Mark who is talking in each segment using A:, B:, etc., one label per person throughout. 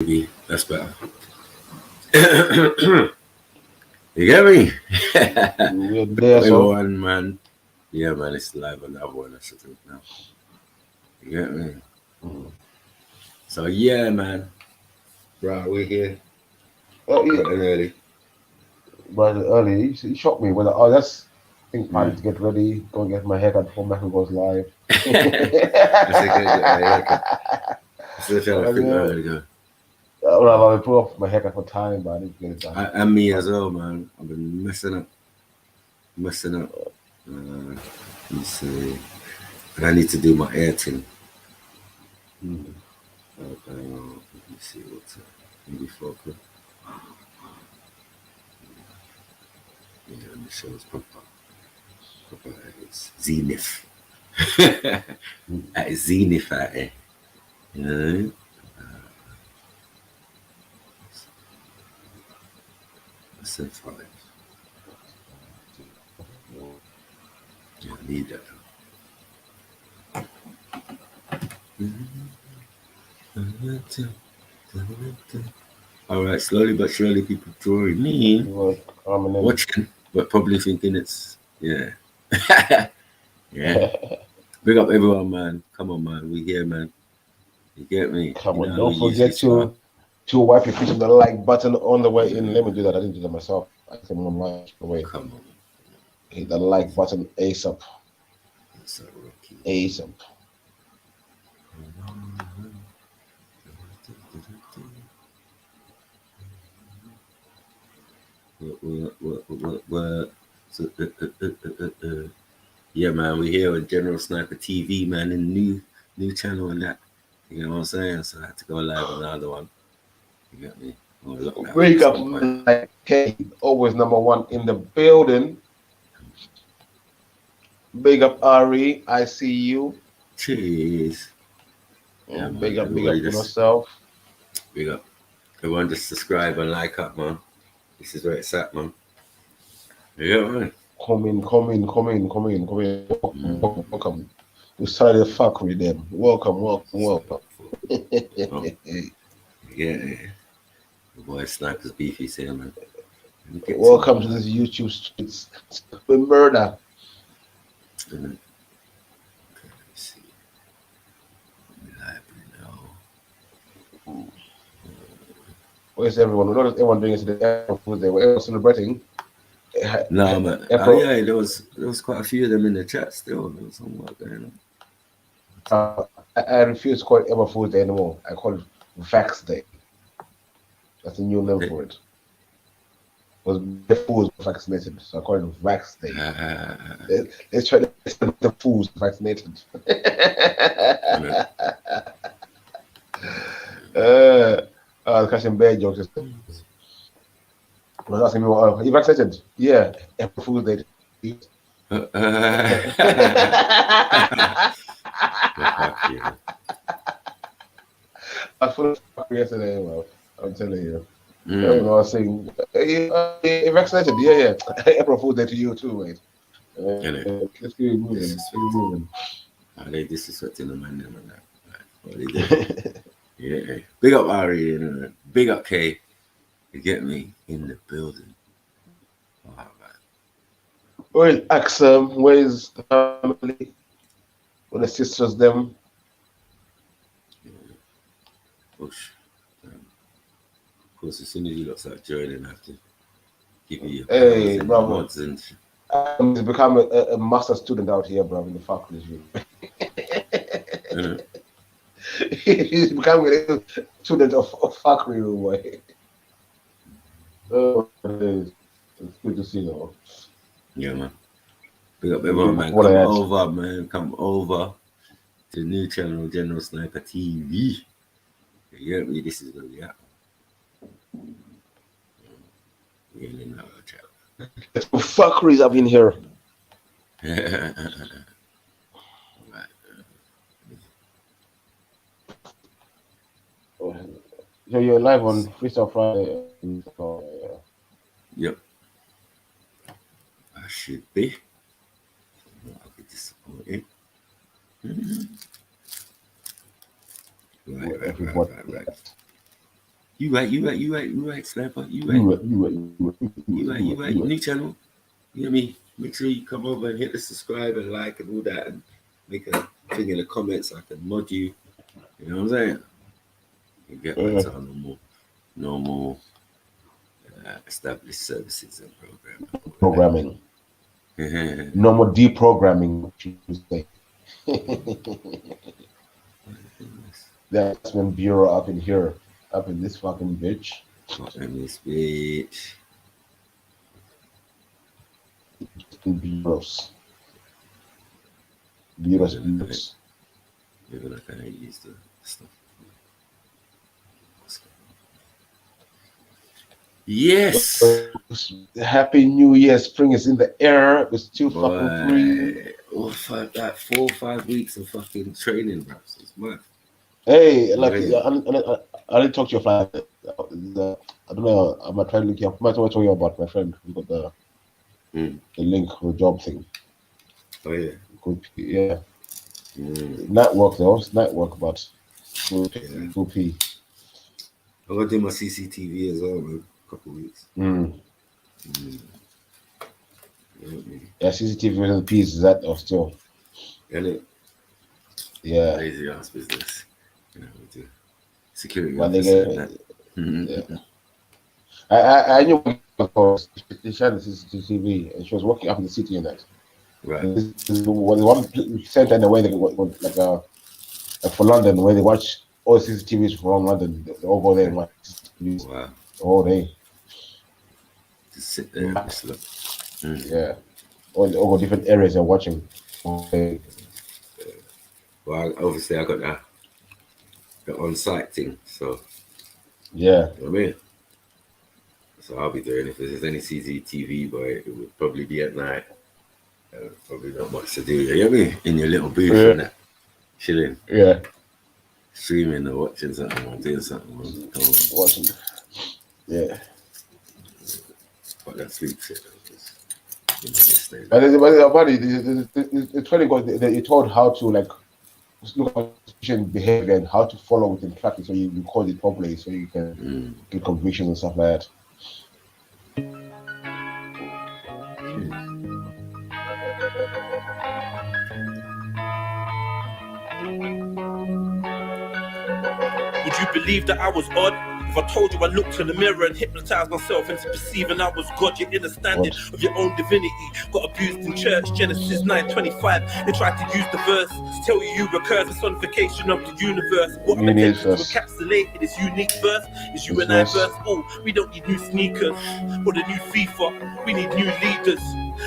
A: Maybe that's better. You get me?
B: We're there, so
A: Everyone, man. Yeah, man, it's live on that one. That's the truth now. You get me? So, yeah, man. Bro, we're here.
B: yeah,
A: Got in early.
B: but early he shocked me. When that's I think planning to get ready, go and get my haircut before Michael goes live.
A: I said, go get my haircut. I still trying to figure out how to go.
B: Well, I put off my haircut for time, but I didn't get it done.
A: And me as well, man. I've been messing up. Let me see. And I need to do my hair thing. Let me see what's maybe 4 o'clock. Yeah, and the show's proper. It's Zenith. At Zenith out there. You know? That's so fine. Yeah, I need that. All right, slowly but surely, people drawing me in, watching, but probably thinking it's yeah. Big up everyone, man. Come on, man. We here, man. You get me?
B: Come
A: you
B: on,
A: know
B: don't
A: we usually
B: forget
A: start.
B: to wipe your feet on the like button on the way in. Let me do that. I didn't do that myself. I came online away.
A: Come on.
B: Hit the like button ASAP.
A: It's a rookie.
B: ASAP.
A: What? So, yeah, man. We here with General Sniper TV, man, in new channel and that. You know what I'm saying? So I had to go live on the other one. You got me?
B: Wake up, like K, always number one in the building. Big up Ari, I see you.
A: Cheers. Yeah, man.
B: Big up
A: Everybody
B: for
A: just
B: yourself.
A: big up. Everyone just subscribe and like up, man. This is where it's at, man. Yeah, man.
B: Come in. Welcome. We started the fuck with them. Welcome.
A: Yeah. The boy Sniper's beefy saying, man.
B: Welcome to this YouTube streets. Murder.
A: Okay, let's see. Live now.
B: Where's everyone? What is everyone doing today? April Fool's Day. We're celebrating.
A: No, man.
B: April,
A: Yeah, there was quite a few of them in the chat still. There was some work going
B: on. I refuse to call it April Fool's Day anymore. I call it Vax Day. That's a new name for it. Was the fools vaccinated, so I call it Vax Day. Let's try the fools vaccinated. Catching bad jokes. I was asking me, are you vaccinated? Yeah, April Fool's Day. I was full of fuck yesterday, well, I'm telling you. I was saying, you vaccinated? Yeah. April Fool's Day to you too, mate. Let's keep it moving.
A: Are they disrespecting the man them and that? What they do? Yeah. Big up Ari, you know. Big up K. You get me? In the building. Oh, man.
B: Well, Axum, where's the family? Where the sisters them?
A: Yeah. Push. Of course, as soon as you lot start joining, I have to give you your mods and
B: he's become a master student out here, bro, in the faculty. He's becoming a student of faculty, boy. Oh, it's good to see you.
A: Yeah, man. Big up everyone, man. Come over, man. Come over to the new channel, General Sniper TV. You get me? This is where we at. We're in another channel.
B: There's no fuckeries up in here. So you're live on Freestyle Friday.
A: Yep. I should be. I'll be disappointed. Right. You right, Sniper. You right. You right. New channel. You know what I mean? Make sure you come over and hit the subscribe and like and all that, and make a thing in the comments. I can mod you. You know what I'm saying? And get back to our normal established services and
B: programming. No more deprogramming. That's when Bureau up in here, up in this fucking bitch.
A: Up in this bitch.
B: Bureaus.
A: Maybe like I use the stuff. Yes.
B: Happy New Year. Spring is in the air. It's still fucking free.
A: Like 4 or 5 weeks of fucking training, bro. So it's mad.
B: Hey, like, I didn't talk to your friend. I don't know. I'm trying to look here. I might tell you about my friend who got the link for the job thing.
A: Oh, yeah.
B: Good, yeah. Night work, though. It's night work, but good P.
A: I'm going to do my CCTV as well, man. A couple of weeks.
B: Yeah, CCTV with the P's is that or still?
A: Isn't it?
B: Yeah.
A: Lazy ass business. You know, we do security.
B: Well, they get, I knew because she had the CCTV and she was working up in the city and that.
A: Right.
B: This is one center in the way they like for London where they watch all the CCTVs from London. They all go there and watch CCTVs all day.
A: Just sit there and just look.
B: Yeah. All different areas they're watching.
A: Well, obviously I got the on-site thing, so
B: yeah.
A: You know what I mean? So I'll be doing if there's any CCTV, but it would probably be at night. Probably not much to do. You know what I mean? In your little booth and that, chilling.
B: Yeah.
A: Streaming or watching something or doing something.
B: Watching. Yeah.
A: But that sleep shit.
B: But it's funny because they told how to like look at patient behavior and how to follow within tracking so you record it properly so you can get convictions and stuff like that.
C: Would you believe that I was odd? If I told you I looked in the mirror and hypnotized myself into perceiving I was God, your understanding of your own divinity got abused in church. Genesis 9:25. They tried to use the verse to tell you recurs personification of the universe. What I'm attempting to encapsulate in this unique verse is you and I verse. Oh, we don't need new sneakers or the new FIFA. We need new leaders.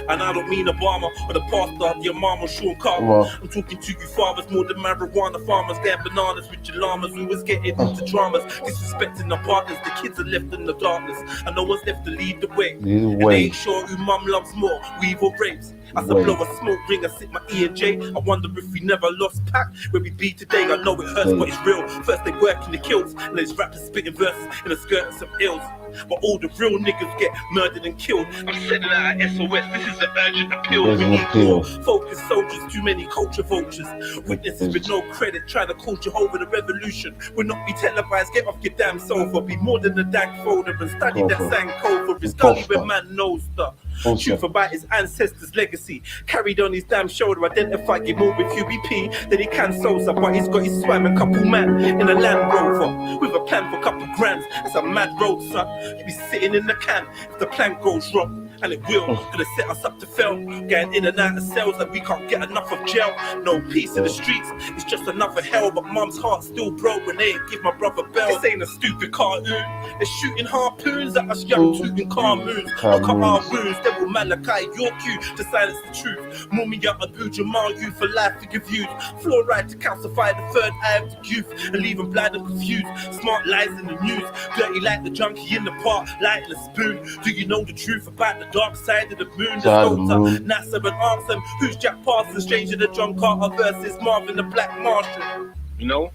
C: And I don't mean Obama or the pastor of your mama, Sean Carter. I'm talking to you fathers more than marijuana farmers, getting bananas with your llamas, always getting into dramas, disrespecting the partners. The kids are left in the darkness, and no one's left to lead the way. And they ain't sure who mum loves more, weave or rapes. As I blow a smoke ring, I sip my E&J. I wonder if we never lost pack where we be today. I know it hurts, but it's real. First they work in the kills, and there's rappers spitting verses in the skirts of ills. But all the real niggas get murdered and killed. I'm sending out an SOS, this is an urgent appeal. We need more focused soldiers, too many culture vultures. Witnesses with no credit, trying to call Jehovah the revolution. Will not be televised, get off your damn sofa. Be more than a dank folder and study that Sankofa. It's gully when man knows the truth about his ancestors' legacy. Carried on his damn shoulder, identify him more with UBP than he can Sosa. But he's got his swam and couple man in a Land Rover with a plan for couple grands. That's a mad road, son. You be sitting in the can if the plan goes wrong. And it will, gonna set us up to fail. Getting in and out of cells that we can't get enough of jail. No peace in the streets, it's just another hell. But mum's heart still broke when they ain't give my brother bell. This ain't a stupid cartoon. They're shooting harpoons at us young tooting carmoons. Look up our wounds, devil Malachi, your cue to silence the truth. Mumia Abu Jamal, you for life to give views. Fluoride to calcify the third eye of the youth and leave them blind and confused. Smart lies in the news, dirty like the junkie in the park, lighting a spoon. Do you know the truth about the dark side of the moon? Just go to NASA and ask them who's Jack Parsons, stranger than John Carter versus Marvin the Black Martian. You know,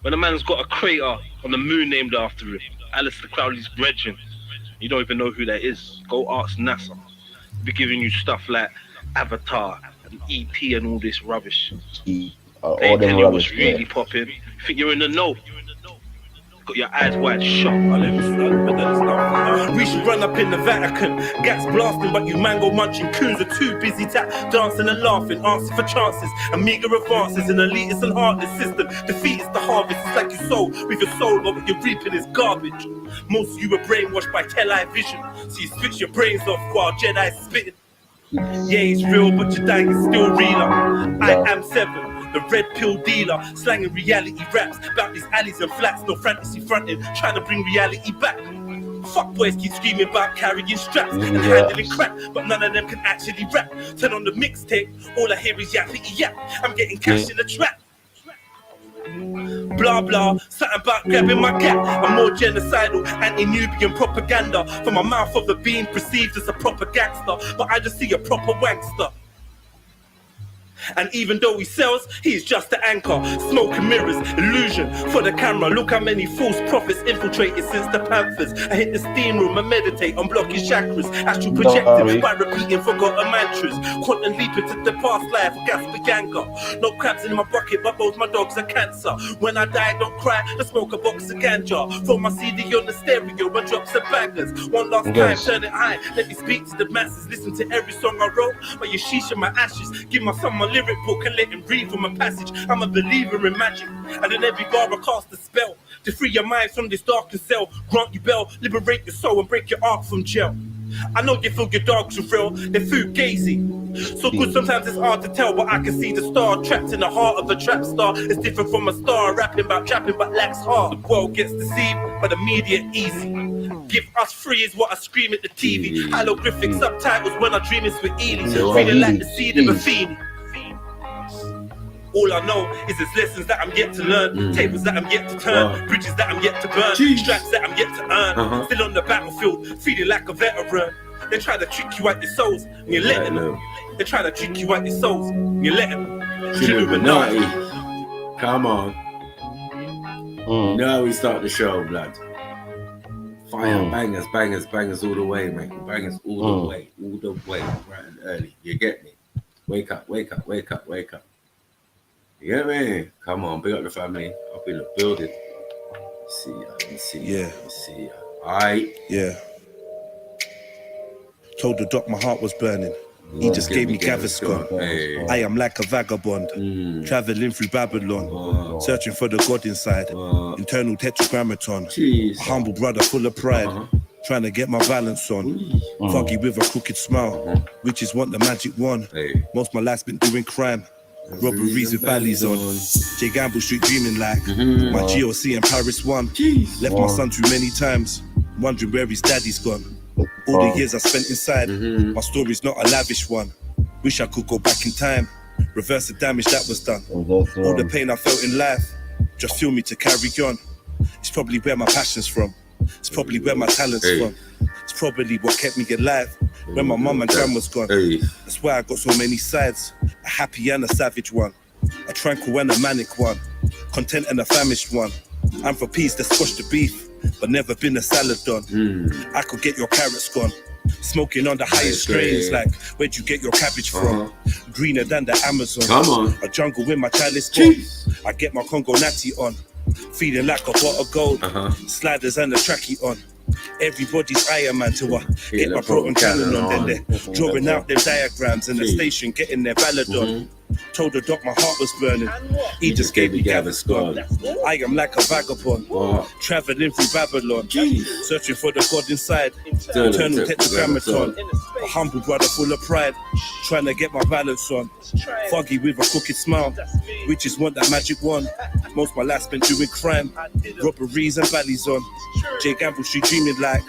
C: when a man's got a crater on the moon named after him, Alistair Crowley's brethren, you don't even know who that is. Go ask NASA. They'll be giving you stuff like Avatar and E.T. and all this rubbish. They tell you what's really popping. You think you're in the know. got your eyes wide shut. We should run up in the Vatican, gas blasting, but you mango munching coons are too busy dancing and laughing, answer for chances, and meager advances, an elitist and heartless system. Defeat is the harvest, it's like you sow with your soul, but what you're reaping is garbage. Most of you were brainwashed by television, so you switch your brains off while Jedi's spitting. Yeah, it's real, but your dying is still realer. I am 7, the red pill dealer, slanging reality raps about these alleys and flats, no fantasy fronting, trying to bring reality back. Fuck boys keep screaming about carrying straps and handling crap, but none of them can actually rap. Turn on the mixtape, all I hear is yappity yap. I'm getting cash in the trap. Blah blah, something about grabbing my gap. I'm more genocidal, anti-Nubian propaganda. From my mouth of the being perceived as a proper gangster, but I just see a proper wankster. And even though he sells, he's just an anchor. Smoke and mirrors, illusion for the camera. Look how many false prophets infiltrated since the Panthers. I hit the steam room and meditate on blocking chakras. Astral projecting by repeating forgotten mantras. Quantum leaping to the past life, Gaspar Yanker. No crabs in my bucket, but both my dogs are cancer. When I die, don't cry, I smoke a box of ganja. Throw my CD on the stereo and drop some bangers. One last time, turn it high. Let me speak to the masses. Listen to every song I wrote. But you shisha my ashes. Give my son my lyric book and let him read from a passage. I'm a believer in magic, and in every bar I cast a spell to free your minds from this darkened cell. Grant you bell, liberate your soul and break your arc from jail. I know you feel your dogs are real, they're fugazi. So good sometimes it's hard to tell, but I can see the star trapped in the heart of a trap star. It's different from a star rapping about trapping but lacks heart. The world gets deceived, but the media easy. Give us free is what I scream at the TV. Holographic subtitles when I dream it's with Ely. Feeling like the seed of a fiend. All I know is there's lessons that I'm yet to learn, tables that I'm yet to turn, bridges that I'm yet to burn, straps that I'm yet to earn. Still on the battlefield, feeling like a veteran. They try to trick you out your souls, and you're letting them. They try to trick you out your souls, and you're letting them.
A: Illuminati. Come on. Now we start the show, blood. Fire, bangers, bangers, bangers all the way, mate. Bangers all the way, bright and early. You get me? Wake up, wake up, wake up, wake up. You get me? Come on, big up the family. Up in the building. Let me see ya. Alright.
C: Yeah. Told the doc my heart was burning. He just gave me Gaviscon.
A: Hey.
C: I am like a vagabond, traveling through Babylon, searching for the God inside. Internal tetragrammaton. A humble brother full of pride, trying to get my balance on. Foggy with a crooked smile, witches want the magic wand. Most my life's been doing crime. Robberies with valleys on. J Gamble Street dreaming like my GOC in Paris 1. Left my son too many times, wondering where his daddy's gone. All the years I spent inside, my story's not a lavish one. Wish I could go back in time, reverse the damage that was done. All the pain I felt in life, just fuel me to carry on. It's probably where my passion's from. It's probably where my talent's from. It's probably what kept me alive when my mum and gran was gone. That's why I got so many sides, a happy and a savage one, a tranquil and a manic one, content and a famished one. I'm for peace that squash the beef, but never been a salad done. I could get your carrots gone, smoking on the highest strains. Like, where'd you get your cabbage from? Greener than the Amazon.
A: Come on.
C: A jungle with my chalice gone. I get my Congo natty on, feeling like a pot of gold. Sliders and a trackie on. Everybody's Iron Man to get my proton cannon on. Then they're drawing out their diagrams in the station, getting their ballad on. Told the doc my heart was burning. He just gave me Gaviscon. I am like a vagabond, traveling through Babylon, searching for the God inside. Eternal tetragrammaton. A humble brother full of pride, trying to get my balance on. Foggy with a crooked smile, witches want that magic wand. Most my life's been doing crime, robberies and valleys on. J Gamble Street dreaming like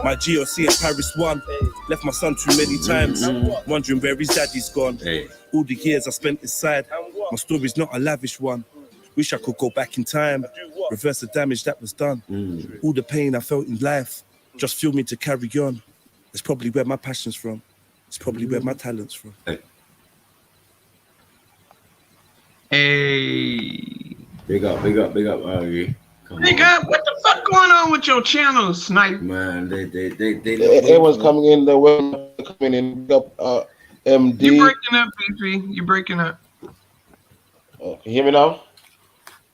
C: my GOC in Paris 1. Left my son too many times, wondering where his daddy's gone. All the years I spent inside, my story's not a lavish one. Wish I could go back in time, reverse the damage that was done. All the pain I felt in life, just fueled me to carry on. It's probably where my passion's from. It's probably where my talent's from.
D: Hey.
A: Big up, Ari.
D: Nigga, what the fuck going on with your channel, Snipe?
A: Man, they
B: everyone's coming in, the women coming in. Big up MD.
D: You breaking up, BP. You breaking up.
B: Can you hear me now?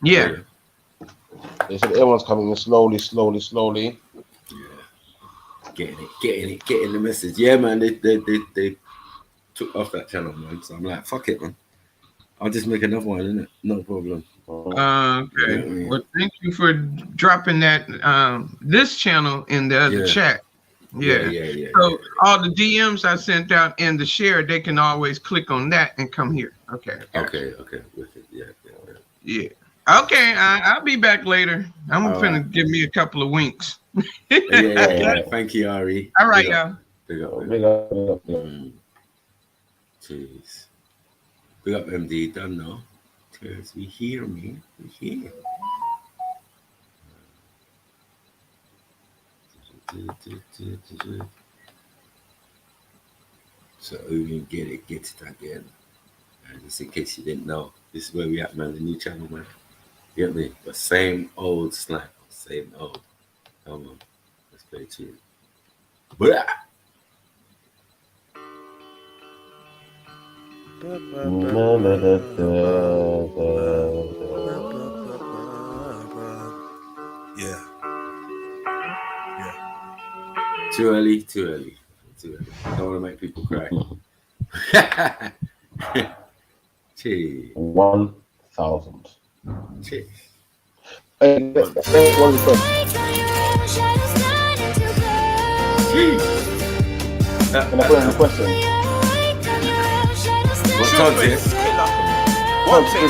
D: Yeah.
B: They said everyone's coming in slowly.
A: Getting the message. Yeah, man, they took off that channel, man. So I'm like, fuck it, man. I'll just make another one, innit? No problem.
D: Okay.
A: You know what I mean?
D: Well, thank you for dropping that this channel in the other chat. Yeah. So all the DMs I sent out in the share, they can always click on that and come here. Okay.
A: Okay. Wicked. Yeah.
D: Okay, I'll be back later. I'm gonna give me a couple of winks.
A: Yeah. Thank you, Ari.
D: All right, y'all.
A: Big up. Jeez. Big up, MD. Done now. Because we hear me. We hear. So you can get it again. And just in case you didn't know, this is where we at, man. The new channel, man. You get me? But same old slang. Same old. Come on. Let's play tune. Blah!
C: Yeah.
A: Too early. Don't want to make people cry. Cheers.
B: 1,000.
A: Cheers.
B: Hey, one question. Can I put in a question?
A: What time is it?
C: One thing.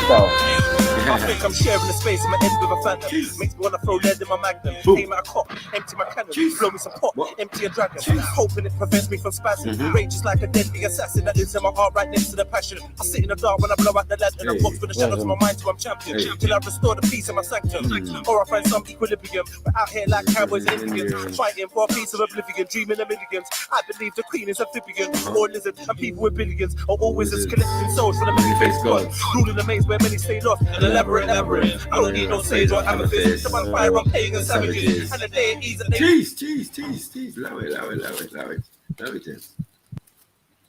C: I think I'm sharing the space in my head with a phantom. Makes me wanna throw lead in my magnum. Aim at a cop, empty my cannon. Blow me some pot, empty a dragon. Hoping it prevents me from spazzing. Rage is like a deadly assassin that lives in my heart right next to the passion. I sit in the dark when I blow out the lantern and box with the shadows of my mind till I'm champion. Till I restore the peace in my sanctum. Or I find some equilibrium. We're out here like cowboys and Indians, fighting for a piece of oblivion, dreaming of millions. I believe the queen is amphibian, or lizard, and people with billions are always just collecting souls from the many-faced god. Ruling the maze where many stay lost. Elaborate. I don't need no sage or amethyst. The vampire I'm paying and savages. And the deities and they...
A: Jeez. Allow it, James.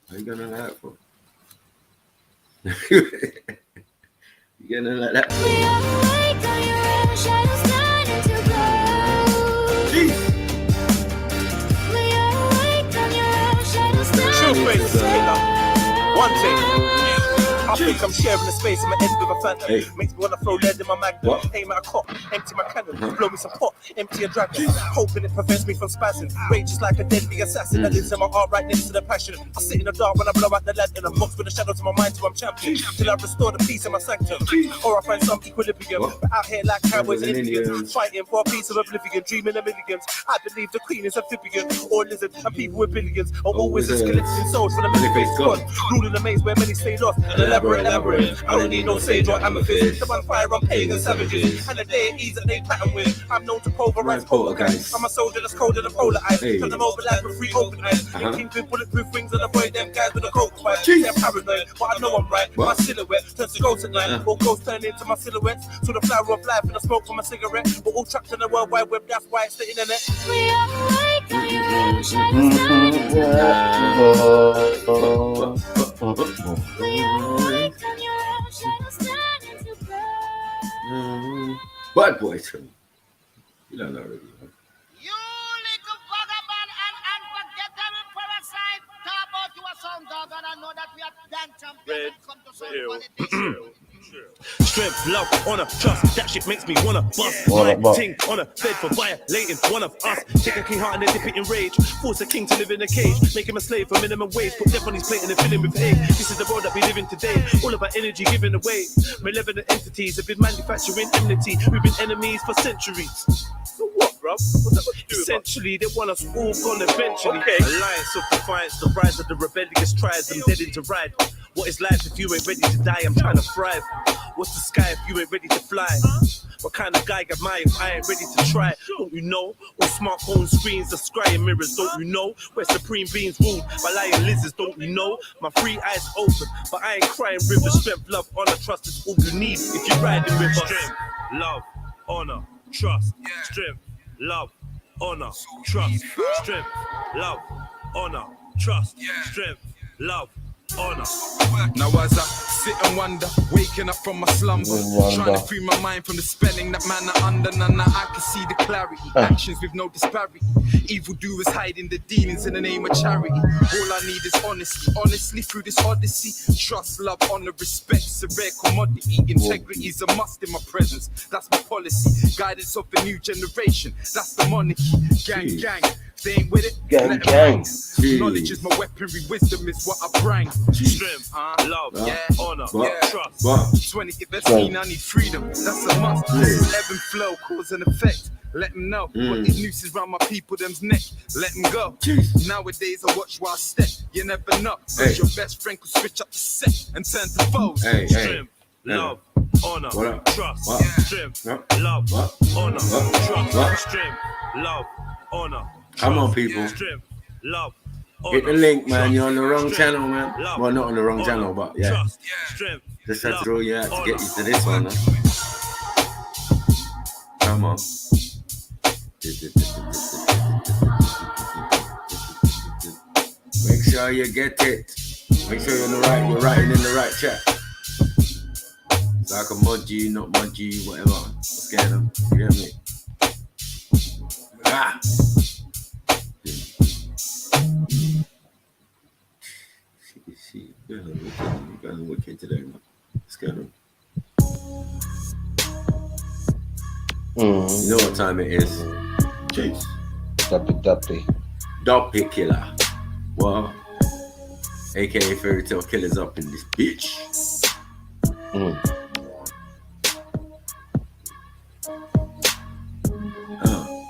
A: How you gonna allow that for? You gonna let that for? Jeez.
C: True face, killer. One thing. I think I'm sharing the space in my head with a phantom. Makes me wanna throw lead in my magnum. Aim at a cop, empty my cannon. Blow me some pot, empty a dragon. Hoping it prevents me from spazzing. Rage is like a deadly assassin that lives in my heart right next to the passion. I sit in the dark when I blow out the lead in a box with the shadows of my mind till I'm champion. Till I restore the peace in my sanctum. Or I find some equilibrium. But out here like cowboys and Indians, fighting for a piece of oblivion, dreaming of millions. I believe the queen is amphibian, or lizard, and people with billions are always just collecting souls for the many-faced god. Ruling the maze where many stay lost. Elaborate. I don't need no sage or amethyst. The vampire I'm paying and savages. And the deities that they pattern with. I'm known to pulverize poltergeist. I'm a soldier that's colder than polar ice. Turn them over like with 3 open eyes. King with bulletproof wings and avoid them guys with a coat fight. They're paranoid, but I know I'm right. My silhouette turns to ghost at night. All ghosts turn into my silhouettes. To the flower of life and the smoke from a cigarette. We're all trapped in the World Wide Web, that's why it's the internet.
A: Bad boy tune. You don't know already, man.
E: You little vagabond and unforgettable parasite. Talk about you a sound dog and I know that we are dance champion and come to sound quality.
C: Strength, love, honor, trust. That shit makes me wanna bust my ting on a bed for violating one of us. Take a king heart and then dip it in rage. Force a king to live in a cage. Make him a slave for minimum wage. Put death on his plate and then fill him with hate. This is the world that we live in today. All about energy given away. Malevolent entities have been manufacturing enmity. We've been enemies for centuries. So what, bruv? Essentially, they want us all gone eventually. Alliance of defiance, the rise of the rebellious tribes. I'm dead into ride. What is life if you ain't ready to die? I'm trying to thrive. What's the sky if you ain't ready to fly? What kind of guy am I if I ain't ready to try? Don't you know? All smartphone screens are scrying mirrors. Don't you know? Where supreme beings ruled by lying lizards. Don't you know? My free eyes open, but I ain't crying rivers. Strength, love, honor, trust is all you need if you're riding with us. Strength, love, honor, trust. Strength, love, honor, trust. Strength, love, honor, trust. Strength, love, honor. Now as I sit and wonder, waking up from my slumber, trying to free my mind from the spelling that man are under. None I can see the clarity, actions with no disparity. Evildoers hiding the dealings in the name of charity. All I need is honesty, honestly through this odyssey. Trust, love, honor, respect's a rare commodity. Integrity's a must in my presence, that's my policy. Guidance of the new generation, that's the monarchy. Gang, gang. They ain't with it,
B: gang, gang.
C: Knowledge is my weaponry, wisdom is what I bring. Strength, love, honor, trust. 20 if that's mean I need freedom, that's a must. Ebb and flow, cause and effect. Let them know. What these nooses round my people, them's neck. Let them go. Nowadays I watch while I step. You never know. Your best friend could switch up the set and turn to foes. Strength, love, honor, trust. Strength, love, honor, trust. Strength, love, honor.
A: Come on, people.
C: Strength, love,
A: get the link, man. You're on the wrong channel, man. Well, not on the wrong channel, but yeah. Just had to throw you out to get you to this one, man. Come on. Make sure you get it. Make sure you're writing in the right chat. So I can mod you, not mod you, whatever. What's going on? You get me? Ah. You guys are wicked today, man. What's going on? You know what time it is? Jeez. Duppy killer. Well, aka fairy tale killers up in this bitch.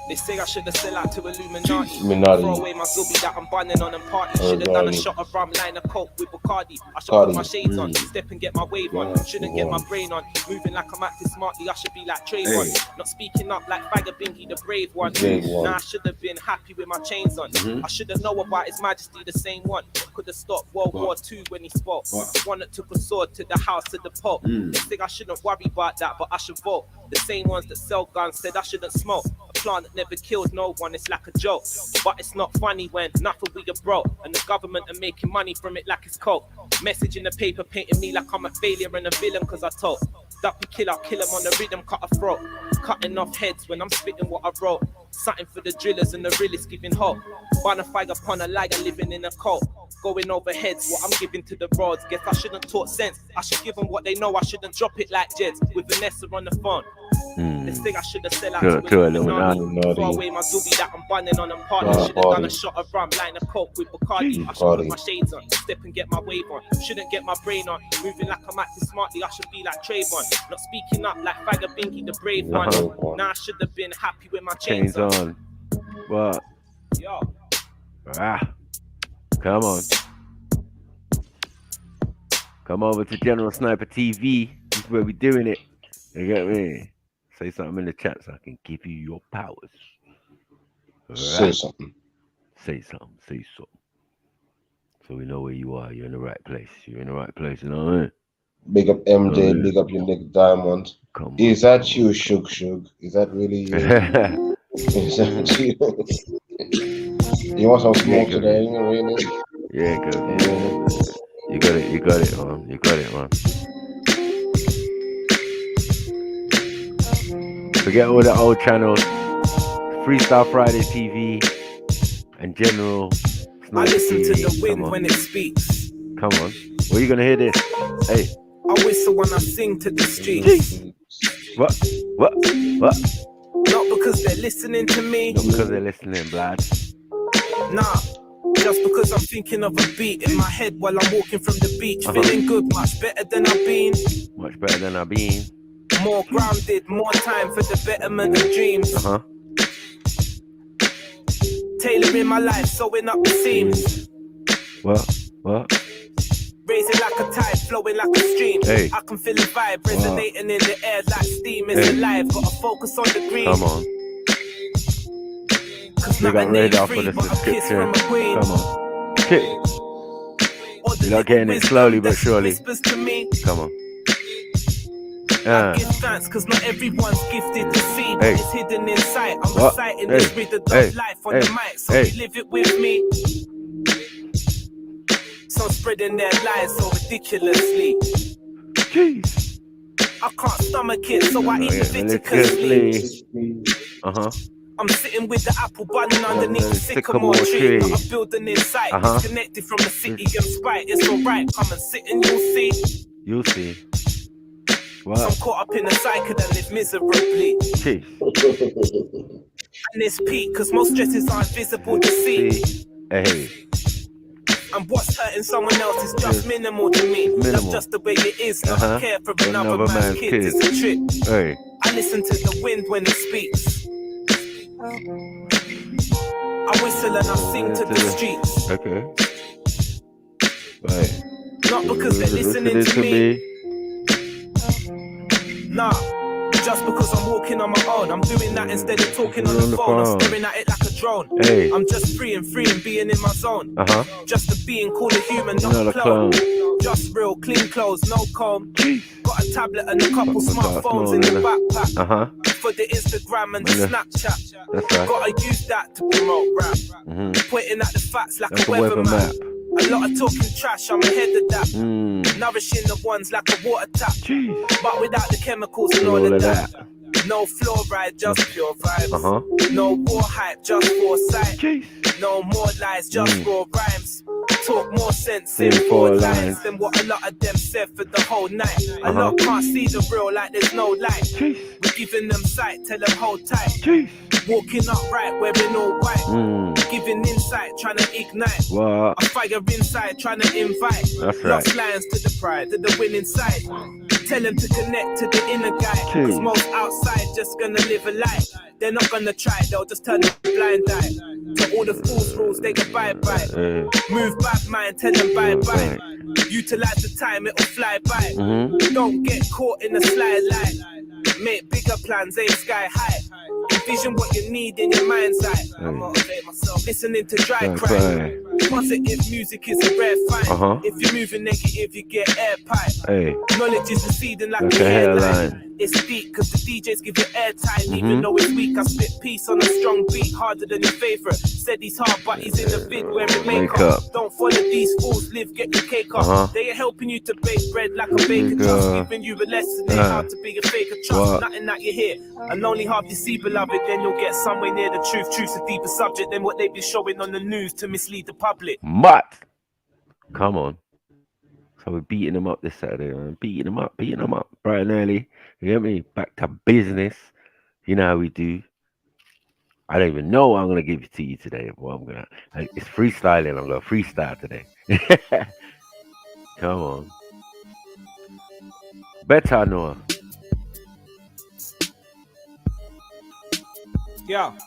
F: They say I should have sell out to Illuminati. Throw away my zubi that I'm bunning on and party. Should have done a shot of rum, line of coke with Bacardi. I should put my shades on, step and get my wave on. Shouldn't get my brain on, moving like I'm acting smartly. I should be like Trayvon, not speaking up like Bagger Bingy, the brave one. Nah, I should have been happy with my chains on. I should have known about His Majesty, the same one. Could have stopped World War II when he spoke. One that took a sword to the house of the Pope. They think I shouldn't worry about that, but I should vote. The same ones that sell guns said I shouldn't smoke. A plant that never killed no one, it's like a joke. But it's not funny when nothing we are broke and the government are making money from it like it's coke. Message in the paper painting me like I'm a failure and a villain cause I told. Duppy killer, kill him on the rhythm, cut a throat. Cutting off heads when I'm spitting what I wrote. Something for the drillers and the realists giving hope. Bonafide upon a liar living in a cult. Going over heads, what I'm giving to the roads. Guess I shouldn't talk sense. I should give them what they know. I shouldn't drop it like Jeds with Vanessa on the phone. This thing I should have sell out to Illuminati. Throw away my zubi that I'm bunning on and party. Should have done a shot of rum, line of coke with Bacardi. I should put my shades on, step and get my wave on. Shouldn't get my brain on, moving like I'm acting smartly. I should be like Trayvon, not speaking up like Bagger Bingy, the brave one. Nah, I should have been happy with my chains on.
G: What?
F: Yo.
G: Come on. Come over to General Sniper TV. This is where we doing it. You get me? Say something in the chat so I can give you your powers.
B: Say something.
G: Say something. Say something. So we know where you are. You're in the right place. You're in the right place, you know what I mean? Big up MJ, big up your Nick Diamond. Is that you, Shug? Is that really you? Is that you? You want some smoke today? Really? Yeah, good. Yeah. You got it, man. You got it, man. Forget all the old channels. Freestyle Friday TV and General Sniper
F: I listen
G: TV.
F: to the wind when it speaks.
G: Come on. Where you gonna hear this? Hey.
F: I whistle when I sing to the streets.
G: What?
F: Not because they're listening to me.
G: Not because they're listening, blood.
F: Nah. Just because I'm thinking of a beat in my head while I'm walking from the beach. Feeling good, much better than I've been.
G: Much better than I've been.
F: More grounded, more time for the betterment of dreams. Tailoring my life, sewing up the seams.
G: What?
F: Raising like a tide, flowing like a stream.
G: Hey.
F: I can feel the vibe resonating in the air like steam is alive. Gotta focus on the green.
G: Come on. We got radar for the subscription. Come on. You're not getting it slowly but surely. Come on.
F: I give thanks cause not everyone's gifted to see, but it's hidden inside. I'm reciting this rhythm of life on the mic, so you live it with me. on spreading their lies so ridiculously.
G: Jeez.
F: I can't stomach it, so I eat Leviticusly. I'm sitting with the apple bunning underneath the sycamore tree. Got a building in sight, disconnected from the city and spite. It's alright, come and sit and you'll see.
G: You'll see. Wow.
F: So I'm caught up in the cycle that live miserably. And it's peak, cause most stresses aren't visible to see.
G: Hey.
F: And what's hurting someone else is just minimal to me. That's just the way it is. I care for another man's kids. It's a trip.
G: Hey.
F: I listen to the wind when it speaks. I whistle and I sing to the streets.
G: Okay. Right.
F: Not because they're listening to me. Nah. Just because I'm walking on my own, I'm doing that instead of talking on the phone. I'm staring at it like a drone.
G: Hey.
F: I'm just free and being in my zone. Just a being called a human, not a
G: clone.
F: Just real, clean clothes, no comb. Got a tablet and a couple smartphones in the backpack. For the Instagram and the Snapchat.
G: Right.
F: Gotta use that to promote rap. Pointing at the facts like a weather map. A lot of talking trash, I'm ahead of that. Nourishing the ones like a water tap. But without the chemicals and all of that. No fluoride, just pure vibes. No war hype, just foresight. No more lies, just raw rhymes. Talk more sense in 4 lines than what a lot of them said for the whole night. A lot can't see the real like there's no light. We're giving them sight, tell them hold tight. Walking upright, wearing all white. Giving insight, trying to ignite.
G: What?
F: A fire inside, trying to invite.
G: That's
F: Lost
G: right.
F: lines to the pride, to the winning side. Tell them to connect to the inner guy. Cause most outside just gonna live a lie. They're not gonna try, they'll just turn a blind eye. To all the fool's rules, they can bye bye. Move bad mind, tell them bye bye. Utilize the time, it'll fly by. Don't get caught in a sly lie. Make bigger plans, aim sky high. Envision what you need in your mind's eye. I motivate myself, listening to dry cry. Positive music is a rare find. If you're moving negative, you get air pipe. Knowledge is receding like a hairline. It's deep cause the DJs give you airtime. Even though it's weak, I spit peace on a strong beat. Harder than your favorite. Said he's hard but he's in the vid wearing makeup. Don't follow these fools, live, get your cake up. They are helping you to bake bread like a baker. Just giving you a lesson in how to be a faker. Trust nothing that you hear. And only half you see, beloved. Then you'll get somewhere near the truth. Truth's a deeper subject than what they be showing on the news to mislead the public.
G: But come on. So we're beating them up this Saturday, man. Beating them up bright and early. You get me? Back to business. You know how we do. I don't even know what I'm gonna give it to you today. It's freestyling. I'm gonna freestyle today. Come on. Better Noah.
F: Yeah.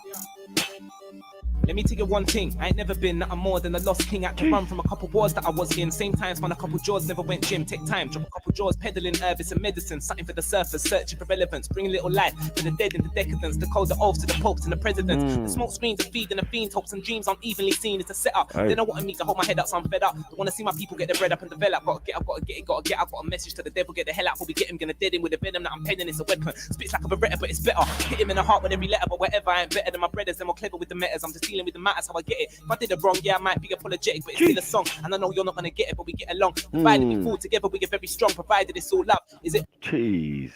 F: Let me tell you one thing, I ain't never been nothing more than a lost king. Had to run from a couple wars that I was in. Same times found a couple jaws, never went gym. Take time, drop a couple jaws, peddling herbs and medicine. Something for the surface, searching for relevance. Bring a little life for the dead into decadence. The code, the oaths to the popes and the presidents. The smoke screens are feeding the fiends, hopes and dreams unevenly seen. It's a setup. They don't want me to hold my head up, so I'm fed up. Don't want to see my people get their bread up and develop. Gotta get up, gotta get it, gotta get up. Got a message to the devil, get the hell out before we get him. Gonna dead him with a venom that I'm penning. It's a weapon. Spits like a beretta, but it's better. Hit him in the heart with every letter, but whatever. I ain't better than my brothers. They're more clever with the matters. I'm just dealing with the matters how I get it. If I did it wrong, yeah, I might be apologetic, but it's still a song, and I know you're not gonna get it, but we get along. Provided we fall together, we get very strong. Provided it's all love, is it?
G: Jeez.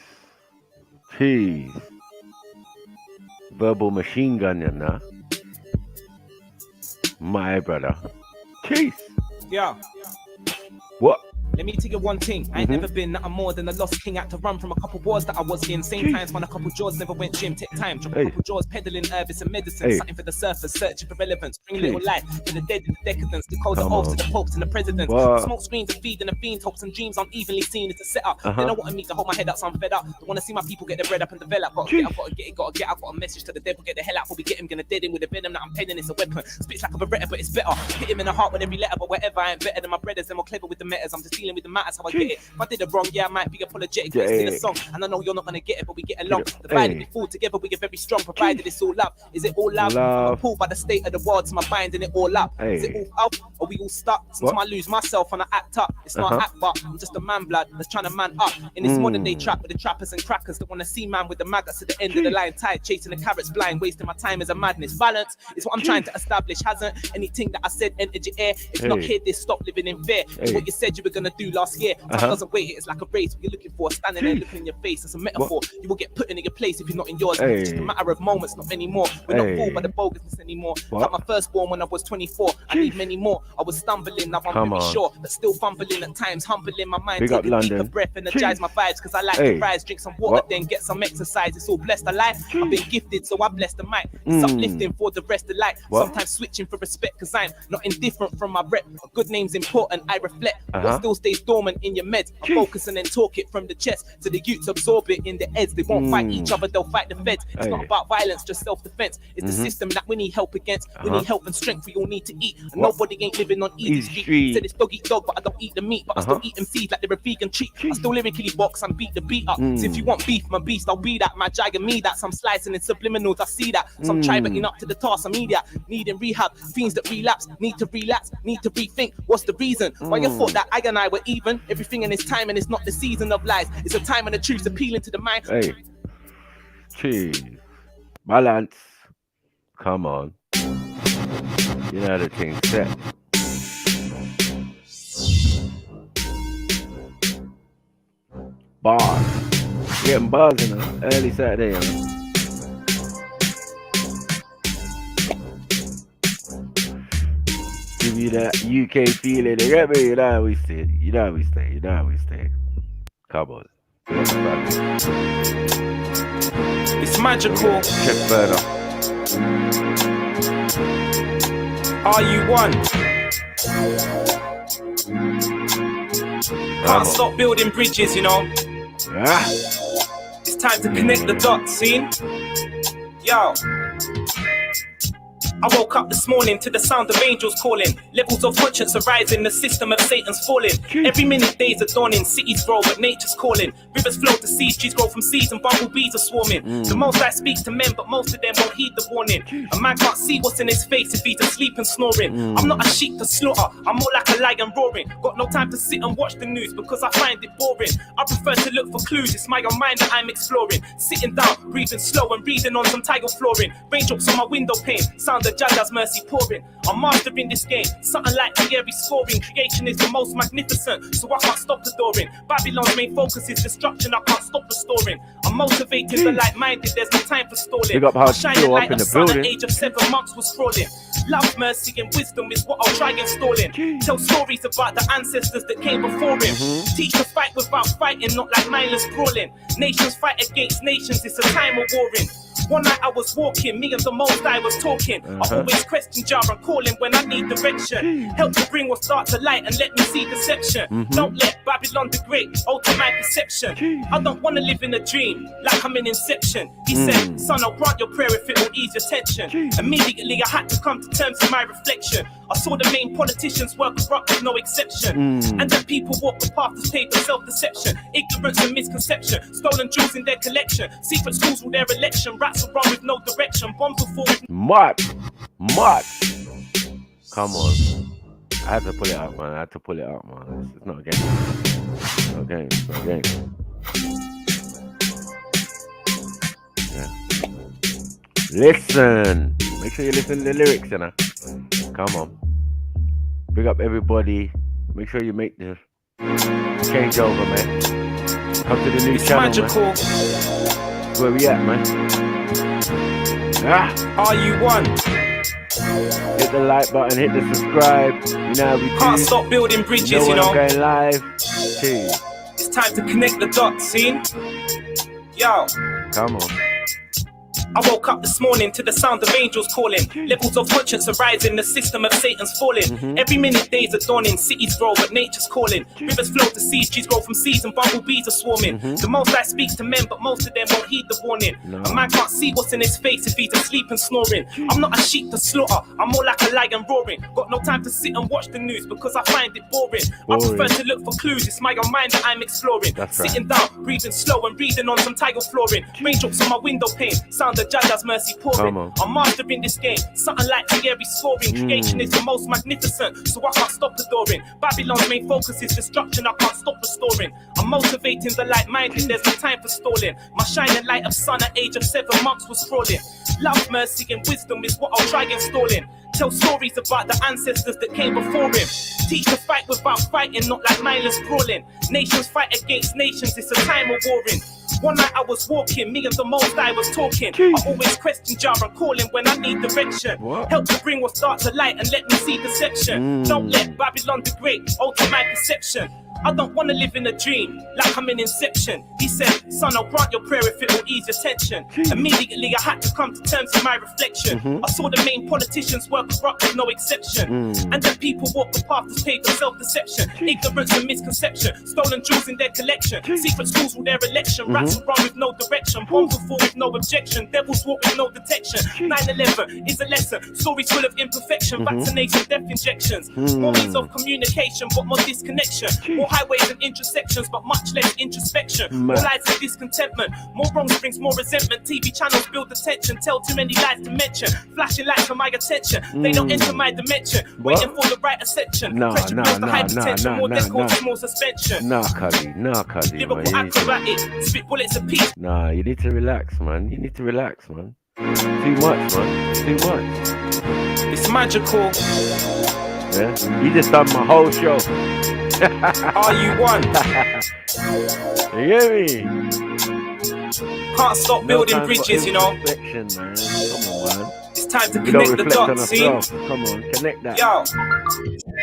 G: Verbal machine gun, you know. My brother. Jeez.
F: Yeah.
G: What?
F: Let me tell you one thing, I ain't never been nothing more than a lost king. Had to run from a couple wars that I was in. Same times found a couple jaws, never went gym. Take time, drop a couple jaws, peddling herbs and medicine. Something for the surface, searching for relevance. Bring a little life for the dead and the decadence. The code, the oaths to the popes and the presidents. Smoke screens are feeding the fiends, hopes and dreams unevenly seen. It's a setup. They don't want me to hold my head up, so I'm fed up. Don't want to see my people get their bread up and develop. Gotta get up, gotta get it, gotta get up. Got a message to the devil, get the hell out before we get him. Gonna dead him with a venom that I'm penning. It's a weapon. Spits like a beretta, but it's better. Hit him in the heart with every letter, but whatever. I ain't better than my brothers. They're more clever with the matters. I'm just dealing with the matters how I get it. If I did it wrong, yeah, I might be apologetic, but it's still a song. And I know you're not gonna get it, but we get along. Divided we fall together, we get very strong, provided it's all love. Is it all love? I'm pulled by the state of the world, so my binding it all up. Is it all up? Or we all stuck? Sometimes I lose myself and I act up. It's not act, but I'm just a man blood that's trying to man up. In this modern day trap with the trappers and crackers that wanna see man with the maggots at the end of the line, tight, chasing the carrots blind, wasting my time is a madness. Balance is what I'm trying to establish. Hasn't anything that I said entered your ear? If not, hear this, stop living in fear. It's what you said you were gonna do last year. Time doesn't wait, it's like a race. What you're looking for, standing there looking in your face. It's a metaphor. You will get put in your place if you're not in yours. It's just a matter of moments, not anymore. We're not fooled by the bogusness anymore. Like my firstborn when I was 24. I need many more. I was stumbling, now I'm very sure, but still fumbling at times, humbling my mind. Take a deeper breath, energize my vibes, cause I like to rise, drink some water, then get some exercise. It's all blessed alive. I've been gifted, so I bless the mic. It's uplifting for the rest of life. Sometimes switching for respect, cause I'm not indifferent from my rep. A good name's important, I reflect. What still stays dormant in your meds. I focus and then talk it from the chest. So the youths absorb it in the heads. They won't fight each other, they'll fight the feds. It's not about violence, just self-defense. It's the system that we need help against. We need help and strength, we all need to eat. And nobody ain't living on easy street. Said it's dog eat dog, but I don't eat the meat. But I still eat them seeds like they're a vegan treat. I still lyrically box and beat the beat up. So if you want beef, my beast, I'll be that. My jag and me that. Some slicing in subliminals, I see that. Some try butting up to the task, I'm idiot. Needing rehab, fiends that relapse. Need to relax, need to rethink. What's the reason? Why you thought that I and I were even? Everything in its time and it's not the season of lies. It's a time when the truth's appealing to the mind.
G: Hey. Cheese. Balance. Come on. You know the thing set. Bars. Getting bars in them. Early Saturday, man. Give you that UK feeling. You get me? You know how we stay. You know how we stay. You know how we stay. Come on.
F: It's magical.
G: Check further.
F: Are you one? Can't stop building bridges, you know. It's time to connect the dots, see? Yo. I woke up this morning to the sound of angels calling. Levels of conscience are rising, the system of Satan's falling. Every minute days are dawning, cities grow but nature's calling. Rivers flow to seas, trees grow from seeds and bumblebees are swarming. The most I speak to men, but most of them won't heed the warning. A man can't see what's in his face if he's asleep and snoring. I'm not a sheep to slaughter, I'm more like a lion roaring. Got no time to sit and watch the news because I find it boring. I prefer to look for clues, it's my own mind that I'm exploring. Sitting down, breathing slow and reading on some tile flooring. Raindrops on my window pane, sound of Jada's mercy pouring. I'm mastering this game, something like the airy scoring. Creation is the most magnificent, so I can't stop adoring. Babylon's main focus is destruction, I can't stop restoring. I'm motivating the like-minded, there's no time for stalling.
G: Big up how
F: I'm shining like
G: in
F: a
G: the
F: sun
G: building.
F: at age of 7 months was crawling. Love, mercy and wisdom is what I'll try installing. Tell stories about the ancestors that came before him. Teach to fight without fighting, not like mindless brawling. Nations fight against nations, it's a time of warring. One night I was walking, me and the most I was talking. I always question jar and calling when I need direction. Help to bring what's dark to light and let me see deception. Don't let Babylon the Great alter my perception. I don't want to live in a dream like I'm in Inception. He said, son, I'll grant your prayer if it will ease your tension. Immediately I had to come to terms with my reflection. I saw the main politicians were corrupt with no exception. And the people walk the path that's paved with self-deception. Ignorance and misconception. Stolen jewels in their collection. Secret schools with their election. Rats will run with no direction. Bombs will fall with...
G: Mark. Come on. I had to pull it out, man. It's not a game. It's not a game. Yeah. Listen. Make sure you listen to the lyrics, you know. Come on. Big up everybody. Make sure you make the changeover, man. Come to the new channel, magical. Man. Where we at, man?
F: Are you one?
G: Hit the like button, hit the subscribe. You know how we
F: can't stop building bridges, you know.
G: I'm going live. Cheers.
F: It's time to connect the dots, see? Yo.
G: Come on.
F: I woke up this morning to the sound of angels calling. Levels of conscience are rising, the system of Satan's falling. Every minute days are dawning, cities grow but nature's calling. Rivers flow to seas, trees grow from seeds and bumblebees are swarming. The most I speak to men, but most of them won't heed the warning. A man can't see what's in his face if he's asleep and snoring. I'm not a sheep to slaughter, I'm more like a lion roaring. Got no time to sit and watch the news because I find it boring. I prefer to look for clues, it's my own mind that I'm exploring. Sitting down, breathing slow and reading on some tile flooring. Raindrops on my window pane, sound of Jaja's mercy pouring. I'm mastering this game, something like the airy scoring. Creation is the most magnificent, so I can't stop adoring. Babylon's main focus is destruction, I can't stop restoring. I'm motivating the light-minded, there's no time for stalling. My shining light of sun at age of 7 months was crawling. Love, mercy and wisdom is what I'll try installing. Tell stories about the ancestors that came before him. Teach to fight without fighting, not like mindless brawling. Nations fight against nations, it's a time of warring. One night I was walking, me and the most I was talking. I always question Jah and calling when I need direction. Help to bring what's dark to light and let me see deception. Don't let Babylon the Great alter my perception. I don't want to live in a dream, like I'm in Inception. He said, son, I'll grant your prayer if it will ease your tension. Immediately I had to come to terms with my reflection. I saw the main politicians were corrupt with no exception. And then people walk the path that's paved with self-deception. Ignorance and misconception, stolen jewels in their collection. Secret schools with their election, rats will run with no direction. Bombs will fall with no objection, devils walk with no detection. 9/11 is a lesson, stories full of imperfection. Vaccination, death injections, more means of communication but more disconnection. More highways and intersections, but much less introspection. More lies and discontentment, more wrongs brings more resentment. TV channels build attention, tell too many lies to mention. Flashing lights for my attention, they don't enter my dimension. Waiting for the right ascension. Pressure builds the hypertension, more death causes more suspension.
G: Cuddy,
F: lyrical acrobatic, spit bullets a piece.
G: You need to relax, man. You need to relax, man. Too much, man. Too much.
F: It's magical.
G: Yeah, you just done my whole show.
F: Are you one?
G: You hear me?
F: Can't stop building bridges, you know.
G: Man. Come on, man.
F: It's time to connect the dots, see?
G: Come on, connect that.
F: Yo.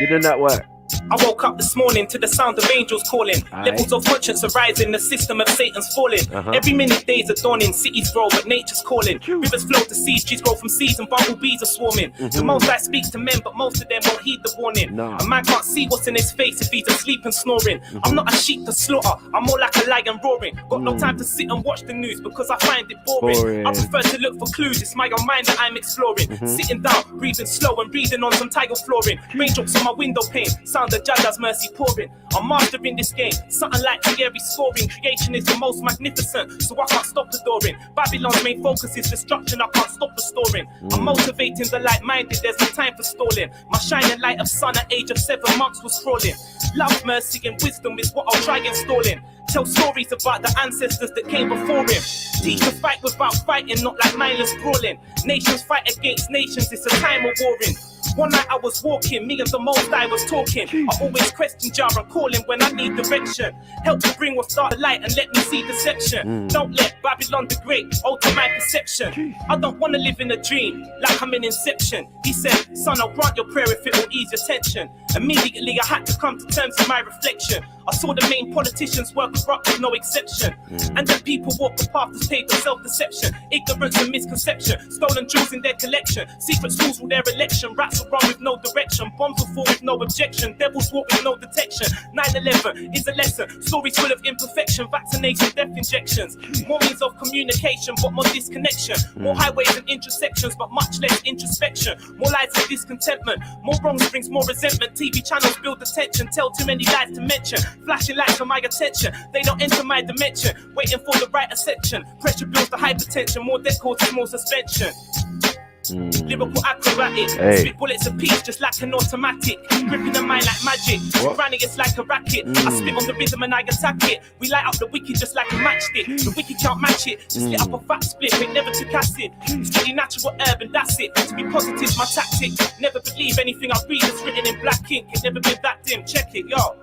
G: You doing that work?
F: I woke up this morning to the sound of angels calling. Levels of conscience are rising, the system of Satan's falling. Every minute days are dawning, cities grow but nature's calling. Rivers flow to seas, trees grow from seeds and bumblebees are swarming. The most I speak to men, but most of them won't heed the warning. A man can't see what's in his face if he's asleep and snoring. I'm not a sheep to slaughter, I'm more like a lion roaring. Got no time to sit and watch the news because I find it boring. I prefer to look for clues, it's my own mind that I'm exploring. Sitting down, breathing slow and reading on some tile flooring. Raindrops on my window pane, sound of Jaja's mercy pouring. I'm mastering this game, something like the airy scoring. Creation is the most magnificent, so I can't stop adoring. Babylon's main focus is destruction, I can't stop restoring. I'm motivating the light-minded, there's no time for stalling. My shining light of sun at age of 7 months was crawling. Love, mercy and wisdom is what I'll try installing. Tell stories about the ancestors that came before him. Teach to fight without fighting, not like mindless brawling. Nations fight against nations, it's a time of warring. One night I was walking, me and the most I was talking. I always question Jah and calling when I need direction. Help to bring what's dark to light and let me see deception. Don't let Babylon the Great alter my perception. I don't want to live in a dream, like I'm in Inception. He said, son, I'll grant your prayer if it will ease your tension. Immediately I had to come to terms with my reflection. I saw the main politicians were corrupt with no exception. And then people walk the path that's paved with self-deception. Ignorance and misconception, stolen jewels in their collection. Secret schools with their election, rats will run with no direction. Bombs will fall with no objection, devils walk with no detection. 9/11 is a lesson, stories full of imperfection. Vaccination, death injections, more means of communication but more disconnection. More highways and intersections but much less introspection. More lies and discontentment, more wrongs brings more resentment. TV channels build attention, tell too many lies to mention. Flashing lights for my attention, they don't enter my dimension. Waiting for the right ascension, pressure builds the hypertension. More death causes more suspension. Lyrical acrobatic, spit bullets a piece just like an automatic. Gripping the mind like magic, granny it's like a racket. I spit on the rhythm and I attack it. We light up the wicked just like a matchstick. The wicked can't match it, just lit up a fat split. It never took acid, it's pretty natural herb and that's it. To be positive my tactic, never believe anything I read is written in black ink. It never been that dim, check it, yo.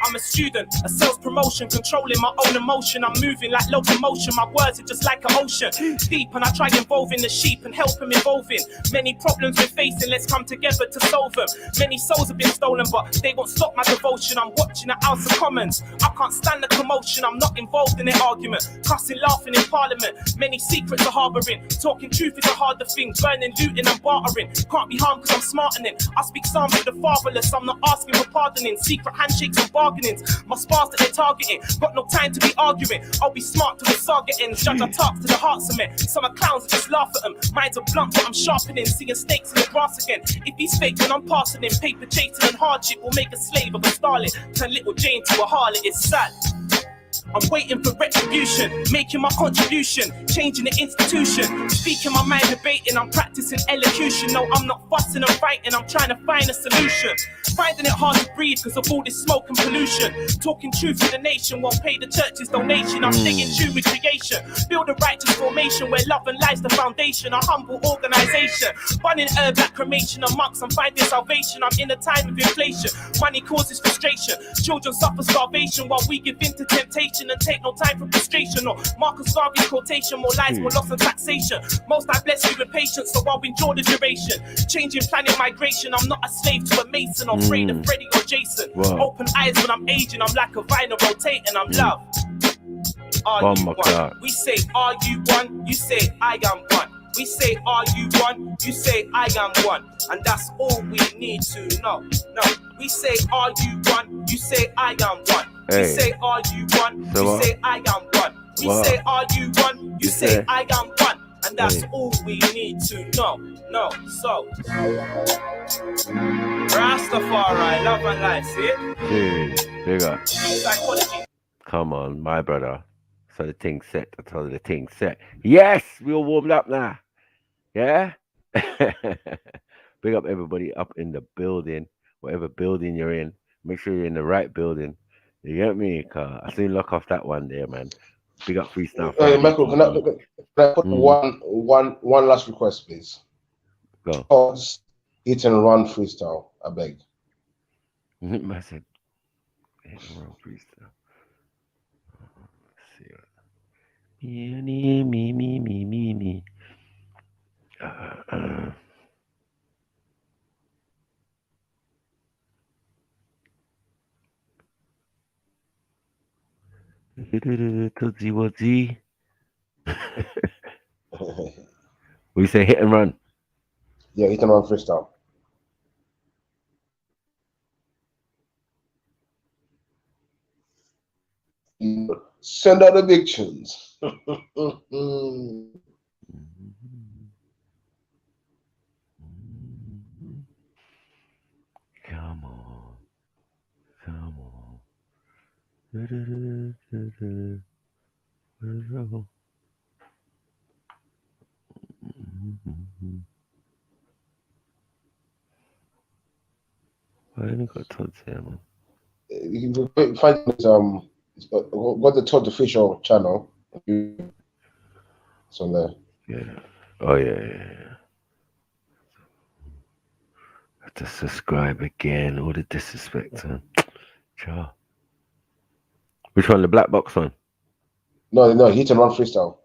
F: I'm a student, a sales promotion, controlling my own emotion. I'm moving like locomotion, my words are just like an ocean. Deep and I try involving the sheep and help them evolve evolving. Many problems we're facing, let's come together to solve them. Many souls have been stolen, but they won't stop my devotion. I'm watching the House of Commons. I can't stand the commotion, I'm not involved in an argument. Cussing, laughing in Parliament. Many secrets are harbouring. Talking truth is a harder thing. Burning, looting and bartering. Can't be harmed because I'm smartening. I speak psalms to the fatherless, I'm not asking for pardoning. Secret handshakes and bargainings. My spars that they're targeting. Got no time to be arguing. I'll be smart till the saga ends. Judge our talks to the heart cement. Some are clowns that just laugh at them. Minds are blunt but I'm sharpening. Seeing snakes in the grass again. If he's fake then I'm passing him. Paper chasing and hardship will make a slave of a starlet. Turn little Jane to a harlot, it's sad. I'm waiting for retribution, making my contribution, changing the institution, speaking my mind, debating, I'm practicing elocution. No, I'm not fussing and fighting, I'm trying to find a solution. Finding it hard to breathe because of all this smoke and pollution. Talking truth to the nation, won't pay the church's donation. I'm staying true with creation, build a righteous formation where love and life's the foundation. A humble organization, running herb like cremation. Amongst I'm finding salvation, I'm in a time of inflation. Money causes frustration, children suffer starvation while we give in to temptation and take no time for frustration. Or Marcus Garvey's quotation, more lies, more loss and taxation. Most I bless you with patience, so I'll endure the duration. Changing planet migration, I'm not a slave to a mason or afraid of Freddy or Jason. Wow. Open eyes when I'm aging, I'm like a vinyl rotating, I'm love. Are you one? God. We say, are you one? You say, I am one. We say, are you one? You say, I am one. And that's all we need to know. No, we say, are you one? You say, I am one. We say, are you one? You say, I am one. We say, are you one? You say, I am one. And that's all we need to know. No, so Rastafari, love and life, see?
G: Dude, big up.
F: Psychology.
G: Come on, my brother. So the thing's set. I told you the thing's set. Yes, we all warmed up now. Yeah? Big up everybody up in the building. Whatever building you're in. Make sure you're in the right building. You get me? I soon lock off that one there, man. Big up freestyle.
B: Michael, can I put one last request, please?
G: Go.
B: Pause, hit and run freestyle, I beg.
G: I said, hit and run freestyle. Let's see. Me. Tootsie Woodsy. We say hit and run.
B: Yeah, hit and run freestyle. Send out the big tunes.
G: Come on. I only got Todd's here, man.
B: You can find it, got the Todd official channel. It's on there.
G: Yeah. Oh yeah. Have to subscribe again. All the disrespect, man. Sure. Which one? The black box one?
B: No, hit and run freestyle.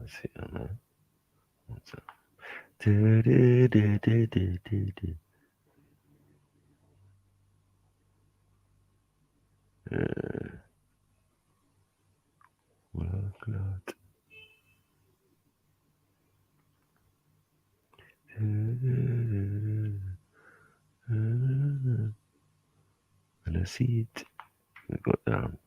G: Let's see, man. What's up? And I see it. We got down.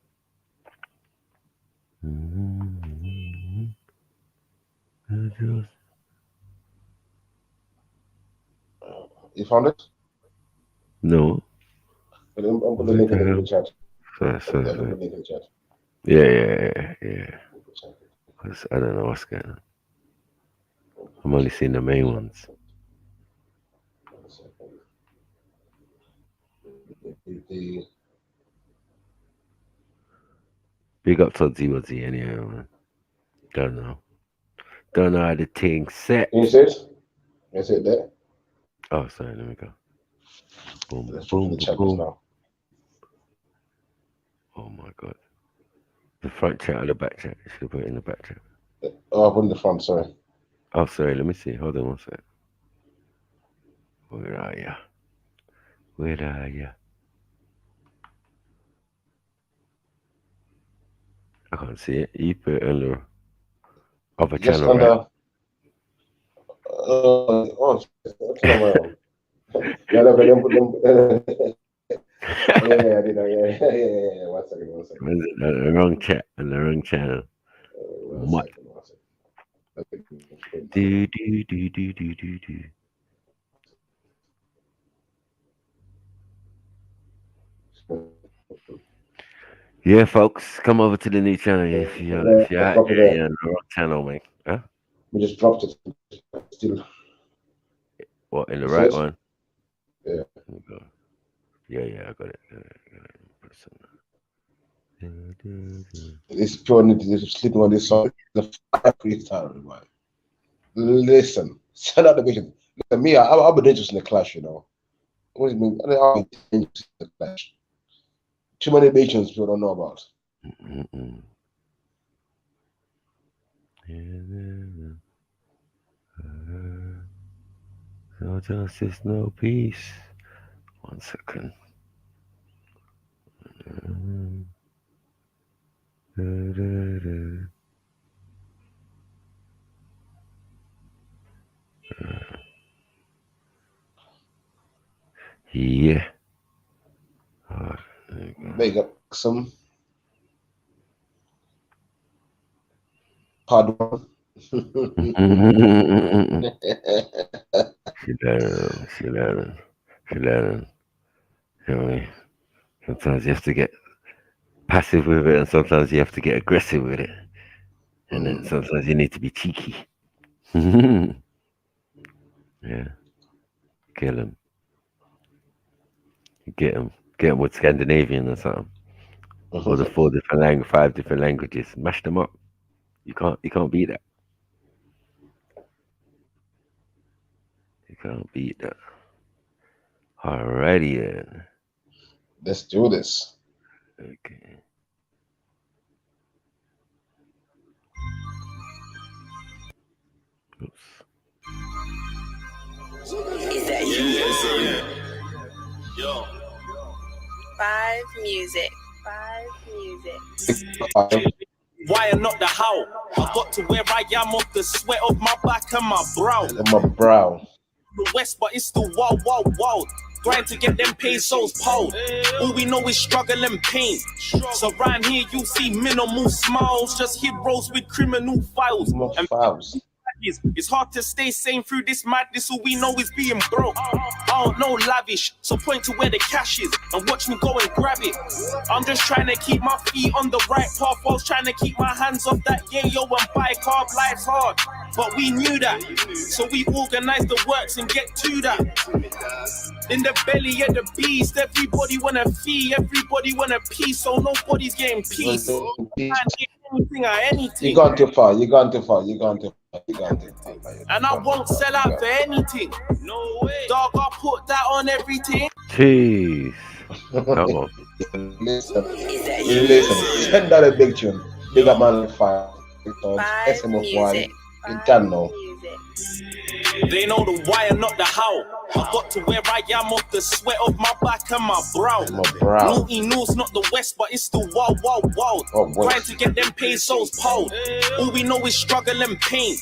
B: You found it?
G: No.
B: I'll put the link in the chat.
G: Sorry. Yeah. Because I don't know what's going on. I'm only seeing the main ones. Big up Todsy Woodsy anyway, man. Don't know how the thing set.
B: Can you see it? Can you see it there?
G: Oh, sorry, let me go. Boom.
B: Now.
G: Oh my god. The front chat or the back chat? You should have put it in the back chat.
B: Oh, I put in the front, sorry.
G: Oh, sorry. Let me see. Hold on one sec. Where are you? Where are you? I can't see it. You put it on the other
B: Just
G: channel,
B: under.
G: right?
B: Turn on my own. Yeah, look, yeah, I did. Yeah. 1 second.
G: The wrong chat and the wrong channel.
B: One second.
G: Do. Yeah, folks, come over to the new channel. If you're out there, you're on the wrong channel, mate. Huh?
B: We just dropped it. Still.
G: What, in the right one?
B: Yeah.
G: Yeah, I got it.
B: It's pure need to sleeping on this song. The fire freestyle, man. Listen, send out the vision. Listen, me, I'll be dangerous in the clash, you know. What do you mean? I'll be dangerous in the clash. Too many nations people don't know about.
G: No justice, no peace. 1 second. Yeah.
B: Big up some hard one.
G: She learning. You know what I mean? Sometimes you have to get passive with it, and sometimes you have to get aggressive with it. And then sometimes you need to be cheeky. Yeah. Kill him. Get him with Scandinavian or something. Or the 5 different languages. Mash them up. You can't beat that. You can't beat that. Alrighty then.
B: Let's do this.
G: Okay. Oops.
H: Is that you?
C: Yo.
H: 5 music.
C: Why and not the how? I got to where I am off the sweat of my back and my brow. The West, but it's still wild. Grind to get them pesos pulled. All we know is struggle and pain. So around here you see minimal smiles, just heroes with criminal files. It's hard to stay sane through this madness. All we know is being broke. I don't know lavish, so point to where the cash is and watch me go and grab it. I'm just trying to keep my feet on the right path whilst trying to keep my hands off that yayo and buy carb. Life's hard, but we knew that, so we organized the works and get to that. In the belly of the beast, everybody want a fee, everybody want a piece, so nobody's getting peace. Anything.
B: You gone too far.
C: And I won't sell out for anything. No way. Dog, I'll put that on everything.
G: Jeez. Come on.
B: Listen. Send out a big tune. Big up man 5. SM1. You don't know.
C: They know the why and not the how. I got to where I am off the sweat of my back and my brow. Naughty North, not the West, but it's still wild. Trying to get them pesos pulled. All we know is struggle and pain.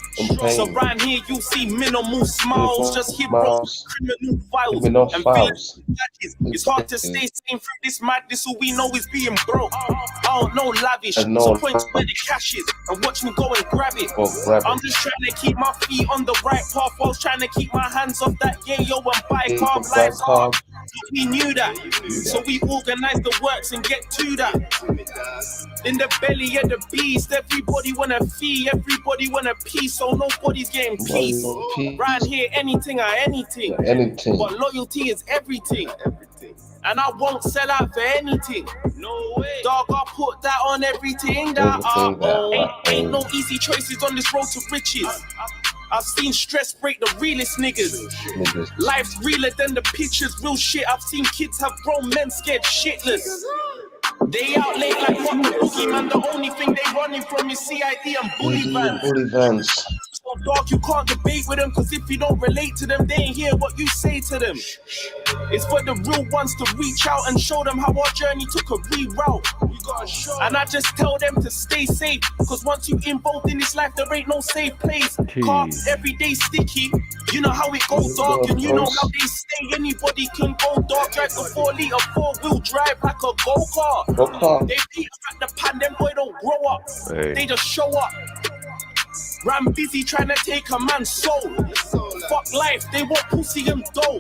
C: So around here you see minimal smiles, just heroes, criminal files, and it's hard to stay sane through this madness. All we know is being broke. I don't know lavish, so point to where the cash is and watch me go and grab it. I'm just trying to keep my feet on the right path whilst trying to keep my hands off that yayo and buy carb. Life's hard. We knew that, so we organized the works and get to that. In the belly of the beast, everybody want a fee, everybody want a piece, so nobody's getting peace. Around here, anything, but loyalty is everything. And I won't sell out for anything. No way. Dog, I'll put that on everything that I own. Ain't no easy choices on this road to riches. I've seen stress break the realest niggas. Life's realer than the pictures, real shit. I've seen kids have grown men scared shitless. They out late like what the boogeyman. The only thing they running from is CID and bully vans. dog, you can't debate with them, cause if you don't relate to them, they ain't hear what you say to them. It's for the real ones to reach out and show them how our journey took a reroute. And I just tell them to stay safe, cause once you involved in this life, there ain't no safe place. Carbs everyday sticky, you know how it goes dark, and you know how they stay. Anybody can go dark. Drive the 4-liter 4-wheel drive like a go-kart. They beat us at the pan, them boy don't grow up. They just show up. Ram busy trying to take a man's soul. Fuck life, they want pussy and dough.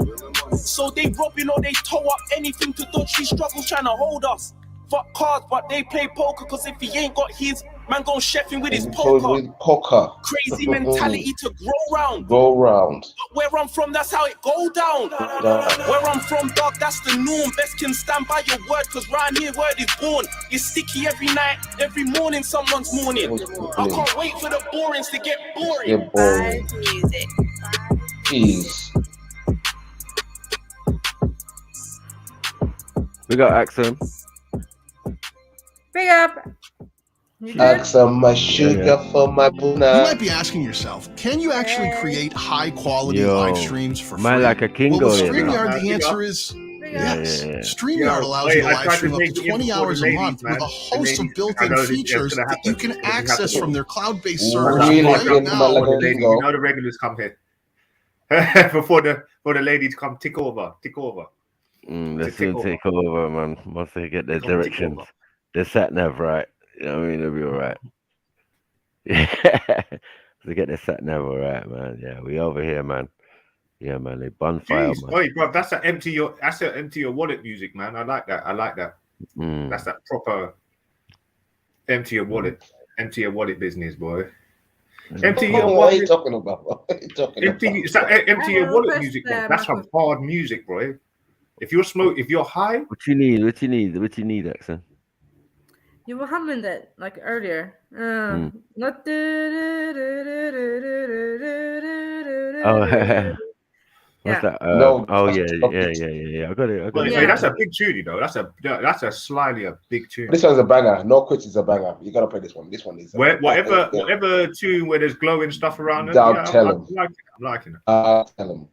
C: So they robbing or they tow up anything to dodge these struggles trying to hold us. Fuck cards, but they play poker, cause if he ain't got his, man gon' chef him with his poker. Crazy mentality to grow round. But where I'm from, that's how it go down. Where I'm from, dog, that's the norm. Best can stand by your word, cause round here word is born. It's sticky every night, every morning someone's mourning. I can't wait for the borings to get boring.
H: Music.
B: Jeez.
G: We got Axum.
I: Big up.
B: Axum, my sugar for my buna.
J: You might be asking yourself, can you actually create high quality live streams for free?
G: Like a king
J: well, with StreamYard, the answer is yes. StreamYard allows you to live stream up to 20 hours a month with a host of built-in features that you can access from their cloud-based servers right now.
K: You know the regulars come here. Before the ladies come tick over.
G: Let's soon take over, man. Once they get their directions, their sat nav right. You know what I mean? They'll be all right. Yeah, they get their sat nav all right, man. Yeah, we over here, man. Yeah, man. They bonfire, man.
K: Oi, bro, that's an empty your wallet music, man. I like that. That's that proper empty your wallet business, boy. Empty your wallet.
B: What are you talking about?
K: Empty your wallet music, man. That's some hard music, bro. If you're high.
G: What you need, Axon?
I: You were humming that like earlier. Not
G: what's that?
B: No.
G: Yeah. I got it.
K: Hey, that's a big tune, you know. That's a slightly a big tune.
B: This one's a banger. No quits is a banger. You gotta play this one. This one is
K: whatever tune where there's glowing stuff around it.
B: I'm
K: liking it.
B: Tell him.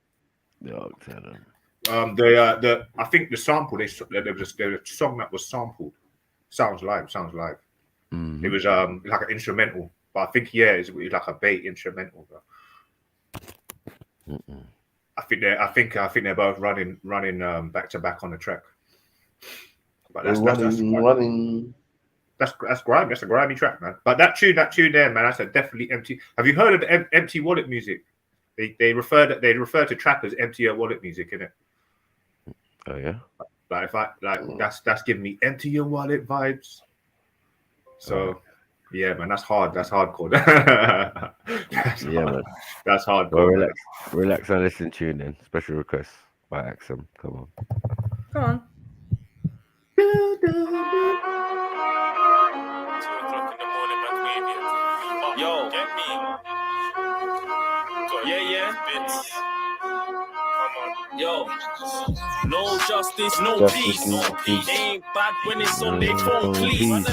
K: I think the sample there was a song that was sampled. Sounds live. It was like an instrumental, but I think it's like a bait instrumental. I think they're both running back to back on the track. But that's grimy. That's a grimy track, man. But that tune there, man, that's a definitely empty. Have you heard of the empty wallet music? They refer to trap as empty your wallet music, innit?
G: Oh yeah.
K: Like that's giving me empty your wallet vibes. So yeah, man, that's hard. That's hardcore.
G: Man.
K: That's hardcore.
G: Well, relax and listen tune then. Special request by Axum. Come on.
C: 2 o'clock in the morning, man. Yo, get me. Yeah. Bits. Yo, no justice, no peace. They ain't bad when it's on their phone, please.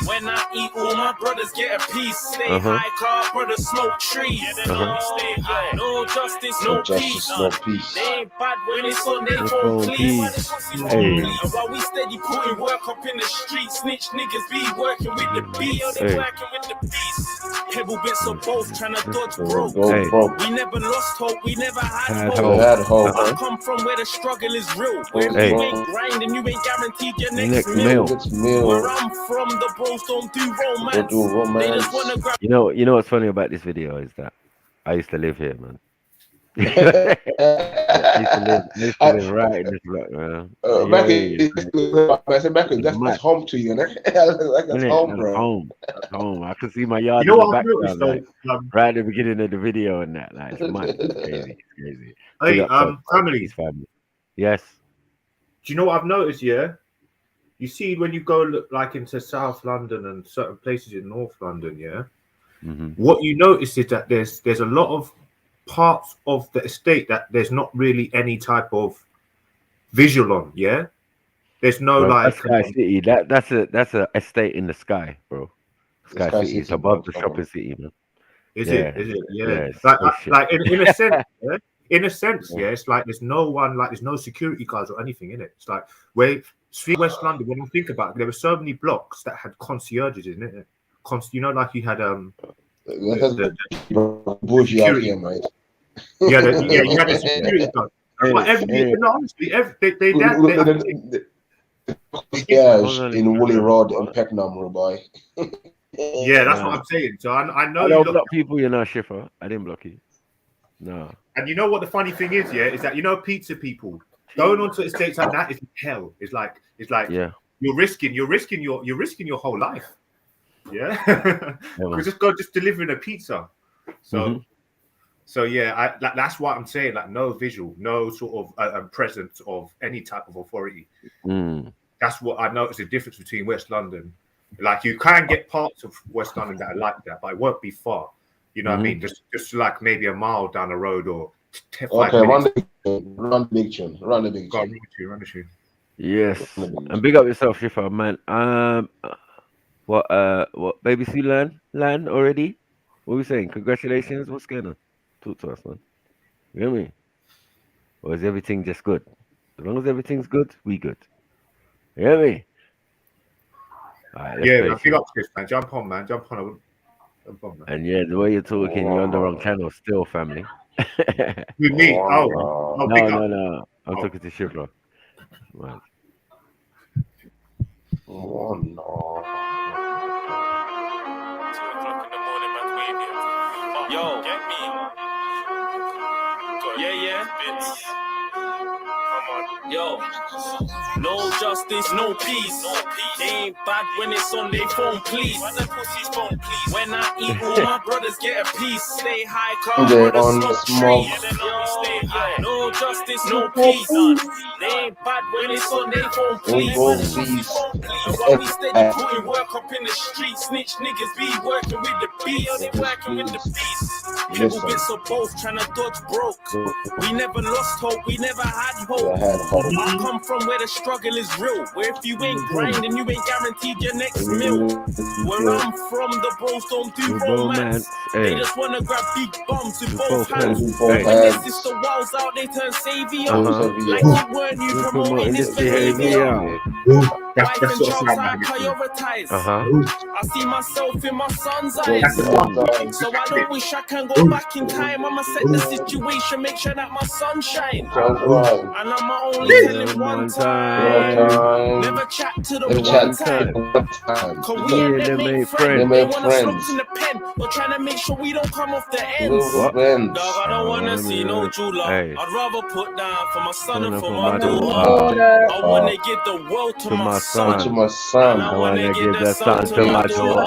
C: When I eat, all my brothers get a piece. Stay high, car brothers smoke trees. Stay high. No justice, no peace. They ain't bad when it's on their phone, please. And while we steady putting work up in the street, snitch niggas be working with the beast. They working with the beast. Pebble bits of both, trying to dodge broke. We never lost hope, we never had hope. I come from where the struggle is real. Where you ain't grinding, you ain't guaranteed your next meal. Where I'm from, the bros don't do romance. They just wanna grab.
G: You know what's funny about this video is that I used to live here, man. I used to live right in this block, man.
B: That's home to you, man. That's home, bro.
G: That's home. I can see my yard
K: in
G: the background, right at the beginning of the video and that. Like, it's mad. It's crazy.
K: Hey, family.
G: Yes.
K: Do you know what I've noticed? Yeah, you see when you go like into South London and certain places in North London, yeah. What you notice is that there's a lot of parts of the estate that there's not really any type of visual on. Yeah, there's no like
G: Sky City. That's a estate in the sky, bro. Sky City is above the shopping city, man.
K: Is it? Yeah. Like in a sense, yeah. In a sense, yeah. It's like there's no one, like there's no security guards or anything in it. It's like West London. When I think about it, there were so many blocks that had concierges in it. You know, like you had the
B: bougie out here, mate.
K: You had a security guard. But honestly,
B: in Woolly Rod and Pecknam, boy.
K: Yeah, that's what I'm saying. So I know
G: you block people, you're not Schiffer. I didn't block you. No.
K: And you know what the funny thing is, yeah, is that pizza people going onto estates like that is hell. It's like you're risking your whole life. Yeah, because just delivering a pizza. So so yeah, that's what I'm saying. Like no visual, no sort of presence of any type of authority. That's what I noticed the difference between West London. Like you can get parts of West London that are like that, but it won't be far. You know what I mean? Just like maybe a mile down the road or 5 minutes.
B: Run the big tune. Run the tune.
G: Yes, and big up yourself, Schiffer, man. What Baby C land already? What are we saying? Congratulations. What's going on? Talk to us, man. You know what I mean? Or is everything just good? As long as everything's good, we good. You know what I mean? All right,
K: big up to this, man. Jump on, man. Jump on, man.
G: And yeah, the way you're talking, you're on the wrong channel still, family.
K: With me?
G: No. I'm talking to Schiffer. Right.
B: Oh no.
F: 2 o'clock in the morning, man's waving. Yo, get me. Yeah. Bits. Come on. Yo. No justice, no peace. They ain't bad when it's on their phone, please. When I eat, all my brothers get a piece. Stay high, car, brothers smoke trees. No justice, no peace. They ain't bad when it's on their phone, please. And while we steady putting work up in the street, snitch niggas be working with the beats. They working with the beats. Pebble bits of both, trying to dodge broke. We never lost hope, we never had hope. I come from where the struggle is real. Where if you ain't grinding, you ain't guaranteed your next meal. Where I'm from, the bros don't do romance. They just wanna grab big bums with both hands. When their sister walls out, they turn savior. Like you weren't you promoting this behavior. Wife and child I prioritize. I see myself in my son's eyes. So I don't wish I can go back in time. I'ma set the situation, make sure that my son shine. And I'ma only tell him one time. Never chat to the one time. Cause we ain't them make friends. They wanna slump in the pen. We're trying to make sure we don't come off the ends. Dog, I don't wanna see no jeweler. I'd rather put down for my son and for my daughter. I wanna give the world to my son.
B: To my son.
G: I wanna give the son to my daughter.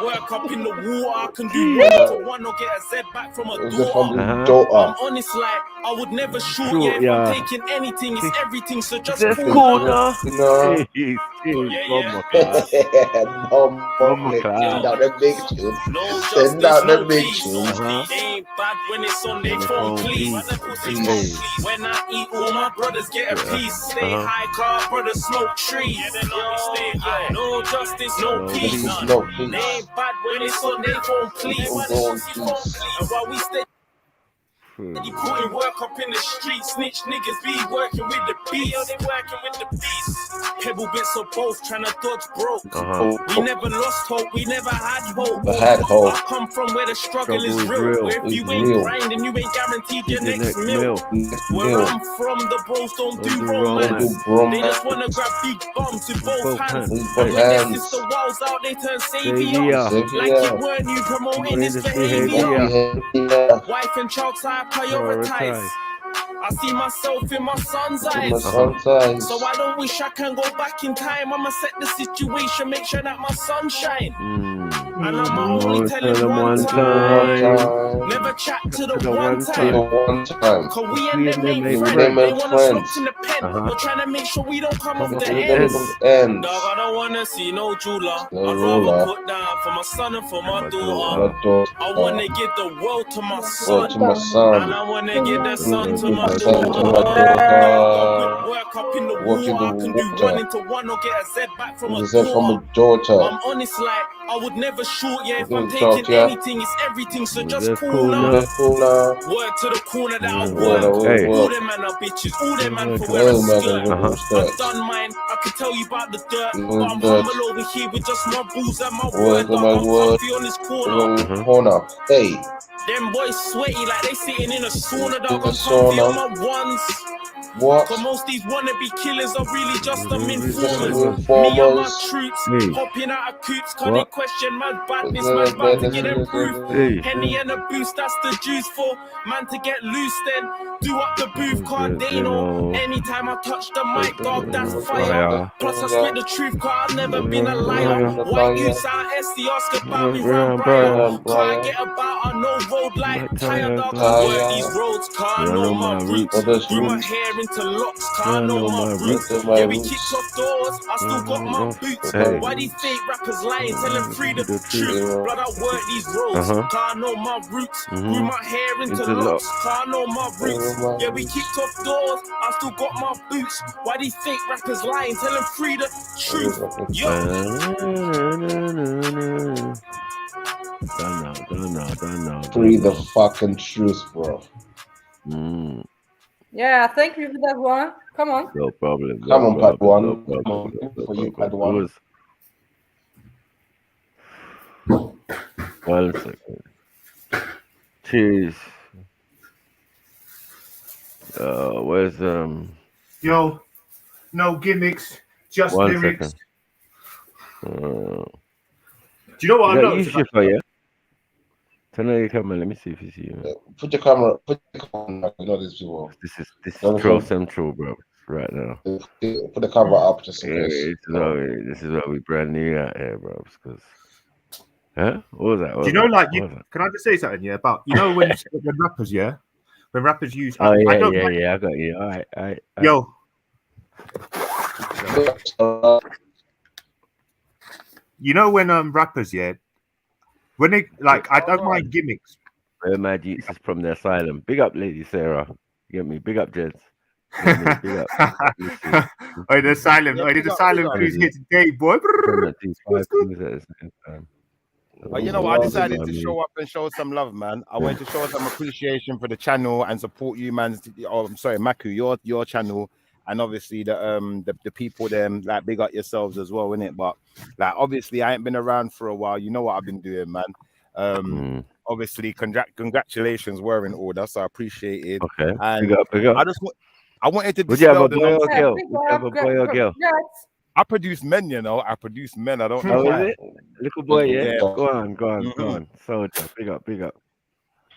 F: Work up in the water. I can do 1 to 1 or get a Z back from a daughter. I'm honest, like I would never shoot you if I'm taking anything. It's everything, so just cool.
B: No.
F: Send
B: out the big tune. Send out the big tune.
F: They ain't bad when it's on their phone, please. When I eat, all my brothers get a piece. Stay high, car, brothers smoke trees. No justice, no peace. They ain't bad when it's on their phone, please. And while we stay putting work up in the street, snitch niggas be working with the beats. They working with the beats. Pebble bits of both, trying to dodge broke. We never lost hope, we never had hope. I come from where the struggle is real. Where if you ain't grinding, you ain't guaranteed your next meal. Where I'm from, the bros don't do romance. They just wanna grab big bums with both hands. And when their sister walls out, they turn savior. Like it weren't you promoting this behavior. Wife and child side prioritize. I see myself in my son's eyes. So I don't wish I can go back in time. I'ma set the situation, make sure that my son shine. And I'ma only tell him one time. Never chat to the one time. Cause we ain't them make friends. They wanna slump in the pen. We're trying to make sure we don't come off the ends. Dog, I don't wanna see no jeweler. I'd rather put down for my son and for my daughter. I wanna give the world to my son. And I wanna give the son to my work up in the water. I can do 1 into 1 or get a Z back from a daughter. I'm honest, like I would never
C: short, yeah. If I'm taking anything, it's everything. So just cool now. Word to the corner that I work. All them man are bitches. All them man for wear a skirt. I've done mine. I can tell you about the dirt. But I'm humble over here with just my balls and my word. I'm comfy on this corner.
B: Hey.
C: Them boys sweaty like they sitting in a sauna, dog. I'm comfy on my ones.
B: What?
C: Cause most these wannabe killers are really just them informers. Me and my troops hopping out of coops. Cause they question my badness. Man's about to get them proof. Henny and a boost, that's the juice for man to get loose. Then do up the booth, can't they know? Anytime I touch the mic, dog, that's fire. Plus I spit the truth, cause I've never been a liar. White youths out SD ask about me round Briar. Cause I get about on no road like tire, dog. I work these roads, cause I know my roots. Grew my hair into locks, cause I know my roots. Yeah, we kicked off doors, I still got my boots. Why these fake rappers lying, tell them free the truth. Blood, I work these roads, cause I know my roots. Grew my hair into locks, cause I know my roots. Yeah, we kicked off doors, I still got my boots. Why these fake rappers lying, tell them free the truth. Yo.
B: Free the fucking truth, bro.
I: Yeah, thank you for that one. Come on.
G: No problem.
B: Come on, Pad One. Come on, for you, Pad One.
G: 1 second. Cheers. Where's
K: Yo, no gimmicks, just
G: 1
K: lyrics.
G: second.
K: Do you know what I know?
G: Yeah. Turn on your camera. Let me see if you see you.
B: Put your camera. Put your camera. You know these people.
G: This is Troll Central, bro. Right now.
B: Put the camera up just in case.
G: This is what we brand new out here, bro. Because, huh? What was that?
K: Do you know, like, can I just say something? Yeah, about when rappers, when rappers use.
G: Oh yeah, I got you. All right.
K: Yo. You know when rappers, when they like, I don't mind gimmicks.
G: Where my Jeeps is from the asylum. Big up, Lady Sarah. You get me? Big up, gents. Big up.
K: Oh, the asylum. Oh, the asylum crew's here today, boy.
L: But you know what? I decided to show up and show some love, man. I wanted to show some appreciation for the channel and support you, man. Oh, I'm sorry, Maku, your channel, and obviously the people them like big up yourselves as well, innit? But like obviously I ain't been around for a while. You know what I've been doing, man. Obviously congratulations were in order, so I appreciate it.
G: Okay.
L: And
G: big up.
L: I wanted to.
G: Would you have a boy or girl? Would you have a boy or girl?
L: I produce men, you know. I produce men. I don't
G: know.
L: Oh,
G: is it? Little boy, yeah. Go on. Soldier, big up.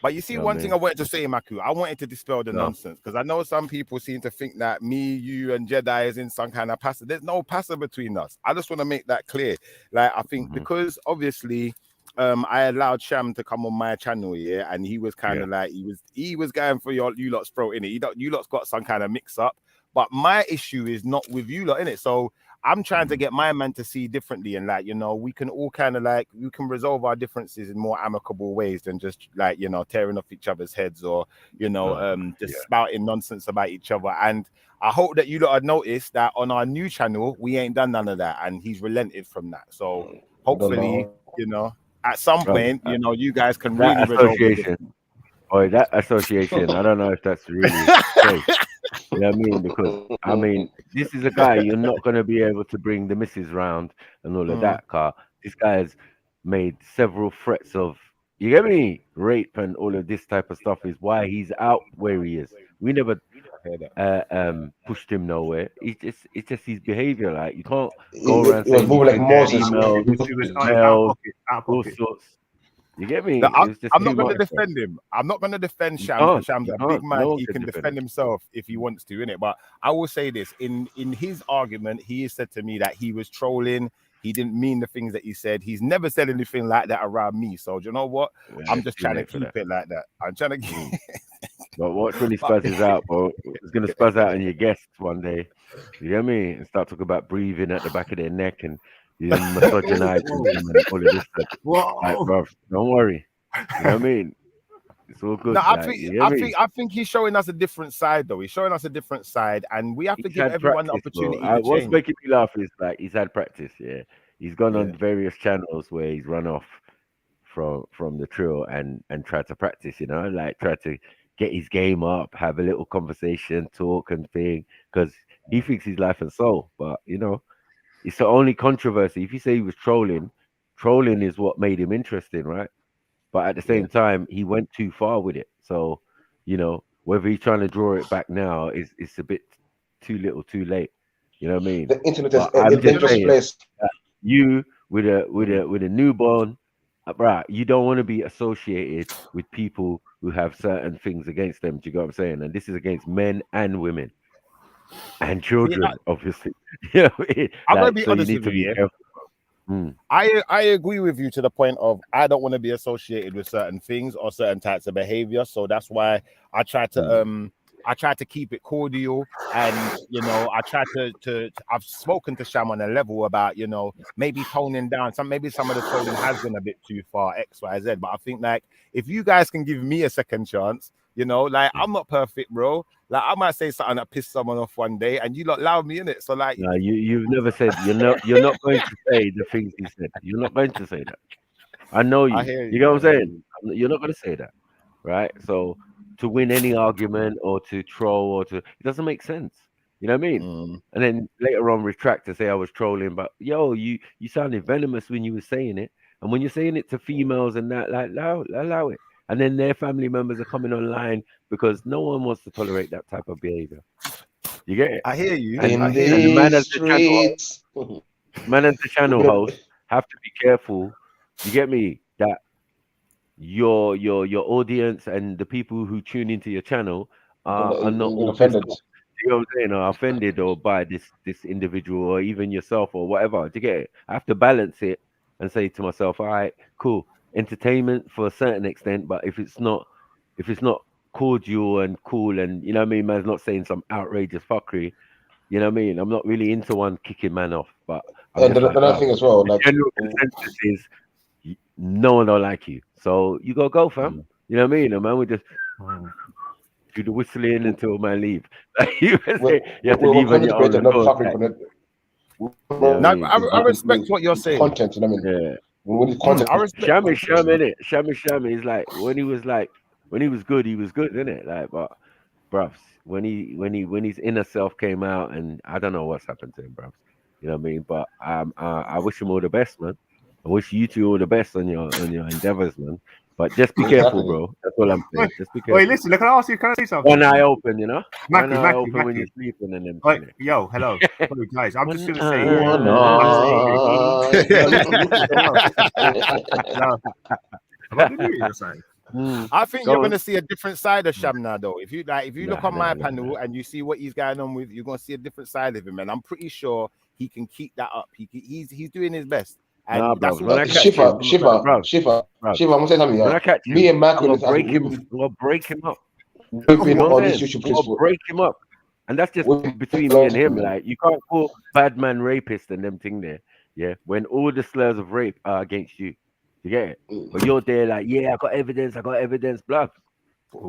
L: But you see, one thing I wanted to say, Maku, I wanted to dispel the nonsense because I know some people seem to think that me, you, and Jedi is in some kind of passer. There's no passer between us. I just want to make that clear. Like, I think because obviously, I allowed Sham to come on my channel, and he was kind of like he was going for you lot's throat, innit? You lot's got some kind of mix up. But my issue is not with you lot, innit? So I'm trying to get my man to see differently, and like, you know, we can all kind of like, we can resolve our differences in more amicable ways than just like, you know, tearing off each other's heads or, you know, just spouting nonsense about each other. And I hope that you lot have noticed that on our new channel, we ain't done none of that, and he's relented from that. So hopefully, you know, at some point, you know, you guys can really resolve
G: that association. I don't know if that's really safe. You know what I mean? Because I mean, this is a guy you're not going to be able to bring the missus round and all of that. Car. This guy has made several threats of, you get me, rape and all of this type of stuff. Is why he's out where he is. We never pushed him nowhere. It's just his behavior. Like, you can't go around saying
B: more like Moses.
G: Emails, all sorts. You get me?
L: I'm not going to defend him. I'm not going to defend Sham. Sham's a big man. He can defend himself if he wants to, innit? But I will say this. In his argument, he has said to me that he was trolling. He didn't mean the things that he said. He's never said anything like that around me. So do you know what? I'm just trying to keep it like that. I'm trying to keep
G: But what really spuzzes out, bro, it's going to spuzz out on your guests one day. You get me? And start talking about breathing at the back of their neck and misogynize and all of this stuff. Like, bro, don't worry. You know what I mean? It's all good.
L: No, I think he's showing us a different side, though. He's showing us a different side, and we have to give everyone the opportunity.
G: What's making me laugh is like he's had practice. Yeah, he's gone on various channels where he's run off from the trio and try to practice, like try to get his game up, have a little conversation, talk and thing, because he thinks he's life and soul. But it's the only controversy. If you say he was trolling is what made him interesting, right? But at the same time, he went too far with it. So, whether he's trying to draw it back now is a bit too little, too late. You know what I mean?
B: The internet is
G: I'm
B: a
G: just
B: dangerous
G: saying
B: place.
G: that you with a newborn, right? You don't want to be associated with people who have certain things against them. Do you get what I'm saying? And this is against men and women and children, obviously.
L: I'm gonna be honest with you.
G: Careful.
L: I agree with you to the point of I don't want to be associated with certain things or certain types of behavior. So that's why I try to keep it cordial, and I try to I've spoken to Sham on a level about maybe toning down maybe some of the trolling has been a bit too far, X, Y, Z. But I think like if you guys can give me a second chance, like I'm not perfect, bro. Like I might say something that pissed someone off one day, and you lot allow me in it. So like,
G: no, you've never said you're not going to say the things he said. You're not going to say that. I know you. You know what I'm saying? You're not going to say that, right? So to win any argument or to troll it doesn't make sense. You know what I mean? And then later on retract to say I was trolling, but you sounded venomous when you were saying it, and when you're saying it to females and that, like allow it. And then their family members are coming online because no one wants to tolerate that type of behavior. You get it?
L: I hear you.
G: And the man as the channel host have to be careful. You get me? That your audience and the people who tune into your channel are not all offended. You know what I'm saying? Or offended or by this individual or even yourself or whatever. Do you get it? I have to balance it and say to myself, all right, cool. Entertainment for a certain extent, but if it's not cordial and cool and you know what I mean, man's not saying some outrageous fuckery, you know what I mean? I'm not really into one kicking man off, but
B: another thing as well, like
G: general consensus is no one don't like you, so you gotta go, fam. You know what I mean? A man would just do the whistling until a man leave. You have to leave on your own.
L: I respect what you're saying.
B: Content, you know what I mean?
G: Yeah. Shammy is like when he was good, isn't it? Like, but bruv, when his inner self came out, and I don't know what's happened to him, bruv. You know what I mean? But I wish him all the best, man. I wish you two all the best on your endeavors, man. But just be careful, bro. That's all I'm saying. Just be careful.
K: Wait, listen. Can I say something?
G: One eye open, you know.
K: One eye
G: open when you're sleeping, and then.
K: Wait, yo, hello, guys. I'm just gonna say.
L: I think you're gonna see a different side of Sham now, though. If you look on my panel and you see what he's going on with, you're gonna see a different side of him, and I'm pretty sure he can keep that up. He's doing his best. And that's what
B: Shiva, I'm gonna say something. Me and Michael
G: will break him up.
B: We'll
G: break him up. And that's just between me and him. Like, you can't call bad man rapist and them thing there. Yeah. When all the slurs of rape are against you. You get it? But you're there like, yeah, I got evidence, blah.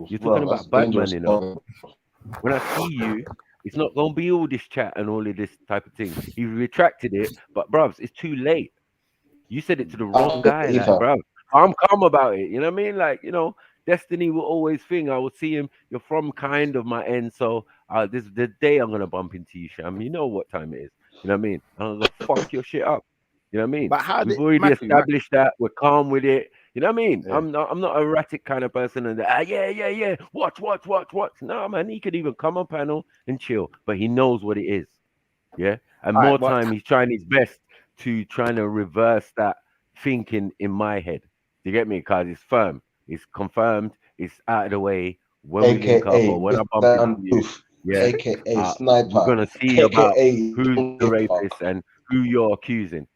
G: You're talking about bad man, you know. When I see you, it's not gonna be all this chat and all of this type of thing. He retracted it, but bruv, it's too late. You said it to the wrong guy, like, bruv. I'm calm about it. You know what I mean? Like, you know, destiny will always think. I will see him. You're from kind of my end, so this is the day I'm gonna bump into you, Sham. You know what time it is. You know what I mean? I'm gonna fuck your shit up. You know what I mean?
L: But
G: we've already established that we're calm with it. You know what I mean? Yeah. I'm not an erratic kind of person and yeah. Watch. No, man, he could even come on panel and chill, but he knows what it is. Yeah. And he's trying his best to trying to reverse that thinking in my head. Do you get me? Because it's firm, it's confirmed, it's out of the way. When we link up or when I bump into you,
B: AKA sniper.
G: We're gonna see about who's the rapist and who you're accusing.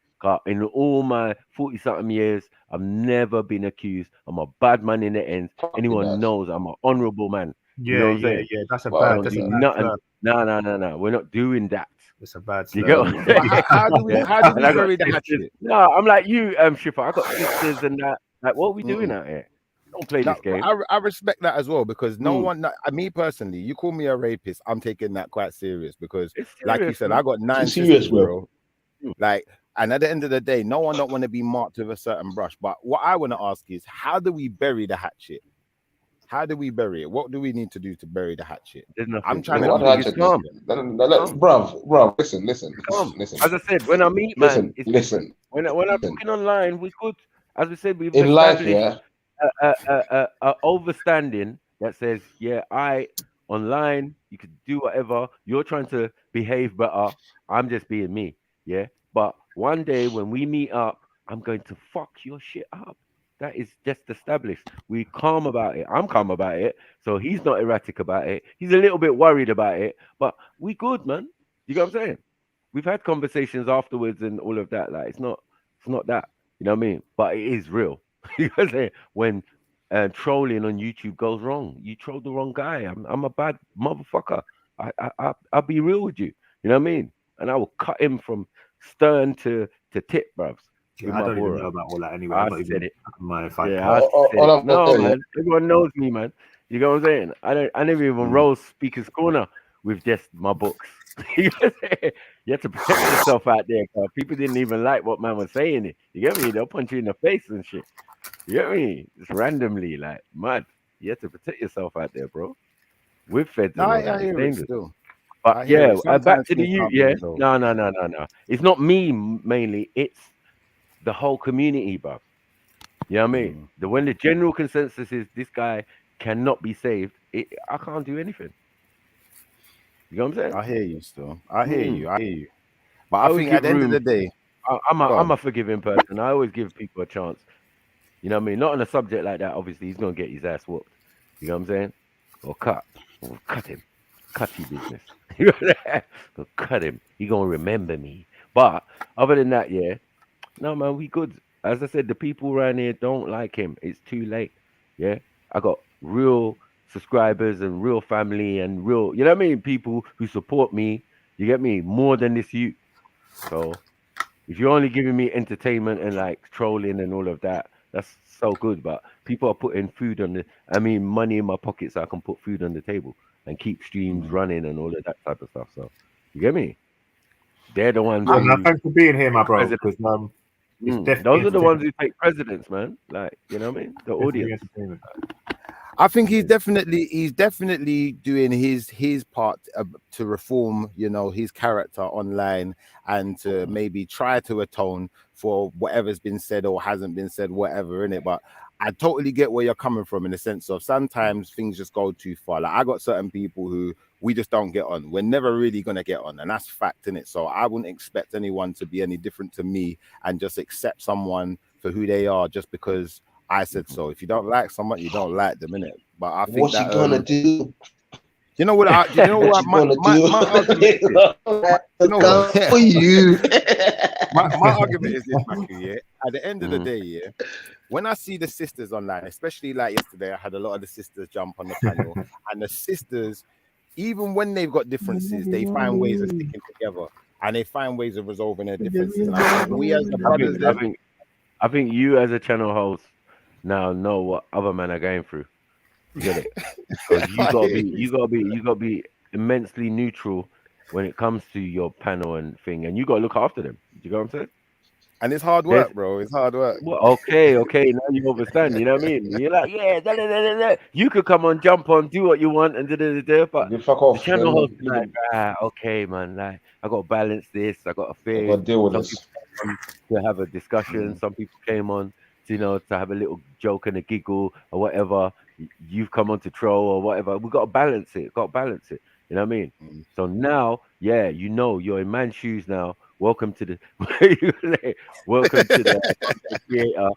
G: In all my 40-something years, I've never been accused. I'm a bad man in the end. Anyone knows I'm an honourable man.
K: Yeah,
G: yeah.
K: That's a bad.
G: No. We're not doing that.
K: It's a bad.
G: You go.
L: How do we bury that shit?
G: No, I'm like you, Shipper. I got sisters and that. Like, what are we doing out here? Don't play this game.
L: I respect that as well because no one, me personally, you call me a rapist, I'm taking that quite serious because, like you said, I got 9 sisters, bro. Like, and at the end of the day, no one don't want to be marked with a certain brush. But what I want to ask is, how do we bury the hatchet? How do we bury it? What do we need to do to bury the hatchet? I'm trying to
B: bruv, listen.
G: As I said, when I meet, man,
B: listen.
G: When I'm looking online, we could, as we said, we've
B: in
G: established
B: life, yeah,
G: a overstanding that says, yeah, online, you could do whatever. You're trying to behave better. I'm just being me. Yeah. But one day when we meet up, I'm going to fuck your shit up. That is just established. We calm about it. I'm calm about it. So he's not erratic about it. He's a little bit worried about it. But we good, man. You know what I'm saying? We've had conversations afterwards and all of that. Like it's not that. You know what I mean? But it is real. You know what I'm saying? When trolling on YouTube goes wrong, you trolled the wrong guy. I'm a bad motherfucker. I'll be real with you. You know what I mean? And I will cut him from stern to tip, bruvs.
K: Yeah, I don't even know about all that anyway.
G: I said it.
K: I
G: said it. No, man. Everyone knows me, man. You know what I'm saying? I never even roll Speaker's Corner with just my books. You have to protect yourself out there, bro. People didn't even like what man was saying. You get me? They'll punch you in the face and shit. You get me? Just randomly, like mad. You have to protect yourself out there, bro. With feds and all that. It's dangerous. But yeah, back to the youth. Yeah, no. It's not me mainly. It's the whole community, bro. You know what I mean? When the general consensus is this guy cannot be saved, I can't do anything. You know what I'm saying?
L: I hear you still. I hear you. But I think at the end of the day,
G: I'm a forgiving person. I always give people a chance. You know what I mean? Not on a subject like that. Obviously, he's gonna get his ass whooped. You know what I'm saying? Or cut him. Cutty business. Or cut him. He gonna remember me. But other than that, yeah. No, man, we good. As I said, the people around here don't like him. It's too late. Yeah. I got real subscribers and real family and real, you know what I mean? People who support me, you get me, more than this youth. So if you're only giving me entertainment and like trolling and all of that, that's so good. But people are putting money in my pocket so I can put food on the table and keep streams running and all of that type of stuff. So you get me? They're the ones.
K: Thanks for being here, my bro. Because
G: those are the ones who take presidents, man. Like, you know what I mean? The audience.
L: I think he's definitely doing his part to reform, you know, his character online and to maybe try to atone for whatever's been said or hasn't been said, whatever in it. But I totally get where you're coming from in the sense of sometimes things just go too far. Like I got certain people who we just don't get on. We're never really going to get on. And that's fact in it. So I wouldn't expect anyone to be any different to me and just accept someone for who they are just because I said so. If you don't like someone, you don't like them, innit? But I think
B: what you gonna do?
L: You know what? My argument is this, Matthew, yeah. At the end of the day, yeah, when I see the sisters online, especially like yesterday, I had a lot of the sisters jump on the panel, and the sisters, even when they've got differences, they find ways of sticking together and they find ways of resolving their differences. And I think we as the brothers,
G: I think you as a channel host now know what other men are going through. You get it? Because you gotta be immensely neutral when it comes to your panel and thing, and you gotta look after them. You know what I'm saying?
L: And it's hard work, bro. It's hard work.
G: Well, okay. Now you understand. You know what I mean? You're like, yeah, you could come on, jump on, do what you want, and but
B: you fuck off.
G: The channel host is like, okay, man. Like, I got to balance this. I got to feel.
B: I got to deal with this.
G: To have a discussion. Some people came on, to have a little joke and a giggle or whatever. You've come on to troll or whatever. We got to balance it. You know what I mean? So now, yeah, you're in man's shoes now. Welcome to the content creator.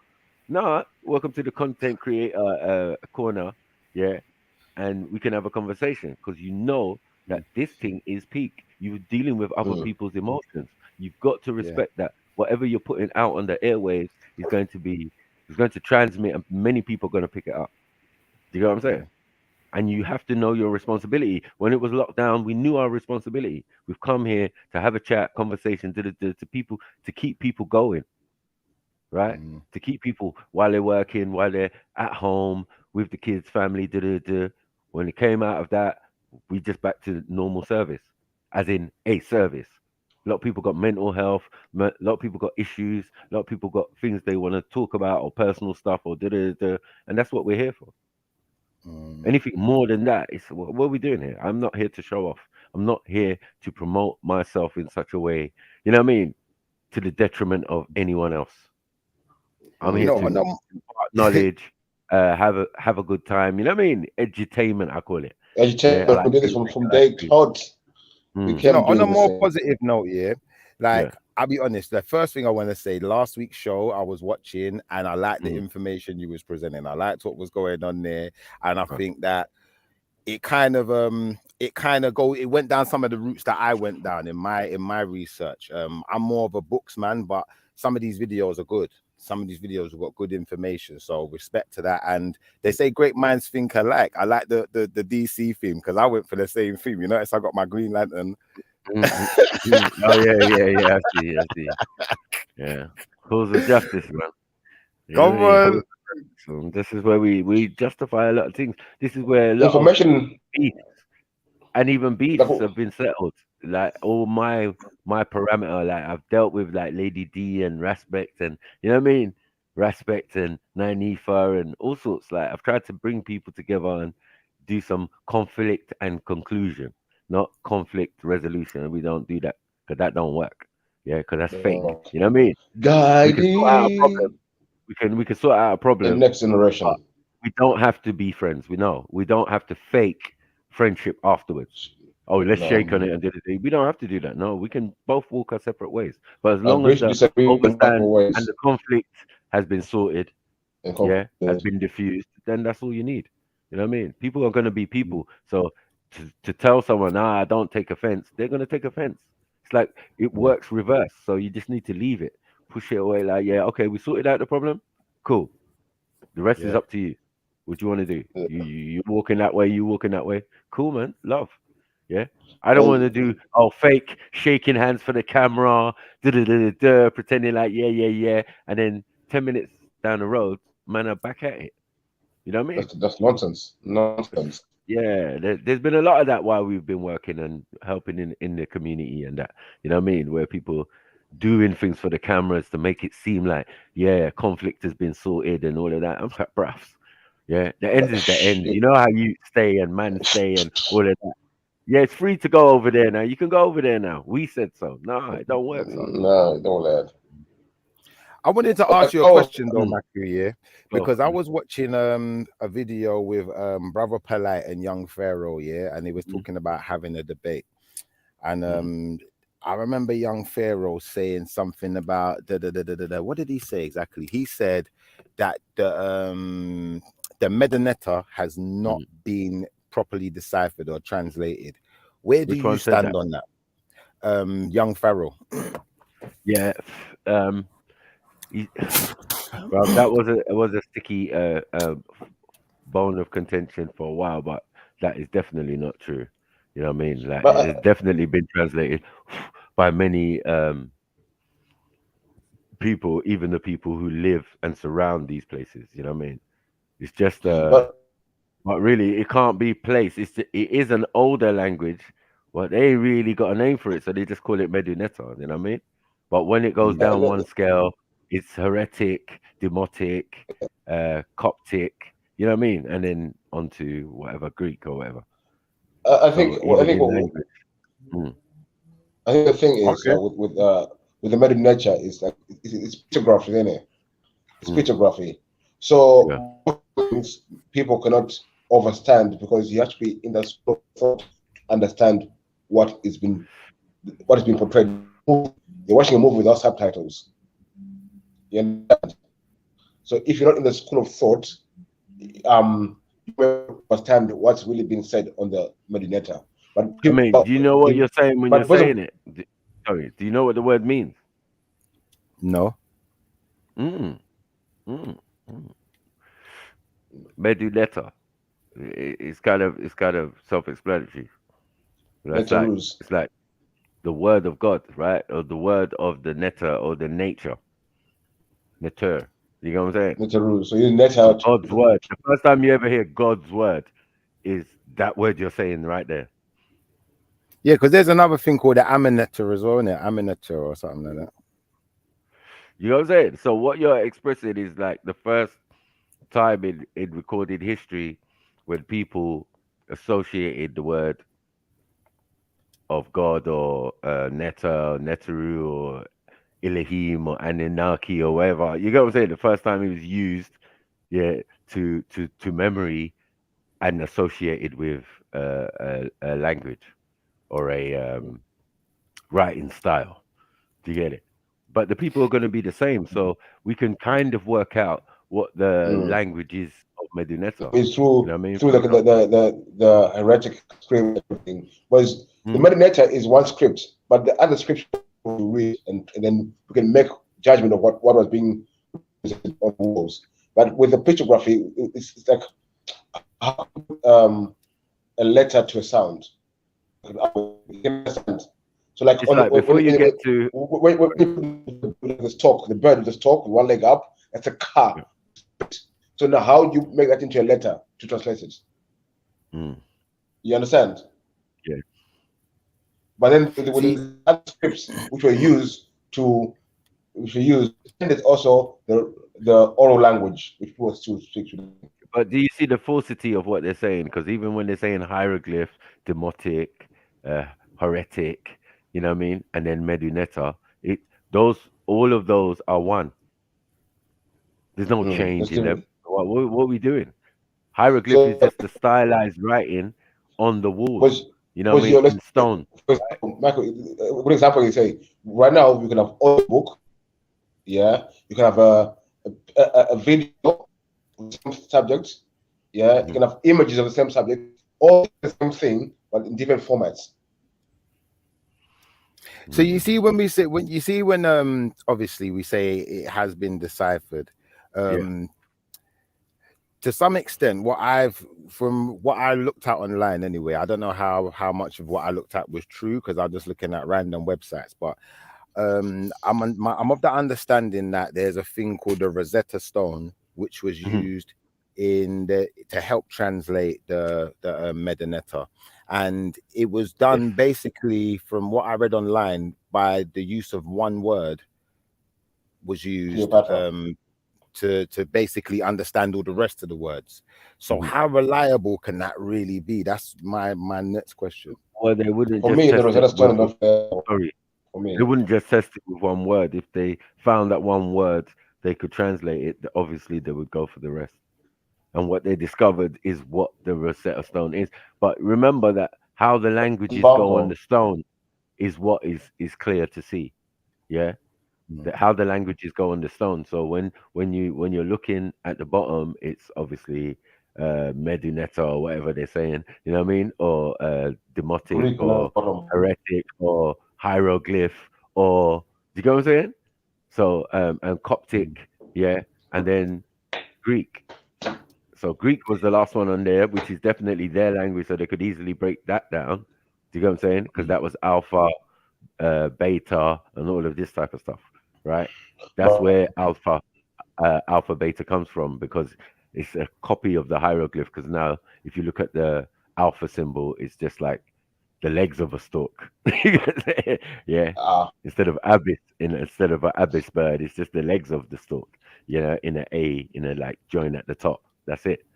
G: No, welcome to the content creator corner. Yeah, and we can have a conversation because you know that this thing is peak. You're dealing with other people's emotions. You've got to respect that. Whatever you're putting out on the airwaves is going to transmit, and many people are going to pick it up. Do you know what I'm saying? And you have to know your responsibility. When it was locked down, we knew our responsibility. We've come here to have a chat, conversation, to people, to keep people going, right? To keep people while they're working, while they're at home with the kids, family. When it came out of that, we just back to normal service, as in a service. A lot of people got mental health. A lot of people got issues. A lot of people got things they want to talk about or personal stuff or and that's what we're here for. Anything more than that, it's what are we doing here? I'm not here to show off. I'm not here to promote myself in such a way, you know what I mean, to the detriment of anyone else. I'm here to impart knowledge, have a good time. You know what I mean? Edu-tainment, I call it.
B: Edu-tainment. Like we did this from day hot.
L: On a more positive note, I'll be honest. The first thing I want to say, last week's show I was watching, and I liked the information you was presenting. I liked what was going on there, and I think that it went down some of the routes that I went down in my research. I'm more of a books man, but some of these videos are good. Some of these videos have got good information, so respect to that. And they say great minds think alike. I like the DC theme because I went for the same theme. You notice I got my Green Lantern.
G: Oh yeah. I see. Yeah, cause of justice, man.
L: Come on.
G: So this is where we justify a lot of things. This is where a lot
B: of
G: beefs and even beefs have been settled. Like all my parameter, like I've dealt with like Lady D and Respect, and you know what I mean, Respect and Nynifa and all sorts. Like I've tried to bring people together and do some conflict and conclusion, not conflict resolution. And we don't do that because that don't work. Yeah, because that's fake. You know what I mean? We can sort out a problem. We can sort out a problem.
B: The next generation.
G: We don't have to be friends. We don't have to fake friendship afterwards. Oh, let's shake on it and do the thing. We don't have to do that. No, we can both walk our separate ways. But as long as the overstand and the conflict has been sorted, has been diffused, then that's all you need. You know what I mean? People are going to be people. So to tell someone, I don't take offense, they're going to take offense. It's like it works reverse. So you just need to leave it, push it away. Like, okay, we sorted out the problem. Cool. The rest is up to you. What do you want to do? You walking that way, you walking that way. Cool, man. Love. Yeah. I don't want to do fake shaking hands for the camera, pretending like yeah. And then 10 minutes down the road, man are back at it. You know what I mean?
B: That's nonsense. Nonsense.
G: Yeah, there's been a lot of that while we've been working and helping in the community and that, you know what I mean, where people doing things for the cameras to make it seem like, conflict has been sorted and all of that. I'm like, bruv, the end is the end. You know how you stay and man stay and all of that. Yeah, it's free to go over there now. You can go over there now. We said so. No, it don't work. So.
B: No, it don't work.
L: I wanted to ask you a question though, Matthew, because I was watching a video with Brother Polite and Young Pharaoh, and he was talking about having a debate. And I remember Young Pharaoh saying something about what did he say exactly? He said that the Medinetta has not been properly deciphered or translated. Where do you stand on that? Young Pharaoh.
G: Yeah. Well, that was a sticky bone of contention for a while, but that is definitely not true. You know what I mean? Like it has definitely been translated by many people, even the people who live and surround these places. You know what I mean? It's just but really it can't be placed. It is an older language, but they ain't really got a name for it, so they just call it Medunetta. You know what I mean? But when it goes down one scale, it's heretic, demotic, Coptic, you know what I mean? And then onto whatever, Greek or whatever.
B: I think the thing is with the Medunetta is like it's pictography, isn't it? It's pictography. So people cannot understand because you have to be in that thought to understand what is being portrayed. You're watching a movie without subtitles. You understand? So if you're not in the school of thought, you will understand what's really being said on the Medunetta. But
G: I mean, do you know what you're saying when you're saying it? Sorry, do you know what the word means?
L: No.
G: Medunetta. It's kind of self-explanatory. It's like the word of God, right? Or the word of the netta or the nature. Neter. You know what I'm saying?
B: Neteru. So you net out
G: God's word. The first time you ever hear God's word is that word you're saying right there.
L: Yeah, because there's another thing called the Amineter as well, isn't it? Amineter or something like that.
G: You know what I'm saying? So what you're expressing is like the first time in recorded history when people associated the word of God or Neta, or Neteru, or Elohim, or Anunnaki, or whatever. You get what I'm saying? The first time it was used, to memory and associated with a language or a writing style. Do you get it? But the people are going to be the same, so we can kind of work out what the language is of Medunetta.
B: It's through,
G: you know what I mean?
B: through the heretic script and everything. But the Medunetta is one script, but the other scripts we read, and then we can make judgment of what was being presented on the walls. But with the pictography, it's like a letter to a sound. So like
G: it's like before you get to
B: when the stalk, the bird with the stalk with one leg up, that's a car. So now how you make that into a letter to translate it? You understand?
G: Yeah.
B: But then with the other scripts which were used, and it's also the oral language which was to speak to them.
G: But do you see the falsity of what they're saying? Because even when they're saying hieroglyph, demotic, heretic, you know what I mean, and then Medunetta, all of those are one. There's no change in them. What are we doing? Hieroglyph is just the stylized writing on the walls. You know what I mean? In stone.
B: Michael, a good example you say, right now you can have a book, you can have a video of the same subject, you can have images of the same subject, all the same thing, but in different formats.
L: So you see when obviously we say it has been deciphered, to some extent, from what I looked at online anyway, I don't know how much of what I looked at was true because I'm just looking at random websites, but I'm of the understanding that there's a thing called the Rosetta Stone, which was used to help translate the Medunetta, and it was done basically from what I read online by the use of one word was used to basically understand all the rest of the words. So how reliable can that really be? That's my next question.
G: Well, they wouldn't
B: For
G: just
B: me,
G: test
B: the Rosetta Stone
G: they wouldn't just test it with one word. If they found that one word they could translate it, obviously they would go for the rest. And what they discovered is what the Rosetta Stone is. But remember that how the languages go on the stone is what is clear to see. Yeah. How the languages go on the stone. So when you're looking at the bottom, it's obviously Medunetta or whatever they're saying, you know what I mean, or demotic
B: Greek
G: or heretic or hieroglyph, or do you get what I'm saying? So and Coptic, and then Greek. So Greek was the last one on there, which is definitely their language, so they could easily break that down. Do you get what I'm saying? Because that was alpha, beta, and all of this type of stuff, right? That's where alpha beta comes from, because it's a copy of the hieroglyph. Because now, if you look at the alpha symbol, it's just like the legs of a stork. Instead of instead of an abyss bird, it's just the legs of the stork. In a like join at the top. That's it.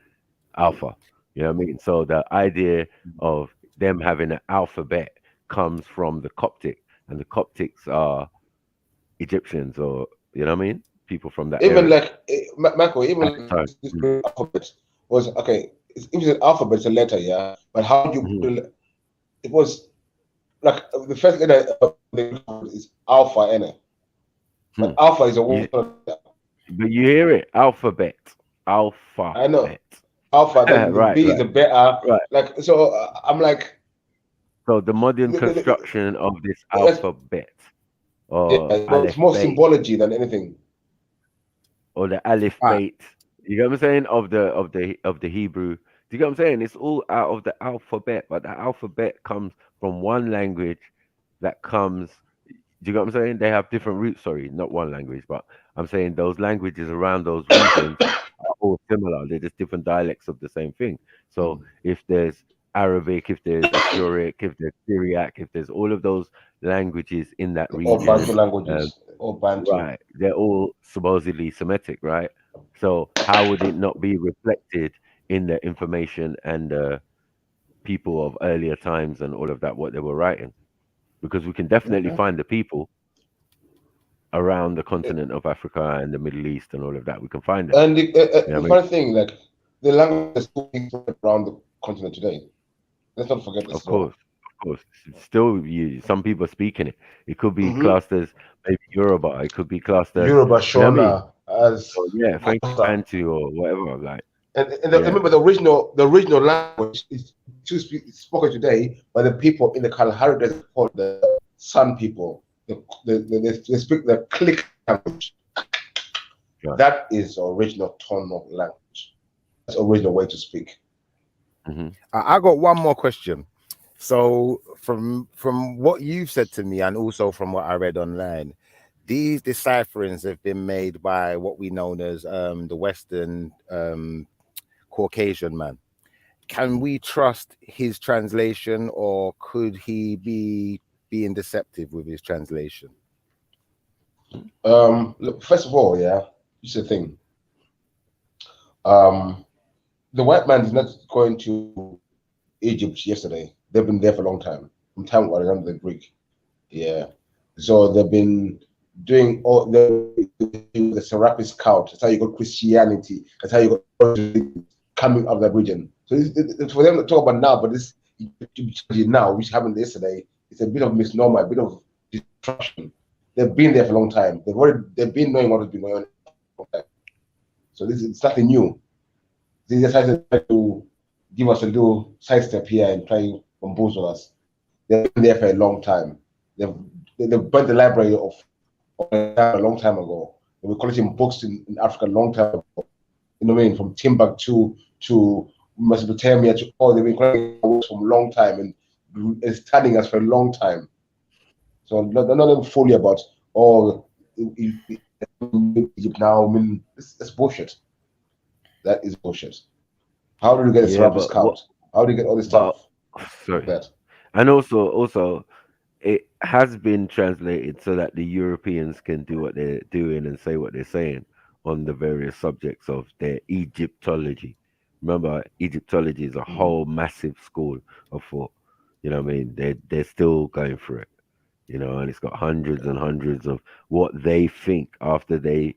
G: Alpha. You know what I mean? So the idea of them having an alphabet comes from the Coptic, and the Coptics are Egyptians, or you know what I mean? People from that
B: even
G: area.
B: Like Michael, even like this alphabet was okay. It was an alphabet, it's a letter, but how you it was like the first letter is alpha, innit? But alpha is a word.
G: But you hear it, alphabet. Alpha.
B: I know. Alpha, then the B is a beta. Like, so I'm like.
G: So the modern construction of this alphabet.
B: It's more symbology than anything.
G: Or the Aleph Bait. You get what I'm saying? Of the Hebrew. Do you get what I'm saying? It's all out of the alphabet, but the alphabet comes from one language that comes. Do you get what I'm saying? They have different roots. Sorry, not one language, but I'm saying those languages around those regions are all similar. They're just different dialects of the same thing. So if there's Arabic, if there's Assyric, if there's Syriac, if there's all of those languages in that region.
B: Or Bantu languages. Or Bantu.
G: Right. They're all supposedly Semitic, right? So how would it not be reflected in the information and the people of earlier times and all of that, what they were writing? Because we can definitely find the people around the continent of Africa and the Middle East and all of that. We can find them.
B: And the funny thing, like, the language is speaking around the continent today. Let's not forget this.
G: Of course. It's still used. Some people are speaking it. It could be classed as maybe Yoruba. It could be classed as
B: Yoruba, Shona, as
G: Bantu or whatever. Like,
B: and remember the original language is spoken today by the people in the Kalahari Desert called the San people. They speak the Click language. Right. That is the original tone of language. That's the original way to speak.
L: I got one more question. So from what you've said to me, and also from what I read online, these decipherings have been made by what we know as the Western Caucasian man. Can we trust his translation, or could he be being deceptive with his translation?
B: Look, first of all, it's the thing. The white man is not going to Egypt yesterday. They've been there for a long time. From time when under the Greek. Yeah. So they've been doing all the Serapis cult. That's how you got Christianity. That's how you got coming out of that region. So it's for them to talk about now, but this now, which happened yesterday, it's a bit of misnomer, a bit of disruption. They've been there for a long time. They've been knowing what has been going on. So it's nothing new. They decided to give us a little sidestep here and try to bamboozle us. They've been there for a long time. They've burnt the library of a long time ago. They were collecting books in Africa a long time ago. You know what I mean? From Timbuktu to Mesopotamia to they've been collecting books from a long time and studying us for a long time. So they're not even fully about Egypt now. I mean, it's bullshit. That is bullshit. How do you get a Serapis cult? How do you get all this stuff?
G: Sorry. And also, it has been translated so that the Europeans can do what they're doing and say what they're saying on the various subjects of their Egyptology. Remember, Egyptology is a whole massive school of thought. You know what I mean? They're still going through it. You know, and it's got hundreds and hundreds of what they think after they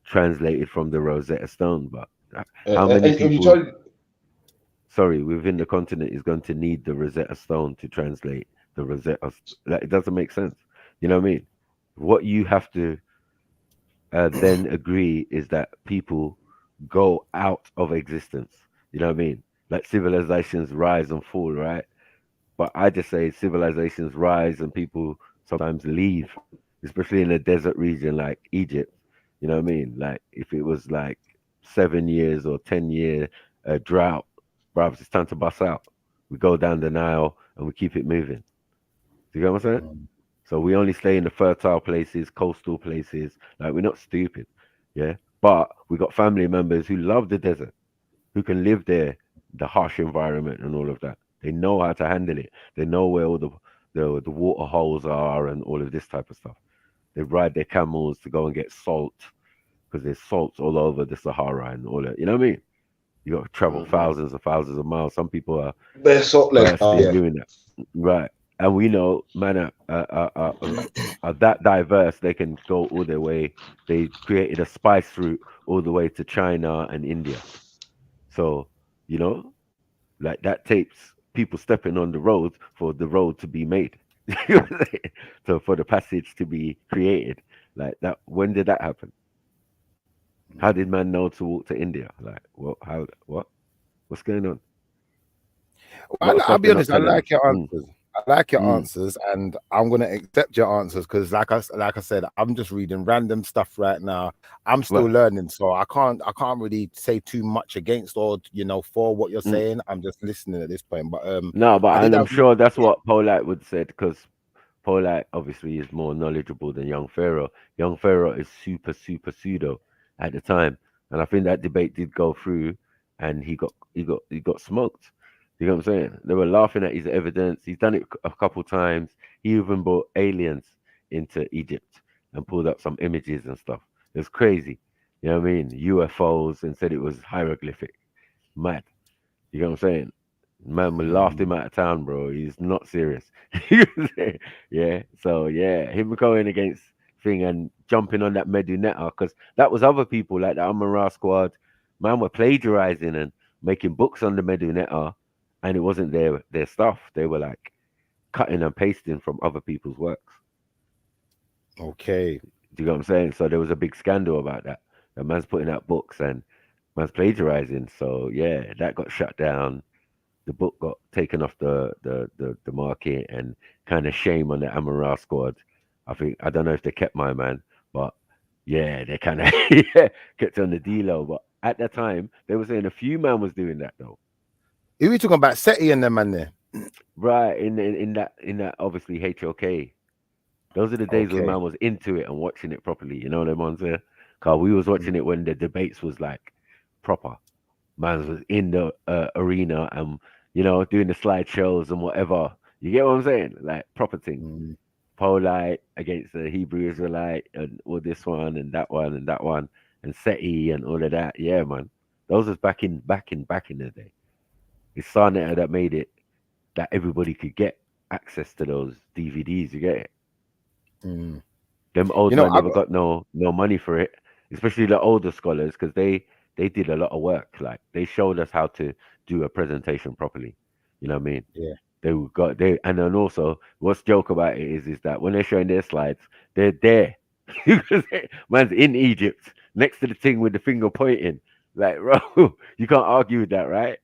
G: translated from the Rosetta Stone. But how many people within the continent is going to need the Rosetta Stone to translate the Rosetta? Like, it doesn't make sense. You know what I mean? What you have to then agree is that people go out of existence. You know what I mean? Like civilizations rise and fall, right? But I just say civilizations rise and people sometimes leave, especially in a desert region like Egypt. You know what I mean? Like if it was like 7 years or 10-year drought, bruv, it's time to bust out. We go down the Nile and we keep it moving. Do you get what I'm saying? So we only stay in the fertile places, coastal places. Like, we're not stupid, yeah? But we got family members who love the desert, who can live there, the harsh environment and all of that. They know how to handle it. They know where all the water holes are and all of this type of stuff. They ride their camels to go and get salt, because there's salt all over the Sahara and all that. You know what I mean? You got to travel thousands of miles. Some people are doing that, right? And we know, man, are that diverse. They can go all their way. They created a spice route all the way to China and India. So, you know, like that takes people stepping on the road for the road to be made. So for the passage to be created, like that. When did that happen? How did man know to walk to India? Like, what's going on?
L: Well, I'll be honest. I like your answers. I like your answers, and I'm gonna accept your answers because, like I said, I'm just reading random stuff right now. I'm still learning, so I can't really say too much against or for what you're saying. I'm just listening at this point. But
G: no, but I'm sure that's what Polite would say, because Polite obviously is more knowledgeable than Young Pharaoh. Young Pharaoh is super pseudo at the time, and I think that debate did go through, and he got smoked. You know what I'm saying? They were laughing at his evidence. He's done it a couple times. He even brought aliens into Egypt and pulled up some images and stuff. It was crazy. You know what I mean? UFOs, and said it was hieroglyphic. Mad. You know what I'm saying? Man, we laughed him out of town, bro. He's not serious. Yeah. So yeah, him going against thing and jumping on that Medunetta, because that was other people like the Amara squad. Man, were plagiarizing and making books on the Medunetta, and it wasn't their stuff. They were like cutting and pasting from other people's works.
L: Okay.
G: Do you know what I'm saying? So there was a big scandal about that. The man's putting out books and man's plagiarizing. So yeah, that got shut down. The book got taken off the market, and kind of shame on the Amara squad. I don't know if they kept my man, but yeah, they kind of kept on the D-low. But at that time, they were saying a few man was doing that though.
L: Who are we talking about? SETI and them man there?
G: Right, in that obviously H.O.K. Those are the days when man was into it and watching it properly. You know them ones there? Cause we was watching it when the debates was like proper. Man was in the arena and, you know, doing the slideshows and whatever. You get what I'm saying? Like proper thing. Polite against the Hebrew Israelite and all this one and that one and that one and SETI and all of that. Yeah, man. Those was back in the day. It's Sarnetta that made it that everybody could get access to those DVDs. You get it? Them old men never got no money for it, especially the older scholars, because they did a lot of work. Like they showed us how to do a presentation properly. You know what I mean?
L: Yeah.
G: And then also what's joke about it is that when they're showing their slides, they're there. Man's in Egypt next to the thing with the finger pointing. Like, bro, you can't argue with that, right?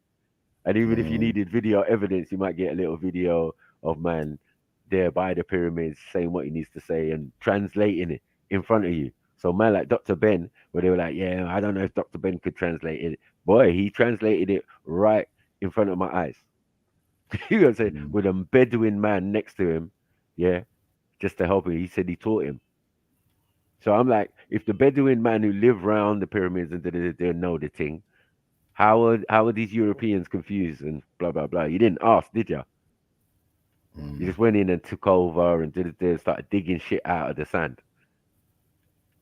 G: And even if you needed video evidence, you might get a little video of man there by the pyramids saying what he needs to say and translating it in front of you. So man like Dr. Ben, where they were like, yeah, I don't know if Dr. Ben could translate it. Boy, he translated it right in front of my eyes. You know what I'm saying? With a Bedouin man next to him, yeah, just to help him. He said he taught him. So I'm like, if the Bedouin man who live around the pyramids and they know the thing, how are these Europeans confused and blah blah blah? You didn't ask, did you? You just went in and took over and started digging shit out of the sand.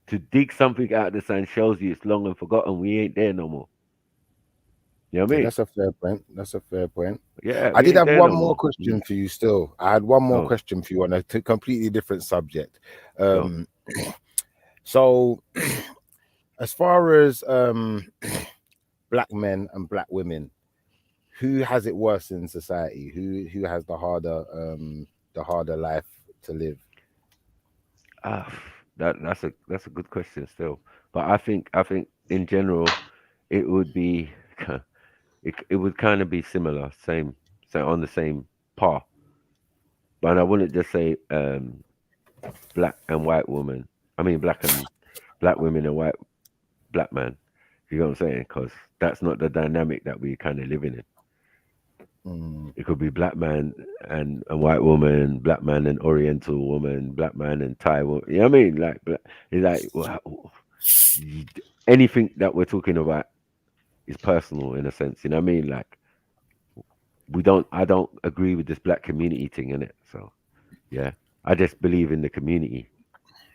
G: To dig something out of the sand shows you it's long and forgotten. We ain't there no more. You know what I mean?
L: That's a fair point.
G: Yeah,
L: I did have one more question for you still. I had one more question for you on a completely different subject. So as far as black men and black women, who has it worse in society? Who has the harder life to live?
G: That's a good question still. But I think in general it would be it would kind of be similar, same on the same par. But I wouldn't just say black and white woman. I mean black women and white black man. You know what I'm saying? Because that's not the dynamic that we kind of living in. It could be black man and white woman, black man and Oriental woman, black man and Thai woman. You know what I mean? Like it's like anything that we're talking about is personal in a sense. You know what I mean? Like I don't agree with this black community thing in it. So yeah, I just believe in the community.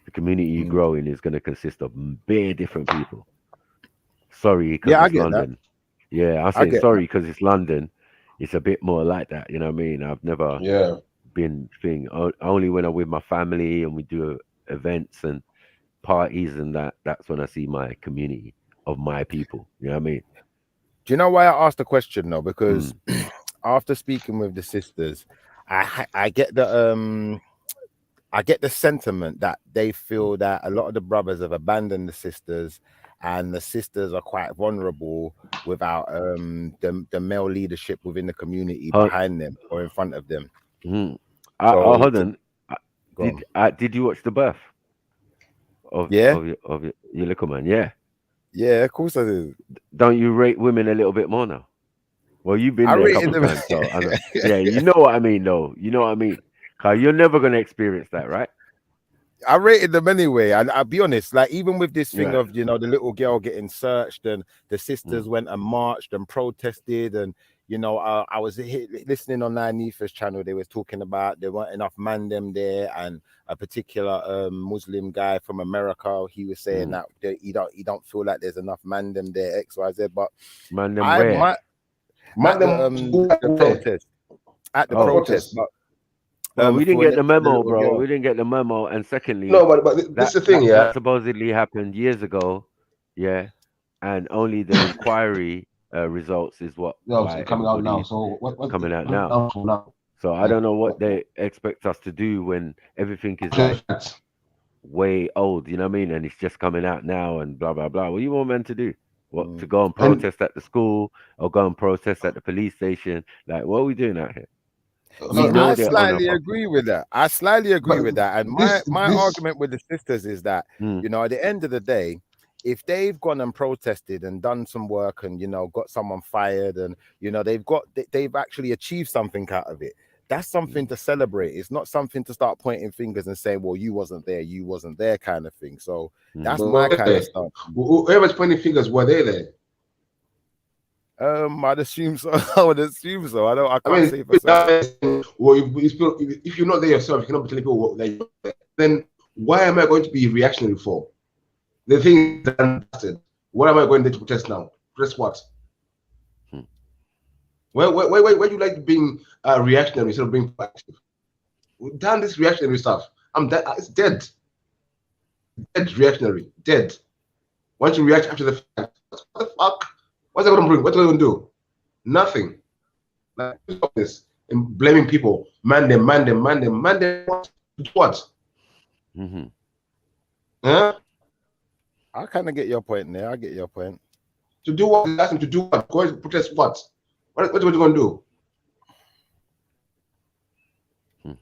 G: The community you grow in is going to consist of very different people. Sorry, because it's London. That. Yeah, I say sorry because it's London. It's a bit more like that. You know what I mean? I've never been thing. Only when I'm with my family and we do events and parties and that's when I see my community of my people. You know what I mean?
L: Do you know why I asked the question though? Because after speaking with the sisters, I get the sentiment that they feel that a lot of the brothers have abandoned the sisters, and the sisters are quite vulnerable without the male leadership within the community behind them or in front of them.
G: Hold on. Did you watch the birth of your little man?
L: Yeah, of course I did.
G: Don't you rate women a little bit more now? Well, you've been there a couple of times, so I know. Yeah, you know what I mean, though. You know what I mean. Cause you're never gonna experience that, right?
L: I rated them anyway, and I'll be honest. Like even with this thing of the little girl getting searched, and the sisters went and marched and protested, and you know, I was listening on Nifa's channel. They was talking about there weren't enough man them there, and a particular Muslim guy from America, he was saying that he don't feel like there's enough man them there, X, Y, Z. But
G: man them where?
L: The protest. At the protest. But,
G: well, we didn't get the memo, bro. We didn't get the memo. And secondly,
B: no, but that's the thing,
G: that supposedly happened years ago, and only the inquiry results is what
B: coming out now. So what's
G: coming out now? So I don't know what they expect us to do when everything is like way old. You know what I mean? And it's just coming out now and blah blah blah. What do you want men to do? What, to go and protest at the school or go and protest at the police station? Like, what are we doing out here?
L: I slightly agree with that. And my argument with the sisters is that, you know, at the end of the day, if they've gone and protested and done some work and, you know, got someone fired and, you know, they've actually achieved something out of it, that's something to celebrate. It's not something to start pointing fingers and saying, well, you wasn't there kind of thing. So that's my kind of stuff.
B: Whoever's pointing fingers, were they there?
L: I'd assume so. I would assume so. I can't say for certain.
B: Well, if you're not there yourself, you cannot be telling people that you're there. Then why am I going to be reactionary for? The thing is done. What am I going there to protest now? Protest what? Why do you like being reactionary instead of being proactive? We've done this reactionary stuff. I'm dead. It's dead. Dead reactionary. Dead. Once you react after the fact, what the fuck? What's that going to bring? What's it going to do? Nothing. Like this and blaming people. Man them. What? Huh?
L: I kind of get your point there. I get your point.
B: To do what? Ask them to do what? Go and protest what? What are you going to do?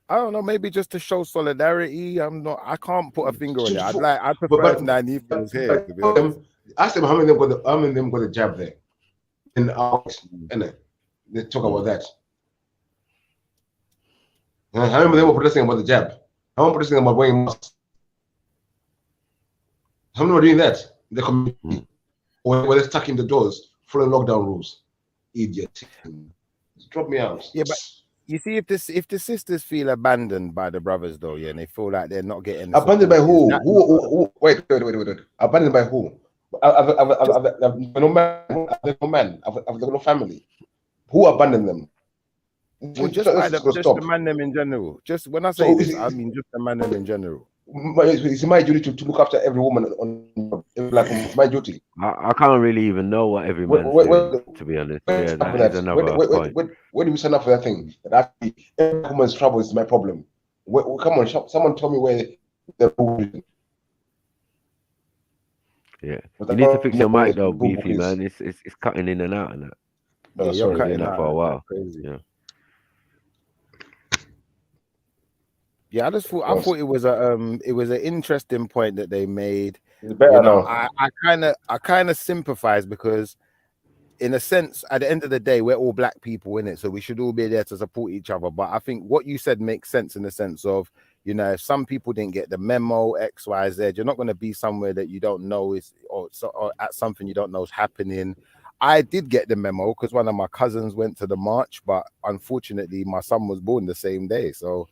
L: I don't know. Maybe just to show solidarity. I can't put a finger on it. I prefer if Nanifa was here. To be honest.
B: Ask them how many of them got a jab there. And they talk about that. How many of them were protesting about the jab? How many protesting about wearing masks? How many were doing that? The community, or were they stuck in the doors following lockdown rules? Idiot! Drop me out.
L: Yeah, but you see, if the sisters feel abandoned by the brothers, though, and they feel like they're not getting
B: abandoned by who? Who? Wait. Abandoned by who? I've no man. I've no family. Who abandoned them?
L: Well, just the man them in general. Just when I say this, I mean just the man them in general.
B: It's my duty to look after every woman like it's my duty.
G: I can't really even know what every man's doing, to be honest. Yeah, that is another point.
B: Where do we sign up for that thing? That every woman's trouble is my problem. Come on, someone tell me where the
G: yeah, you need to fix your mic though, Beefy, man. It's cutting in and out and that.
L: No, you're cutting
G: that for a while.
L: Yeah, I thought it was an interesting point that they made.
B: It's better now.
L: I kind of sympathize because, in a sense, at the end of the day, we're all black people in it, so we should all be there to support each other. But I think what you said makes sense in the sense of, you know, if some people didn't get the memo, X, Y, Z, you're not going to be somewhere that you don't know or at something you don't know is happening. I did get the memo because one of my cousins went to the march, but unfortunately, my son was born the same day, so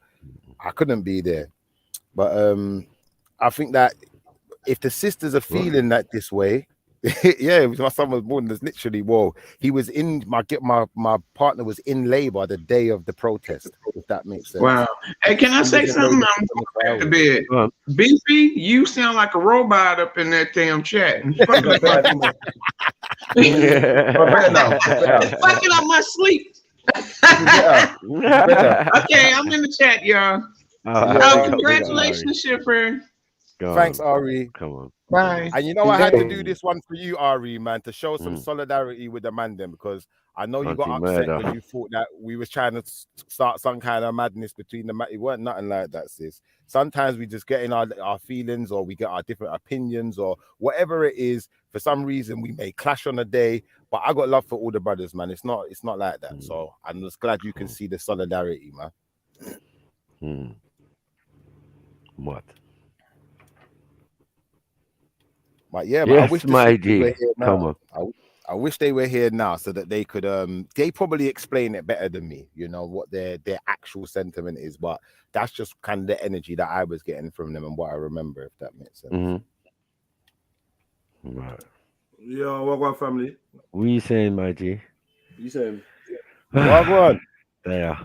L: I couldn't be there. But I think that if the sisters are feeling that this way, yeah, my son was born. There's literally, he was in my partner was in labor the day of the protest. If that makes sense.
D: Wow. Hey, can I say something? I'm going back to bed. Beefy, you sound like a robot up in that damn chat. Fucking up my sleep. Okay, I'm in the chat, y'all. Congratulations, Shipper.
L: Thanks, Ari.
G: Come on.
D: Bye.
L: And you know, I had to do this one for you, Ari, man, to show some solidarity with the man them, because I know you got upset when you thought that we was trying to start some kind of madness between the It weren't nothing like that, sis. Sometimes we just get in our feelings, or we get our different opinions, or whatever it is. For some reason, we may clash on a day, but I got love for all the brothers, man. It's not like that. So I'm just glad you can see the solidarity, man.
G: What?
L: But yeah,
G: yes,
L: I wish
G: my G. Come on.
L: I wish they were here now so that they could they probably explain it better than me, you know, what their actual sentiment is, but that's just kind of the energy that I was getting from them and what I remember, if that makes sense.
G: Right.
M: Yeah, what family?
G: What are you saying, my G?
M: You saying?
L: What?
G: There.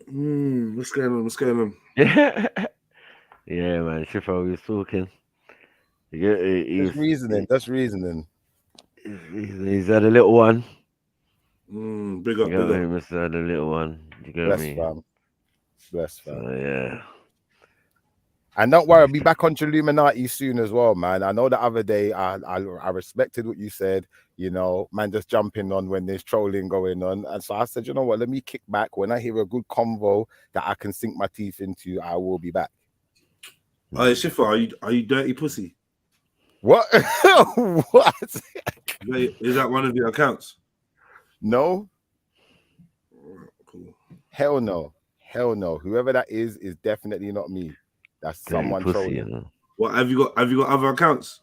M: What's going on? What's going on?
G: Yeah, man. Shifra was talking.
L: That's reasoning.
G: He's had a little one.
M: Big up.
G: He must have had a little one. You get me?
L: Bless fam.
G: So, yeah.
L: And don't worry, I'll be back on Illuminati soon as well, man. I know the other day I respected what you said, you know, man, just jumping on when there's trolling going on. And so I said, you know what, let me kick back. When I hear a good convo that I can sink my teeth into, I will be back.
M: Hey, Shifa, are you dirty pussy?
L: What? What?
M: Is that one of your accounts?
L: No.
M: Cool.
L: Hell no. Whoever that is definitely not me. That's someone trolling.
G: You know?
M: What have you got other accounts?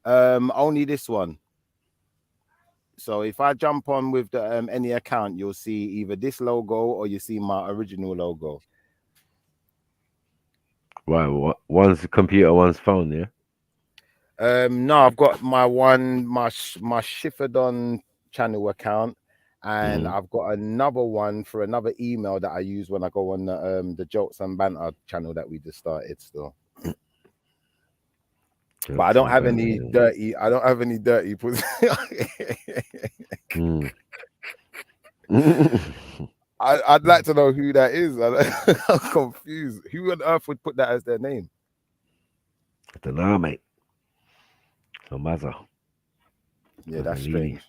L: Only this one. So if I jump on with the any account, you'll see either this logo or you see my original logo.
G: Right, one's computer, one's phone, yeah.
L: No, I've got my Shiferdon channel account, and I've got another one for another email that I use when I go on the Jokes and Banter channel that we just started still. But I don't have any dirty. Pussy. I'd like to know who that is. I'm confused. Who on earth would put that as their name?
G: I don't know, mate. No matter.
L: Yeah, that's strange.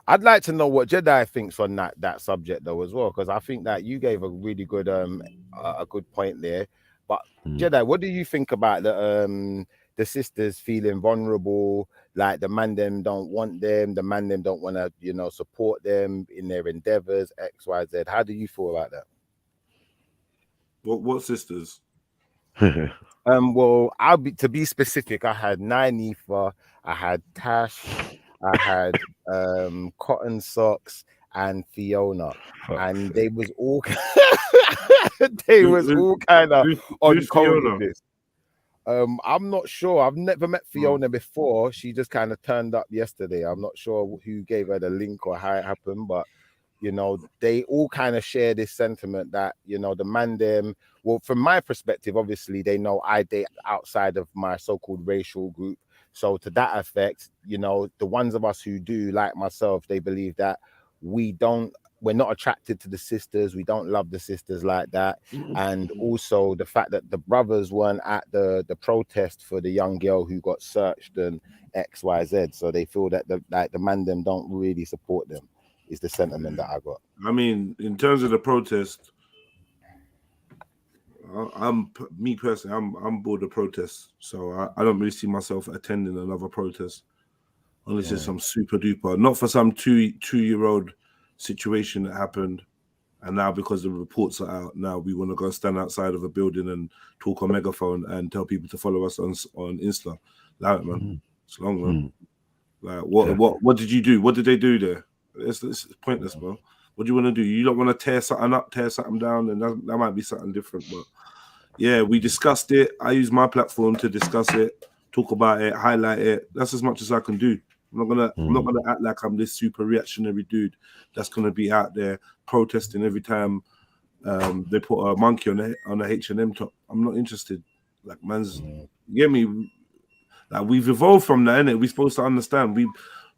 L: I'd like to know what Jedi thinks on that subject though as well, because I think that you gave a really good a good point there. But Jedi, what do you think about the sisters feeling vulnerable? Like the man them don't want them, the man them don't want to, you know, support them in their endeavors, X, Y, Z. How do you feel about that?
M: What sisters?
L: Well, to be specific, I had Nynefa, I had Tash, I had Cotton Socks and Fiona, and they was all kind of on code with this. I'm not sure. I've never met Fiona before. She just kind of turned up yesterday. I'm not sure who gave her the link or how it happened, but you know, they all kind of share this sentiment that, you know, the man them, well, from my perspective, obviously they know I date outside of my so-called racial group. So to that effect, you know, the ones of us who do, like myself, they believe that we're not attracted to the sisters. We don't love the sisters like that. And also the fact that the brothers weren't at the protest for the young girl who got searched and X, Y, Z. So they feel that the man them don't really support them. Is the sentiment that I got.
M: I mean, in terms of the protest, I'm bored of protests, so I don't really see myself attending another protest unless it's some super duper, not for some two-year-old situation that happened, and now because the reports are out, now we want to go stand outside of a building and talk on megaphone and tell people to follow us on Insta. Allow it, man. It's long, man. Like, what did you do? What did they do there? It's pointless, bro. What do you want to do? You don't want to tear something up, tear something down, and that might be something different. But yeah, we discussed it. I use my platform to discuss it, talk about it, highlight it. That's as much as I can do. I'm not gonna act like I'm this super reactionary dude that's gonna be out there protesting every time they put a monkey on a H&M top. I'm not interested. Like, man's, you get me? Like, we've evolved from that, innit? We're supposed to understand.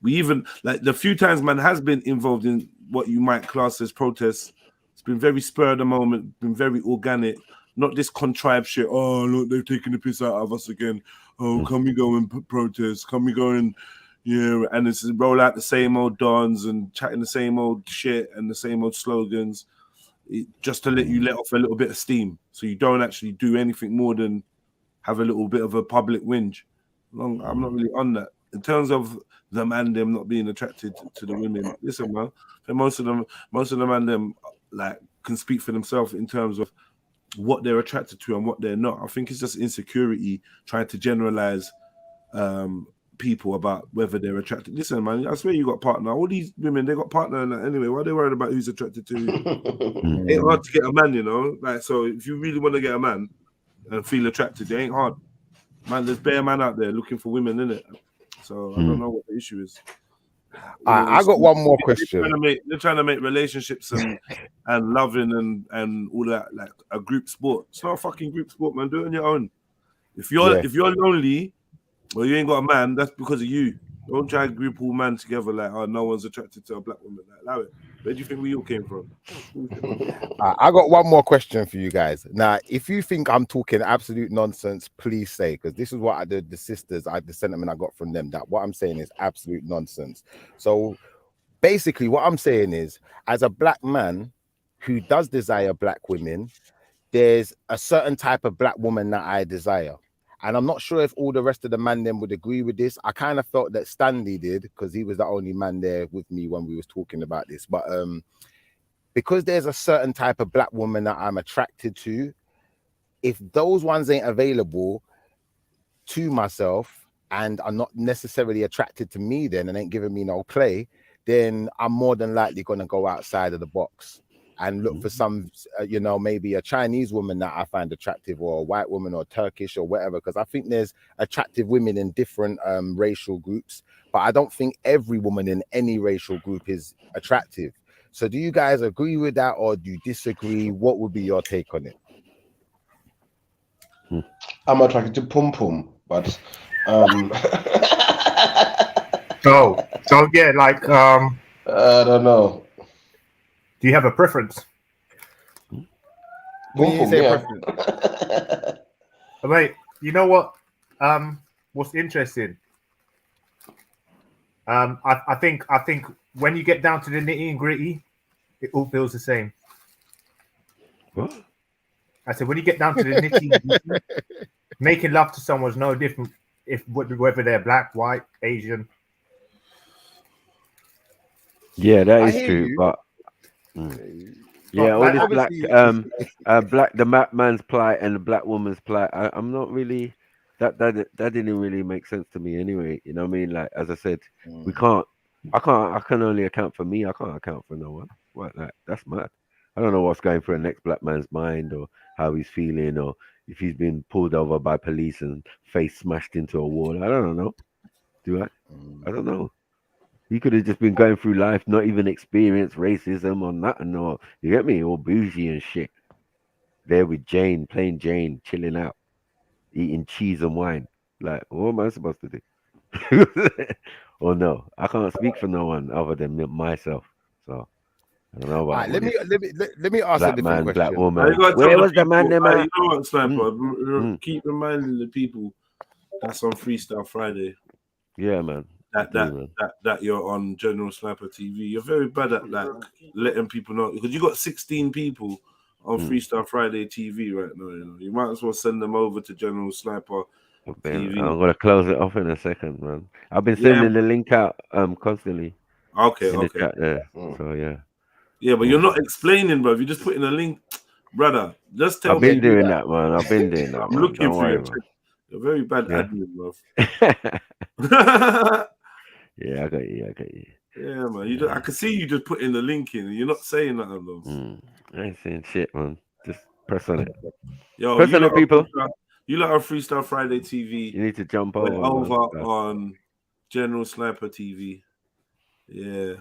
M: We even, like, the few times man has been involved in what you might class as protests, it's been very spur of the moment, been very organic, not this contrived shit. Oh, look, they're taking the piss out of us again. Oh, can we go and protest? Can we go and, yeah, and it's roll out the same old dons and chatting the same old shit and the same old slogans, just to let you let off a little bit of steam, so you don't actually do anything more than have a little bit of a public whinge. I'm not really on that. In terms of the man them not being attracted to the women, listen, man, most of the man them like can speak for themselves in terms of what they're attracted to and what they're not. I think it's just insecurity trying to generalize people about whether they're attracted. Listen, man, I swear you got partner. All these women, they got partner and that anyway. Why are they worried about who's attracted to who? Ain't hard to get a man, you know. Like, so if you really want to get a man and feel attracted, it ain't hard. Man, there's bare man out there looking for women, innit? So I don't know what the issue is.
L: I got one more question.
M: They're trying to make relationships and loving and all that like a group sport. It's not a fucking group sport, man. Do it on your own. If you're lonely or you ain't got a man, that's because of you. Don't try to group all men together like, oh, no one's attracted to a black woman. Like, allow it. Where do you think we all came from?
L: I got one more question for you guys. Now, if you think I'm talking absolute nonsense, please say, because this is what the sisters, the sentiment I got from them, that what I'm saying is absolute nonsense. So basically what I'm saying is, as a black man who does desire black women, there's a certain type of black woman that I desire. And I'm not sure if all the rest of the man then would agree with this. I kind of felt that Stanley did, because he was the only man there with me when we was talking about this. But because there's a certain type of black woman that I'm attracted to, if those ones ain't available to myself and are not necessarily attracted to me then and ain't giving me no play, then I'm more than likely going to go outside of the box and look for some, maybe a Chinese woman that I find attractive, or a white woman, or Turkish, or whatever. Because I think there's attractive women in different racial groups, but I don't think every woman in any racial group is attractive. So do you guys agree with that, or do you disagree? What would be your take on it?
B: I'm attracted to pum pum, but
K: so yeah, like
B: I don't know.
K: Do you have a preference? Wait, you know what? What's interesting? I think when you get down to the nitty and gritty, it all feels the same.
G: What?
K: I said when you get down to the nitty and gritty, making love to someone's no different whether they're black, white, Asian.
G: Yeah, that is true, but. Yeah, all this black, the man's plight and the black woman's plight. I'm not really that didn't really make sense to me anyway. You know what I mean? Like, as I said, I can only account for me. I can't account for no one. What? Like, that's mad. I don't know what's going through a next black man's mind, or how he's feeling, or if he's been pulled over by police and face smashed into a wall. I don't know. Do I? I don't know. He could have just been going through life, not even experienced racism or nothing, or you get me, all bougie and shit. There with Jane, plain Jane, chilling out, eating cheese and wine. Like, what am I supposed to do? Or no, I can't speak for no one other than myself. So I don't know about.
L: Let me ask a different question.
G: Black woman. Where was the man?
M: You know what, Sniper? Keep reminding the people that's on Freestyle Friday.
G: Yeah, man.
M: That you're on General Sniper TV. You're very bad at like letting people know, because you got 16 people on Freestyle Friday TV right now. You know, you might as well send them over to General Sniper TV.
G: I'm gonna close it off in a second, man. I've been sending the link out constantly.
M: Okay.
G: The chat there. So yeah.
M: Yeah, but you're not explaining, bro. You're just putting a link, brother. Just tell
G: me. I've been doing that, man. I've been doing that.
M: I'm looking for you. You're very bad admin, bro.
G: Yeah, I got you.
M: Yeah, man. I can see you just putting the link in, and you're not saying nothing, though.
G: I ain't saying shit, man. Just press on it.
M: Yo,
G: press on it, people.
M: You lot on Freestyle Friday TV.
G: You need to jump
M: over on General Sniper TV. Yeah.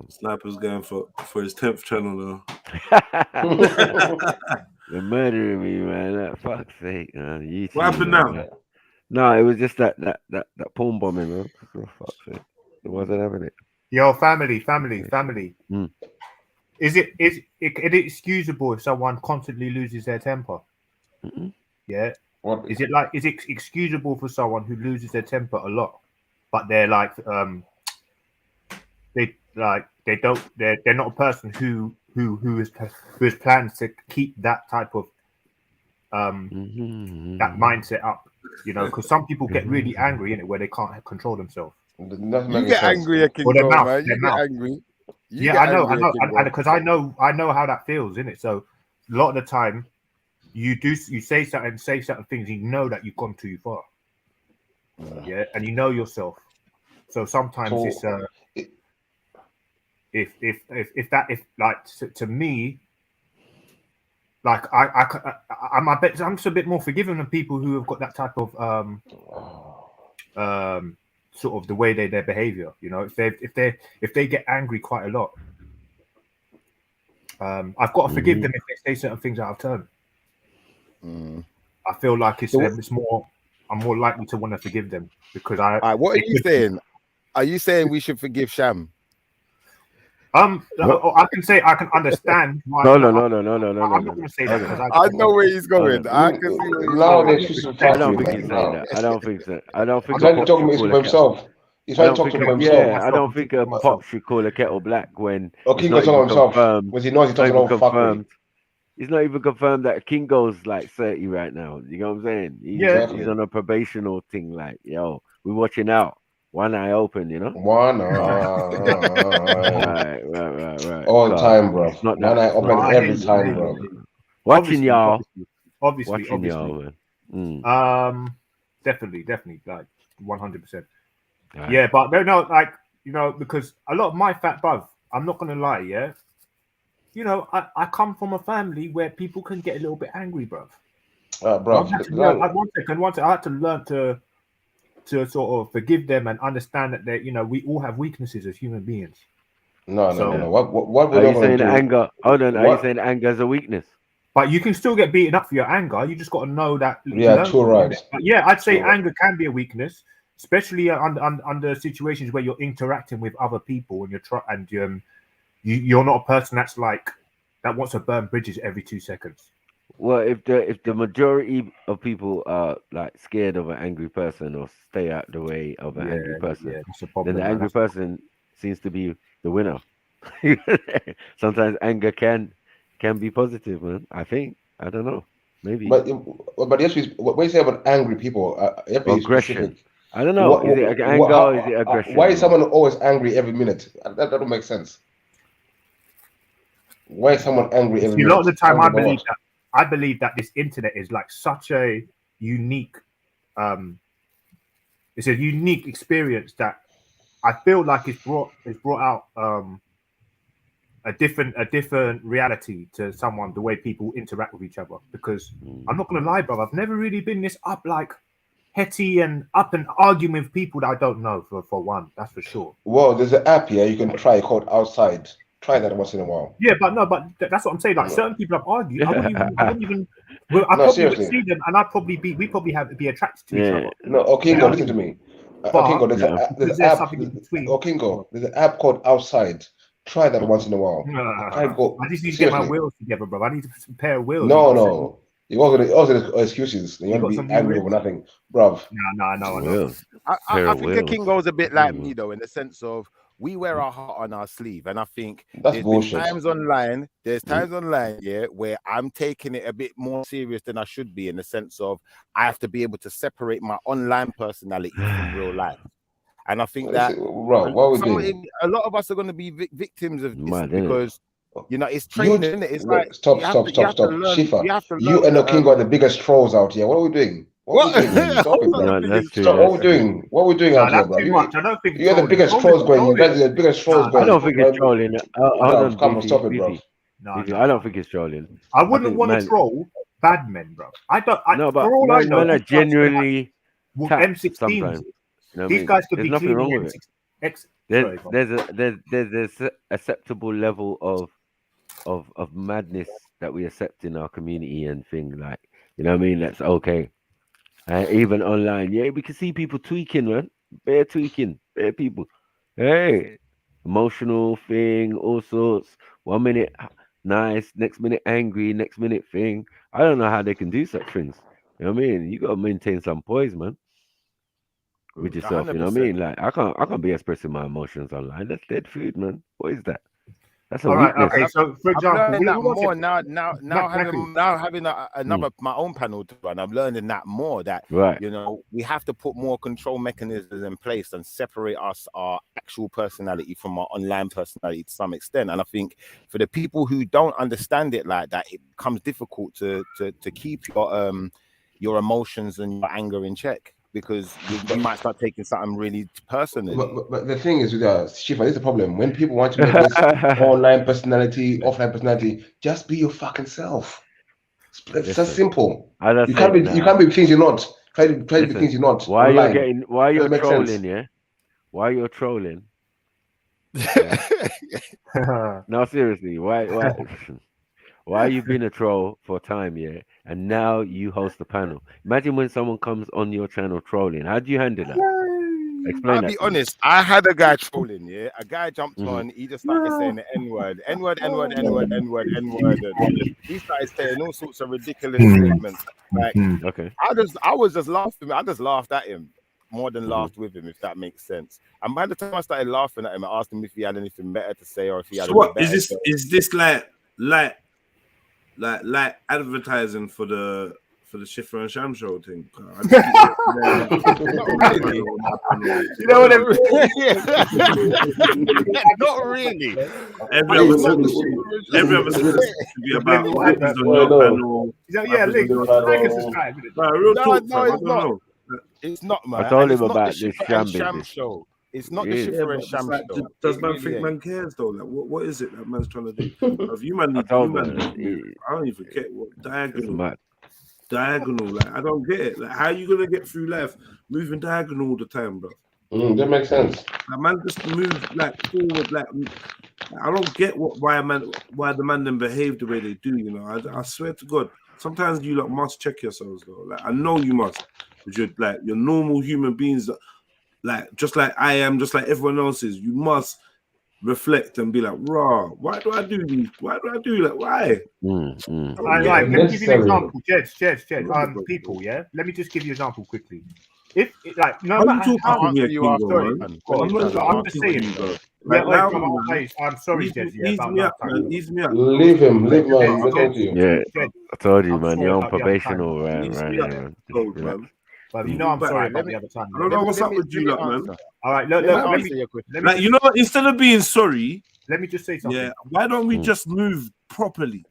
M: Sniper's going for his 10th channel now.
G: They're murdering me, man. Fuck's sake, man. YouTube,
M: what happened now?
G: Man. No, it was just that porn bombing, man. For fuck's sake. It wasn't having it.
K: Yo, family. Is it excusable if someone constantly loses their temper? Yeah.
B: What?
K: Is it excusable for someone who loses their temper a lot, but they're like they're not a person who has plans to keep that type of that mindset up, you know, because some people get really angry in it where they can't control themselves.
L: You get angry, man. You get angry.
K: I know, because I know how that feels, innit? So a lot of the time, you say certain things, you know that you've gone too far. Yeah, and you know yourself. So sometimes it's to me, like I'm just a bit more forgiving of people who have got that type of sort of the way their behavior. You know, if they get angry quite a lot, I've got to forgive them if they say certain things out of turn. I feel like it's more. I'm more likely to want to forgive them because
L: what are you saying? Are you saying we should forgive Sham?
K: I can say I can understand why.
G: No.
K: I'm not going to say that because
L: I know where he's going. I can see where he's going.
G: I don't think he's saying that. I don't think so. I don't think
B: he's trying to talk about himself. He's trying to talk about himself.
G: Yeah, I don't think a pop should call a kettle black when
B: Kingo's talking about himself. When he knows he's talking about fuckery.
G: It's not even confirmed that Kingo's like 30 right now. You know what I'm saying? He's on a probational thing. Like, yo, we're watching out. One eye open, you know?
B: One eye.
G: Right.
B: All the time, bro. One eye open every time, bro.
G: Watching y'all.
K: Obviously.
G: Y'all, man.
K: Definitely, like 100%. Right. Yeah, but no, like, you know, because a lot of my fat bruv, I'm not gonna lie, yeah. You know, I come from a family where people can get a little bit angry, bruv.
B: Bro,
K: one second. I had to learn to sort of forgive them and understand that they, you know, we all have weaknesses as human beings.
B: No. What
G: are you saying anger? Hold on, are you saying anger is a weakness?
K: But you can still get beaten up for your anger. You just got to know that.
B: Yeah, true, right.
K: But yeah, I'd say anger can be a weakness, especially under situations where you're interacting with other people and you're not a person that wants to burn bridges every 2 seconds.
G: Well, if the majority of people are like scared of an angry person or stay out the way of an angry person, then the angry person seems to be the winner. Sometimes anger can be positive, man. I think. I don't know. Maybe.
B: But yes, when you say about angry people,
G: aggression.
B: Specific.
G: I don't know. Is it anger or is it aggression?
B: Why is someone always angry every minute? That don't make sense. Why is someone angry every minute?
K: A lot of the time, I believe that this internet is like such a unique, it's a unique experience that I feel like it's brought out a different reality to someone, the way people interact with each other. Because I'm not gonna lie, bro, I've never really been this hetty and up and arguing with people that I don't know for one. That's for sure.
B: Well, there's an app here you can try called Outside. Try that once in a while.
K: Yeah, but that's what I'm saying. Like certain people have argued. I wouldn't even. Well, I probably would see them, and we probably be attracted to each other.
B: No, Kingo, listen to me. Kingo, there's an app called Outside. Try that once in a while.
K: I just need to get my wheels together, bro. I need to pair of wheels.
B: No. It wasn't excuses. You want to be angry over nothing, bruv.
K: No, I know.
L: I think Kingo's a bit like me though, in the sense of we wear our heart on our sleeve, and I think there's times online, where I'm taking it a bit more serious than I should be, in the sense of I have to be able to separate my online personality from real life. And I think that a lot of us are going to be victims of this because you know it's training, isn't it? It's like
B: stop. Shifa, you and Kingo are the biggest trolls out here. What are we doing? What are we doing? Stop it, bro. What are we doing? What are we doing out here, bro?
K: I don't think
B: you're the biggest trolls going. You guys are the biggest trolls going.
G: I don't think it's trolling.
B: Come on, stop it, bro.
G: I don't think it's trolling.
K: I wouldn't want to troll bad men, bro. I don't.
G: No, but men are genuinely
K: M16.
G: Sometimes. You know
K: These guys could be
G: nothing wrong with
K: it.
G: There's a acceptable level of madness that we accept in our community and thing, like, you know what I mean? That's okay. Even online, we can see people tweaking, man. Bare people. Hey, emotional thing, all sorts. 1 minute nice, next minute angry, next minute thing. I don't know how they can do such things. You know what I mean? You gotta maintain some poise, man. With yourself, 100%. You know what I mean? Like I can't be expressing my emotions online. That's dead food, man. What is that? That's a weakness.
K: Right, okay, so for example,
L: more now having another my own panel to run, I'm learning that more. That you know, we have to put more control mechanisms in place and separate our actual personality from our online personality to some extent. And I think for the people who don't understand it like that, it becomes difficult to keep your emotions and your anger in check. because you might start taking something really personally.
B: But the thing is with Shifa, this is the problem. When people want to make this online personality, offline personality, just be your fucking self. It's just simple. You can't be things you're not. Try to be things you're not.
G: Why
B: online.
G: you're trolling, yeah? Why you're trolling? Yeah. No, seriously, why you been a troll for time, yeah? And now you host the panel. Imagine when someone comes on your channel trolling. How do you handle that? Explain that.
L: I'll be honest. I had a guy trolling, yeah. A guy jumped on, he just started saying the N-word. He started saying all sorts of ridiculous statements. Like, I was just laughing. I just laughed at him more than laughed with him, if that makes sense. And by the time I started laughing at him, I asked him if he had anything better to say or if he had.
M: So what is this? Is this like advertising for the Shifra and Sham show thing?
L: You know what I mean? Not really.
M: Every other should be about what is on your panel.
K: Yeah, like and subscribe.
L: No, it's not, man.
G: I told him about this Sham
L: show. It's not the Shifra and Sham show.
M: Does man think man cares though? Like, what is it that man's trying to do? If you man, I don't even get what diagonal. Like, I don't get it. Like, how are you gonna get through life moving diagonal all the time, bro?
B: That makes sense.
M: Like, man, just move like forward. Like, I don't get why the man then behave the way they do. You know, I swear to God, sometimes you like must check yourselves though. Like, I know you must, because you're normal human beings. Like, just like I am, just like everyone else is. You must reflect and be like, raw, why do I do these? Why do I do that? Why?
K: Let me give you an example. Jed, people, yeah? Let me just give you an example quickly. If, like, no matter how you are, sorry, I'm just saying, I'm sorry, Jed.
M: Ease me up.
B: Leave him.
G: Yeah, I told you, man. You're on probation right.
K: But you know, I'm sorry about the other time.
M: I don't know what's up with you, man.
K: All right, let me
M: like, you know what? Instead of being sorry,
K: let me just say something.
M: Yeah, why don't we just move properly?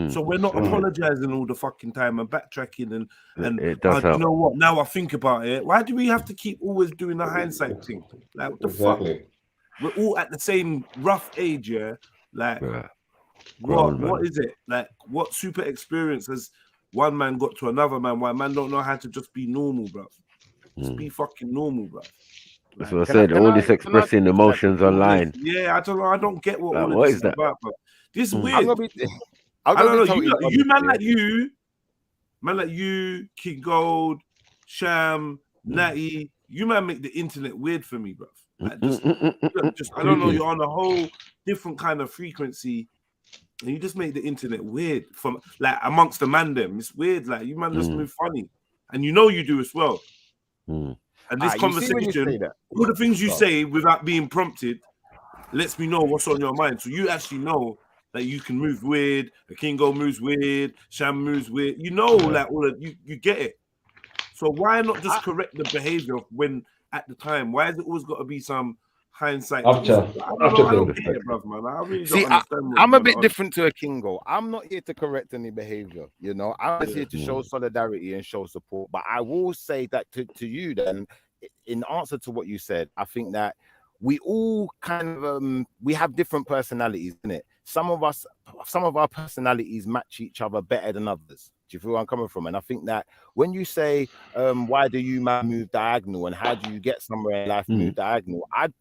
M: So we're not apologizing all the fucking time and backtracking and
G: it does help.
M: You know what? Now I think about it. Why do we have to keep always doing the hindsight thing? Like, what the fuck? We're all at the same rough age, yeah. Like, what is it? Like, what super experience has one man got to another man? Why man don't know how to just be normal, bro? Just be fucking normal, bro.
G: That's what I said. All this expressing emotions online.
M: Yeah, I don't know. I don't get what all
G: what
M: this
G: is that
M: about, bro. This is weird.
L: I
M: don't know. You man like you, King Gold, Sham, Natty. You man make the internet weird for me, bro. Like, just I don't know. You're on a whole different kind of frequency. And you just make the internet weird from like amongst the man them. It's weird. Like, you man just move funny. And you know you do as well. And this conversation, all the things you say without being prompted lets me know what's on your mind. So you actually know that you can move weird, the Kingo moves weird, Sham moves weird. You know, like all of you get it. So why not just correct the behavior when at the time? Why has it always got to be some hindsight?
B: I'm
L: a bit different to a Kingo. I'm not here to correct any behavior, you know. I'm just here to show solidarity and show support. But I will say that to you then, in answer to what you said, I think that we all kind of we have different personalities, isn't it? Some of our personalities match each other better than others. Do you feel where I'm coming from? And I think that when you say, why do you man move diagonal and how do you get somewhere in life move diagonal? I'd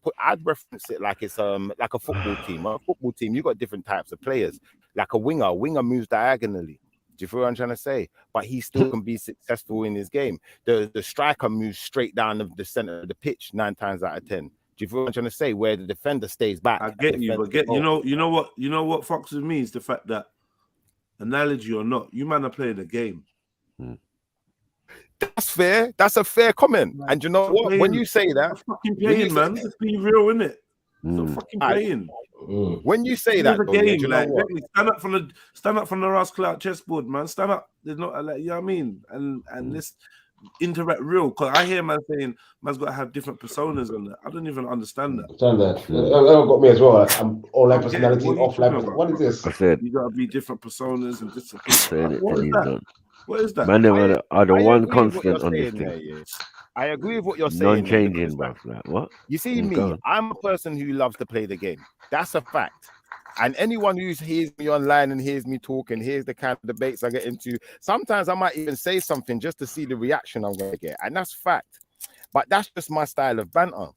L: reference it like it's like a football team. A football team, you got different types of players. Like a winger moves diagonally. Do you feel what I'm trying to say? But he still can be successful in his game. The striker moves straight down the center of the pitch 9 times out of 10. Do you feel what I'm trying to say? Where the defender stays back.
M: I get you, but you know what fucks with me is the fact that, analogy or not, you man are playing a game.
L: That's fair. That's a fair comment. And you know what? Playing, when you say that,
M: fucking playing, man. Just be real, innit? Fucking playing.
L: When you say that,
M: game, you know like, stand up from the Ross Clout chessboard, man. Stand up. There's not like, you know what I mean, and this interact real. Because I hear man saying man's got to have different personas and that. I don't even understand that.
B: That got me as well. I'm online personality, offline. What is this?
G: I said
M: you got to be different personas and different. What is that?
G: Man, are the one constant on this thing.
L: I agree with what you're saying.
G: Non-changing, bro. Like, what?
L: You see me, I'm a person who loves to play the game. That's a fact. And anyone who hears me online and hears me talking, hears the kind of debates I get into, sometimes I might even say something just to see the reaction I'm going to get. And that's fact. But that's just my style of banter.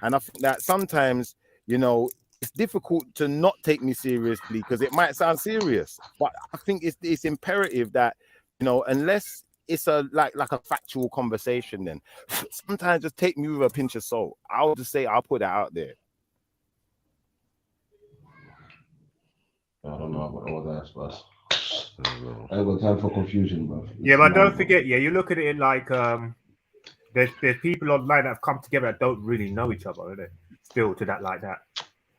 L: And I think that sometimes, you know, it's difficult to not take me seriously because it might sound serious. But I think it's imperative that, you know, unless it's like a factual conversation, then sometimes just take me with a pinch of salt. I'll just say, I'll put that out there.
B: I don't know about all that, but I ain't got time for confusion, bro.
K: Yeah, but don't forget, you look at it like there's people online that have come together that don't really know each other, isn't it? Still to that like that.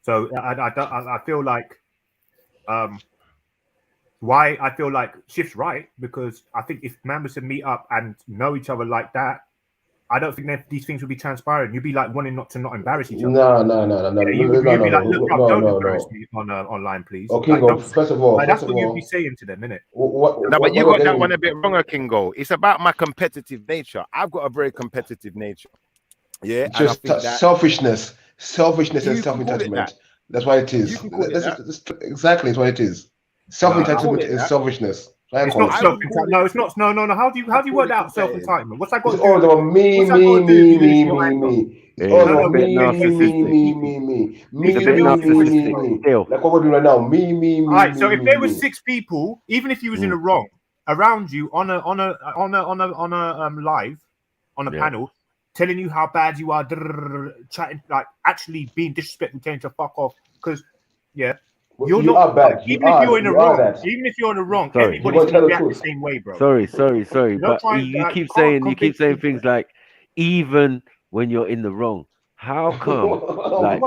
K: So I feel like why I feel like Shift's right, because I think if members to meet up and know each other like that, I don't think these things would be transparent. You'd be like wanting not to embarrass each other.
B: No.
K: You'd be like, look, don't embarrass me on online, please.
B: Okay,
K: like,
B: first of all,
K: that's what you'd be saying to them, innit?
L: But you got that one a bit wrong, Kingo. It's about my competitive nature. I've got a very competitive nature. Yeah,
B: just selfishness and self-entitlement. That's what it is. Exactly, it's what it is. Self-entitlement is selfishness.
K: It's not self-entitlement. No, it's not. No. How do you work out self-entitlement? What's that got to do?
B: It's all about me.
G: It's all about me.
B: Like what we're doing right now. Me.
K: All right. So if there was 6 people, even if you was in the wrong, around you on a live on a panel, telling you how bad you are, chatting, like actually being disrespectful, telling you to fuck off, because you're not bad. Even if you're in the wrong, everybody's gonna react the same way, bro.
G: Sorry. But you keep saying things like, even when you're in the wrong. How come? Like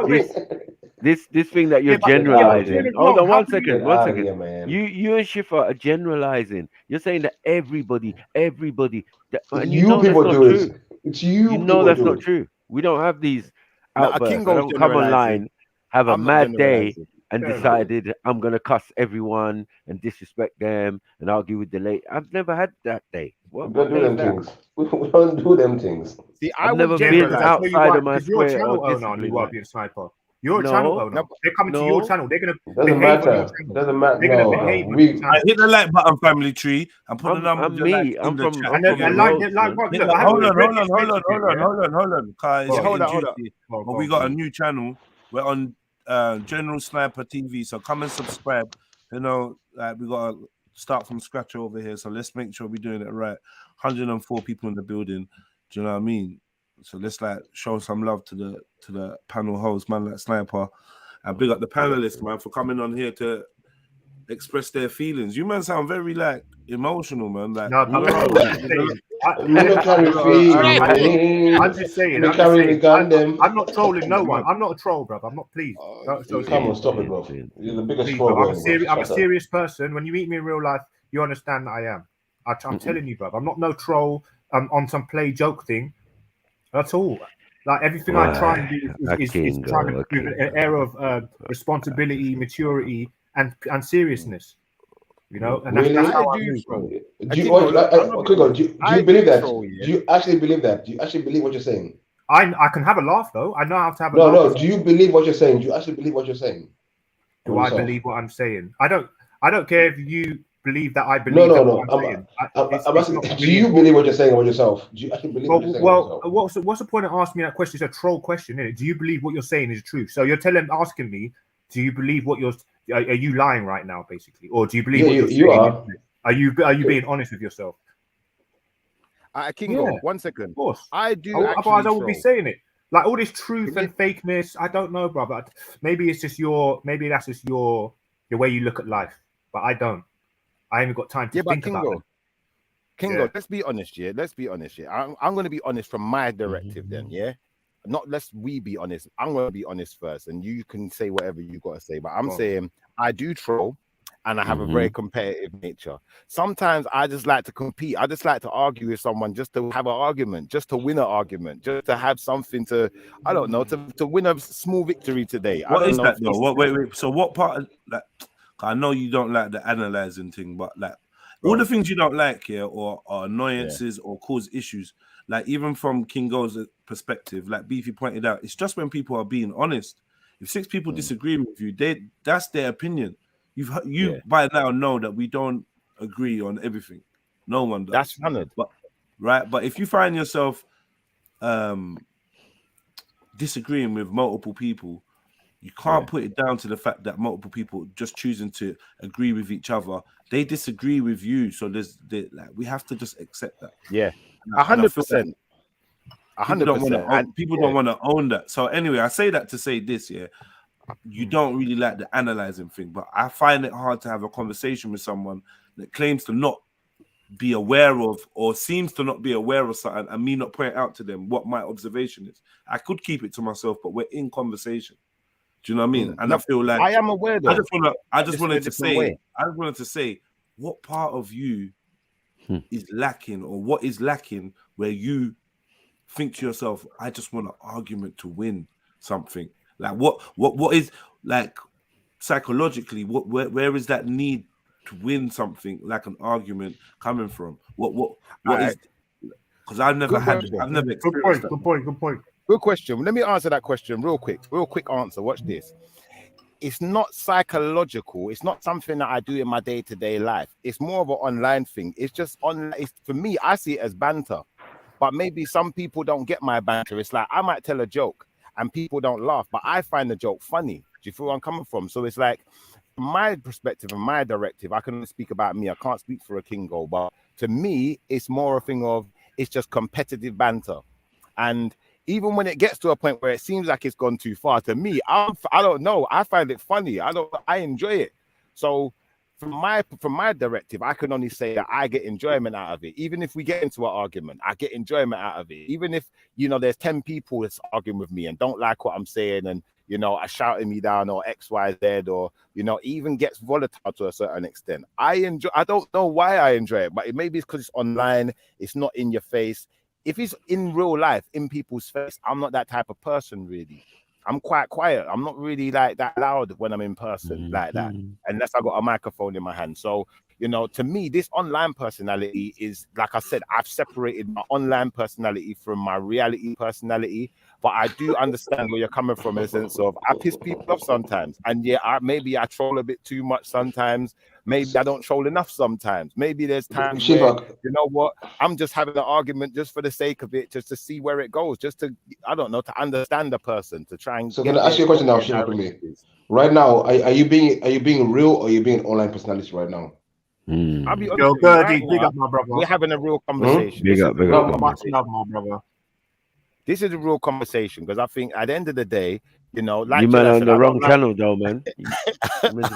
G: this thing that you're generalizing. Hold on, one second. You and Shifa are generalizing. You're saying that everybody, and you know
B: people
G: that's not
B: do
G: true.
B: it. It's you.
G: You know that's not true. We don't have these outbursts. I don't come online, have a mad day, and decided I'm gonna cuss everyone and disrespect them and argue with the late. I've never had that day.
B: We don't do them things. We don't do them things.
L: See,
G: I've never been outside of my square.
K: You're a channel owner, you are being sniper. You're a channel owner. They're coming to your channel. They're gonna behave on your channel.
B: Doesn't matter.
K: They're gonna behave on your channel.
M: I hit the like button, family tree, and put the number in the chat. Hold on. Hold on. We got a new channel. We're on General Sniper TV, so come and subscribe. You know, we got to start from scratch over here, so let's make sure we're doing it right. 104 people in the building. Do you know what I mean? So let's show some love to the panel host, man, like Sniper, and big up the panelists, man, for coming on here to express their feelings. You man sound very emotional, man. Like
K: I'm just saying. I'm not trolling no one. I'm not a troll, bro. I'm not. Please.
B: Come on, stop it, bro. You're the biggest troll.
K: I'm a serious person. When you meet me in real life, you understand that I am. I'm telling you, bro. I'm not no troll. On some play joke thing. That's all. Like everything I try and do is trying to prove an air of responsibility, maturity, and seriousness. You know, and that's how I do.
B: Do you believe that? Do you actually believe that? Do you actually believe what you're saying?
K: I can have a laugh though. I know how to have a laugh.
B: No. Do you believe what you're saying? Do you actually believe what you're saying?
K: Do I believe what I'm saying? I don't care if you believe that I believe. No.
B: I'm asking, do you believe what you're saying about yourself? Do you actually believe what you're saying?
K: Well, what's the point of asking me that question? It's a troll question, isn't it? Do you believe what you're saying is true? So you're asking me, do you believe what are you lying right now, basically, or do you believe what you're saying?
B: You are.
K: Are you being honest with yourself?
L: Kingo, 1 second.
K: Of course,
L: I do.
K: Otherwise, I would be saying it. Like all this truth and fakeness, I don't know, brother. Maybe it's just maybe that's just the way you look at life. But I don't. I haven't got time to think about it.
L: Kingo, let's be honest, Let's be honest, I'm going to be honest from my directive then, Not let's we be honest. I'm going to be honest first, and you can say whatever you got to say. But I'm saying I do troll, and I have a very competitive nature. Sometimes I just like to compete. I just like to argue with someone just to have an argument, just to win an argument, just to have something to, I don't know, to win a small victory today.
M: What is that though? Wait. So what part of that? I know you don't like the analyzing thing, but like all the things you don't like here, or annoyances, or cause issues. Like even from Kingo's perspective, like Beefy pointed out, it's just when people are being honest. If 6 people disagree with you, that's their opinion. You by now know that we don't agree on everything. No one does.
L: That's 100.
M: But if you find yourself disagreeing with multiple people, you can't put it down to the fact that multiple people just choosing to agree with each other. They disagree with you, so we have to just accept that.
L: Yeah, 100%.
M: 100%. People don't want to own that. So anyway, I say that to say this. Yeah, you don't really like the analyzing thing, but I find it hard to have a conversation with someone that claims to not be aware of, or seems to not be aware of something, and me not point out to them what my observation is. I could keep it to myself, but we're in conversation. Do you know what I mean? And I feel like
L: I am aware. Though.
M: I just wanted to say, what part of you is lacking, or what is lacking, where you think to yourself, I just want an argument to win something. Like what is, like, psychologically, where is that need to win something, like an argument, coming from? What is? Because I've never experienced that.
K: Good point.
L: Good question. Let me answer that question real quick answer. Watch this. It's not psychological. It's not something that I do in my day-to-day life. It's more of an online thing. It's just for me, I see it as banter. But maybe some people don't get my banter. It's like I might tell a joke and people don't laugh, but I find the joke funny. Do you feel where I'm coming from? So it's like, from my perspective and my directive, I can only speak about me. I can't speak for a Kingo, but to me, it's more a thing of, it's just competitive banter. And even when it gets to a point where it seems like it's gone too far, to me, I don't know. I find it funny. I enjoy it. So from my directive, I can only say that I get enjoyment out of it. Even if we get into an argument, I get enjoyment out of it. Even if, there's 10 people that's arguing with me and don't like what I'm saying, and are shouting me down, or X, Y, Z, or even gets volatile to a certain extent. I don't know why I enjoy it, but maybe it's because it's online. It's not in your face. If it's in real life, in people's face, I'm not that type of person, really. I'm quite quiet. I'm not really like that loud when I'm in person like that, unless I got a microphone in my hand. So, to me, this online personality is, like I said, I've separated my online personality from my reality personality. But I do understand where you're coming from, in the sense of, I piss people off sometimes. And maybe I troll a bit too much sometimes. Maybe I don't troll enough sometimes. Maybe there's times where, I'm just having an argument just for the sake of it, just to see where it goes, just to, to understand the person, to try and.
B: So can I ask you a question now, Shiva? Right now, are you being real, or are you being an online personality right now?
L: I'll be honest. Birdie, big up, my brother. We're having a real conversation.
G: Big up,
K: much love, my brother.
L: This is a real conversation, because I think at the end of the day, like
G: you man on the wrong channel, though, man.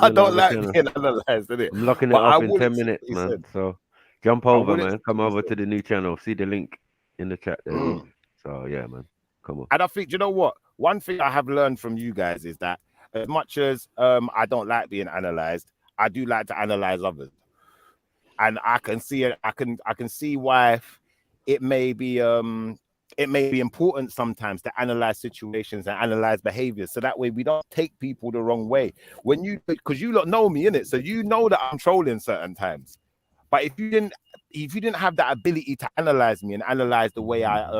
L: I don't like being analyzed, innit?
G: I'm locking it up in 10 minutes, man. So jump over, man. Come over to the new channel. See the link in the chat there. So yeah, man. Come on.
L: And I think, what? One thing I have learned from you guys is that, as much as I don't like being analyzed, I do like to analyze others. And I can see it. I can see why it may be important sometimes to analyze situations and analyze behaviors, so that way we don't take people the wrong way. Because you lot know me, innit? So you know that I'm trolling certain times. But if you didn't have that ability to analyze me and analyze the way I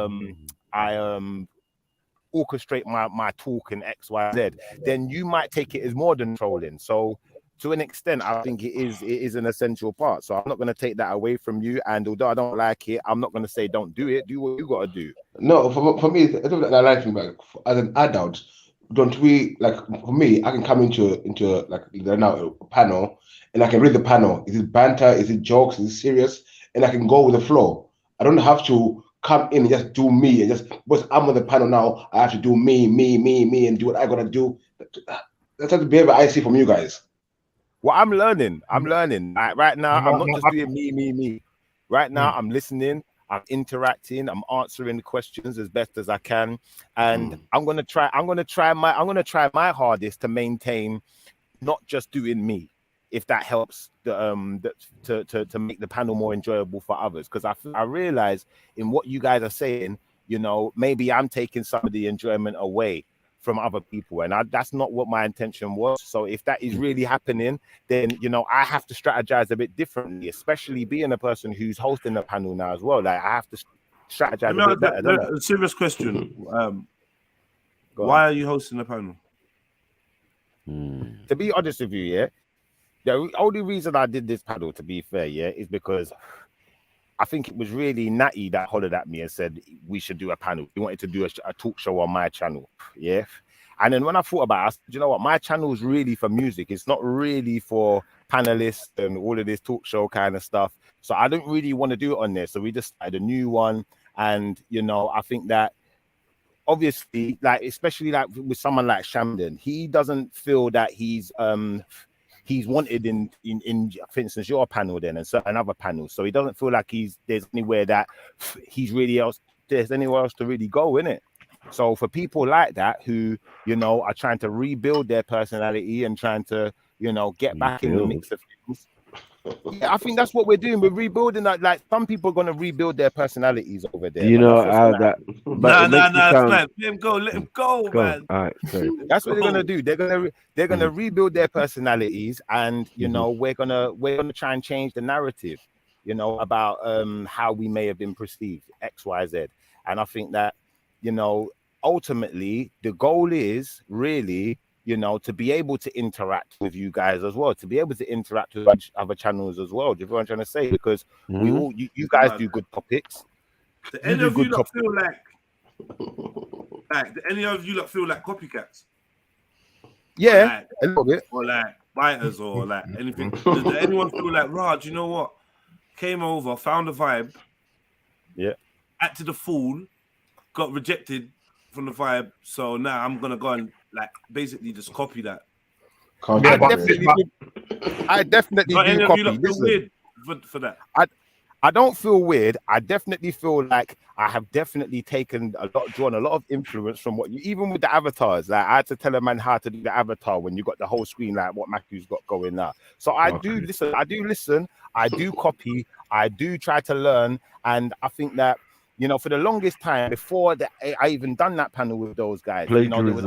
L: orchestrate my talk and X, Y, Z, then you might take it as more than trolling. So to an extent, I think it is an essential part. So I'm not going to take that away from you. And although I don't like it, I'm not going to say don't do it. Do what you got to do.
B: No, for me, I don't like it. Like, as an adult, don't we, like, for me, I can come into like now a panel, and I can read the panel. Is it banter? Is it jokes? Is it serious? And I can go with the flow. I don't have to come in and just do me, and just, because I'm on the panel now, I have to do me, and do what I got to do. That's the behavior I see from you guys.
L: Well, I'm learning. Like, right now, I'm not just doing me. Right now, I'm listening. I'm interacting. I'm answering the questions as best as I can, and I'm gonna try my hardest to maintain not just doing me, if that helps to make the panel more enjoyable for others. Because I realize in what you guys are saying, maybe I'm taking some of the enjoyment away from other people, and that's not what my intention was. So if that is really happening, then I have to strategize a bit differently, especially being a person who's hosting a panel now as well. Like I have to strategize a bit better.
M: A serious question. Why are you hosting a panel?
L: To be honest with you, yeah, the only reason I did this panel, to be fair, yeah, is because I think it was really Natty that hollered at me and said we should do a panel. He wanted to do a talk show on my channel, yeah. And then when I thought about it, I said, you know what, my channel is really for music. It's not really for panelists and all of this talk show kind of stuff. So I don't really want to do it on there. So we just started a new one. And, I think that obviously, like, especially like with someone like Shamden, he doesn't feel that he's wanted in for instance your panel then and certain other panels, so he doesn't feel like there's anywhere that there's anywhere else to really go in it. So for people like that who are trying to rebuild their personality and trying to get back in the mix of things, yeah, I think that's what we're doing. We're rebuilding that. Like some people are going to rebuild their personalities over there.
G: Do you know how that?
M: Let him go. Let him go, man.
G: All right, sorry.
L: That's what they're gonna do. They're gonna rebuild their personalities, and we're gonna try and change the narrative, about how we may have been perceived, X, Y, Z. And I think that ultimately the goal is really to be able to interact with you guys as well, to be able to interact with other channels as well. Do you know what I'm trying to say? Because we all, you guys do good topics.
M: Do any of you lot feel like do any of you lot feel like copycats?
L: Yeah, a little bit.
M: Or like biters or like anything. Does anyone feel like, Raj, you know what? Came over, found a vibe.
L: Yeah.
M: Acted a fool, got rejected from the vibe. So now I'm gonna go and like basically just copy that.
L: I definitely do copy.
M: Weird for that.
L: I don't feel weird. I definitely feel like I have definitely drawn a lot of influence from what you, even with the avatars. Like I had to tell a man how to do the avatar when you got the whole screen, like what Matthew's got going now. So I do listen. I do copy. I do try to learn. And I think that, for the longest time before I even done that panel with those guys, there was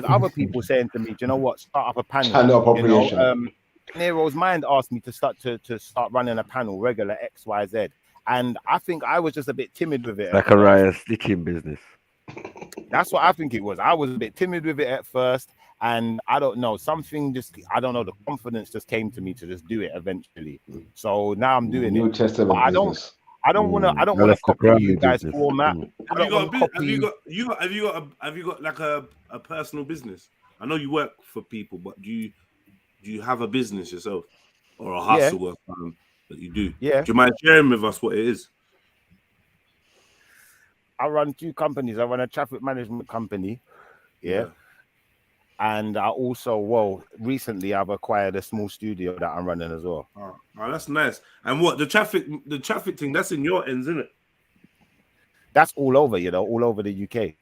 L: other people saying to me, do you know what, start up a panel. Nero's Mind asked me to start running a panel regular XYZ, and I think I was just a bit timid with it.
G: Like a riot stitching business.
L: That's what I think it was. I was a bit timid with it at first, and I don't know, the confidence just came to me to just do it eventually. So now I'm doing
B: New
L: it.
B: Testament business.
L: I don't want to copy you guys format.
M: Have you got like a personal business? I know you work for people, but do you have a business yourself or a hustle that you do?
L: Yeah.
M: Do you mind sharing with us what it is?
L: I run 2 companies. I run a traffic management company. Yeah. And I also, recently I've acquired a small studio that I'm running as well.
M: Oh, that's nice. And what the traffic thing, that's in your ends, isn't it?
L: That's all over, all over the UK.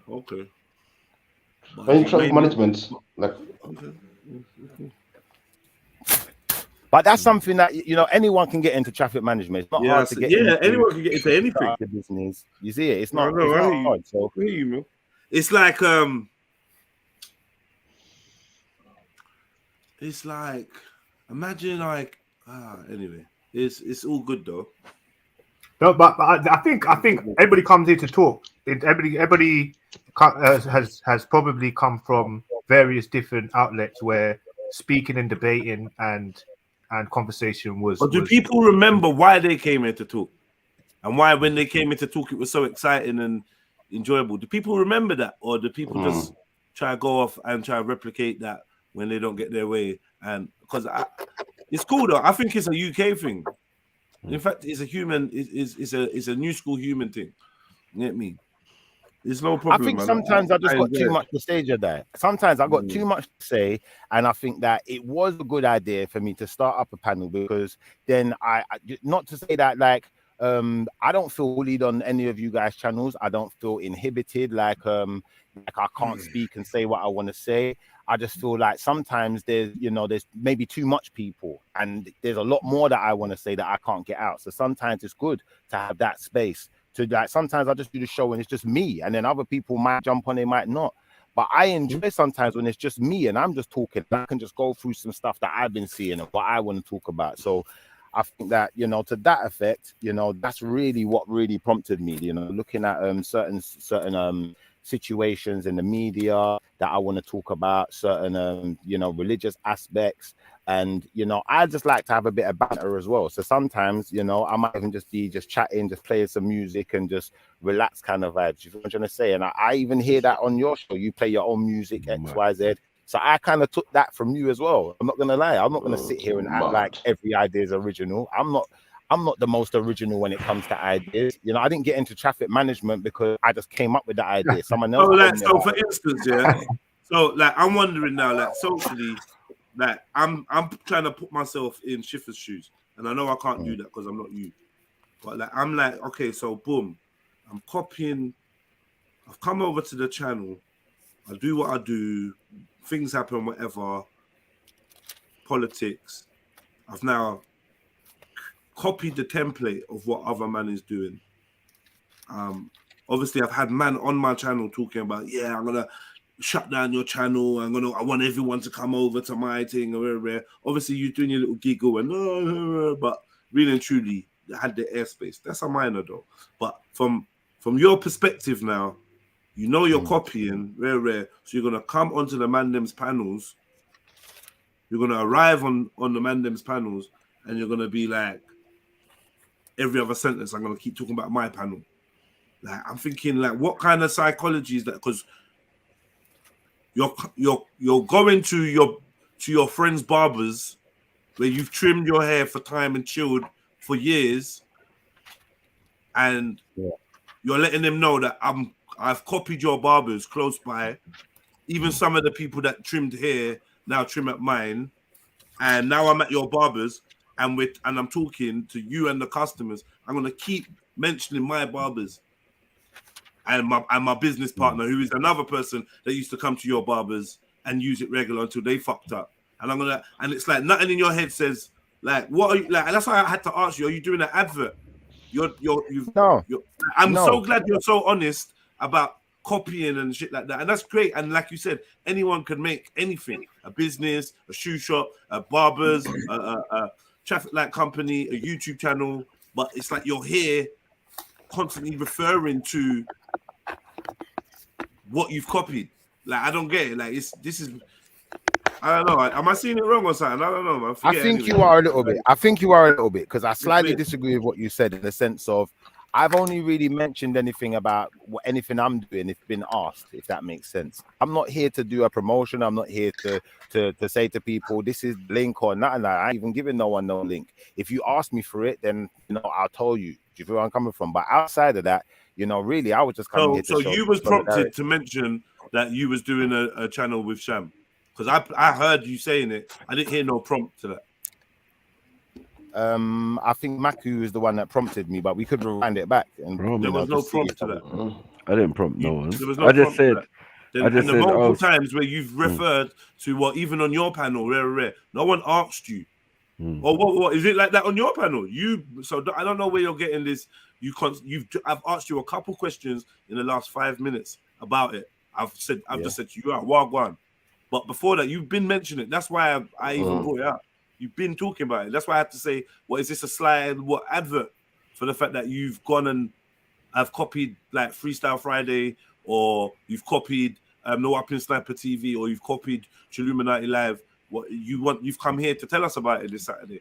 M: Okay.
B: Traffic management, like.
L: But that's something that anyone can get into traffic management. It's not hard to get into.
M: Anyone can get into anything.
L: The business, you see it. It's not hard. So
M: it's like it's like imagine like anyway. It's all good though.
K: No, but I think everybody comes here to talk. Everybody has probably come from various different outlets where speaking and debating and conversation was.
M: But do people remember why they came here to talk, and why when they came here to talk it was so exciting and enjoyable? Do people remember that, or do people just try to go off and try to replicate that when they don't get their way? And because it's cool though, I think it's a UK thing. In fact, it's a human. It's a new school human thing. You get me? There's no problem.
L: I think sometimes I just got too much to say, Jedi. Sometimes I got too much to say, and I think that it was a good idea for me to start up a panel, because then I not to say that like I don't feel bullied on any of you guys' channels. I don't feel inhibited, like I can't speak and say what I want to say. I just feel like sometimes there's maybe too much people, and there's a lot more that I want to say that I can't get out. So sometimes it's good to have that space to like sometimes I just do the show and it's just me, and then other people might jump on, they might not. But I enjoy sometimes when it's just me and I'm just talking. I can just go through some stuff that I've been seeing and what I want to talk about. So I think that, you know, to that effect, you know, that's really what really prompted me, you know, looking at certain situations in the media that I want to talk about, certain you know, religious aspects. And, you know, I just like to have a bit of banter as well. So sometimes, you know, I might even just be just chatting, just playing some music and just relax kind of vibes. You know what I'm trying to say? And I even hear that on your show. You play your own music, X, Y, Z. So I kind of took that from you as well. I'm not going to lie. I'm not going to sit here and act like every idea is original. I'm not the most original when it comes to ideas. You know, I didn't get into traffic management because I just came up with the idea. Someone else.
M: So for instance, yeah. So like, I'm wondering now, like socially, like I'm trying to put myself in Schiffer's shoes, and I know I can't do that because I'm not you. But like, I'm like, okay, so boom, I'm copying. I've come over to the channel. I do what I do. Things happen, whatever. Politics. I've now copied the template of what other man is doing. Obviously, I've had man on my channel talking about, yeah, I'm gonna shut down your channel. I want everyone to come over to my thing. Or obviously, you're doing your little giggle and but really and truly, you had the airspace. That's a minor though. But from your perspective now, you know you're copying, rare. So you're gonna come onto the Mandem's panels. You're gonna arrive on the Mandem's panels, and you're gonna be like, every other sentence, I'm gonna keep talking about my panel. Like, I'm thinking, like, what kind of psychology is that? Because you're going to your friend's barbers where you've trimmed your hair for time and chilled for years, and you're letting them know that I've copied your barbers close by. Even some of the people that trimmed hair now trim at mine, and now I'm at your barbers, and I'm talking to you and the customers. I'm gonna keep mentioning my barbers and my business partner, who is another person that used to come to your barbers and use it regular until they fucked up. And it's like nothing in your head says, like, what are you like? And that's why I had to ask you, are you doing an advert? I'm so glad you're so honest about copying and shit like that. And that's great. And like you said, anyone can make anything, a business, a shoe shop, a barbers, a traffic light company, a YouTube channel. But it's like you're here constantly referring to what you've copied. Like, I don't get it. Like, I don't know. Am I seeing it wrong or something? I don't know, man.
L: I think you are a little bit. I think you are a little bit, because I slightly disagree with what you said in the sense of I've only really mentioned anything about anything I'm doing if been asked, if that makes sense. I'm not here to do a promotion. I'm not here to say to people, this is the link or nothing. I ain't even giving no one no link. If you ask me for it, then, you know, I'll tell you. Do you feel where I'm coming from? But outside of that, you know, really, I was just coming here to show.
M: So you was prompted to mention that you was doing a channel with Sham, because I heard you saying it. I didn't hear no prompt to that.
L: I think Maku is the one that prompted me, but we could rewind it back. And
M: there was no prompt to that.
G: I didn't prompt no one.
M: There was no
G: I just said.
M: And the multiple times where you've referred to what, even on your panel, rare, no one asked you. Or what is it like that on your panel? So I don't know where you're getting this. I've asked you a couple questions in the last 5 minutes about it. I've just said to you, Wagwan. But before that, you've been mentioning it. That's why I even brought it up. You've been talking about it. That's why I had to say, what is this a slide? What advert for the fact that you've gone and have copied like Freestyle Friday, or you've copied No Up Sniper TV, or you've copied Chilluminati Live. What you've come here to tell us about it this Saturday.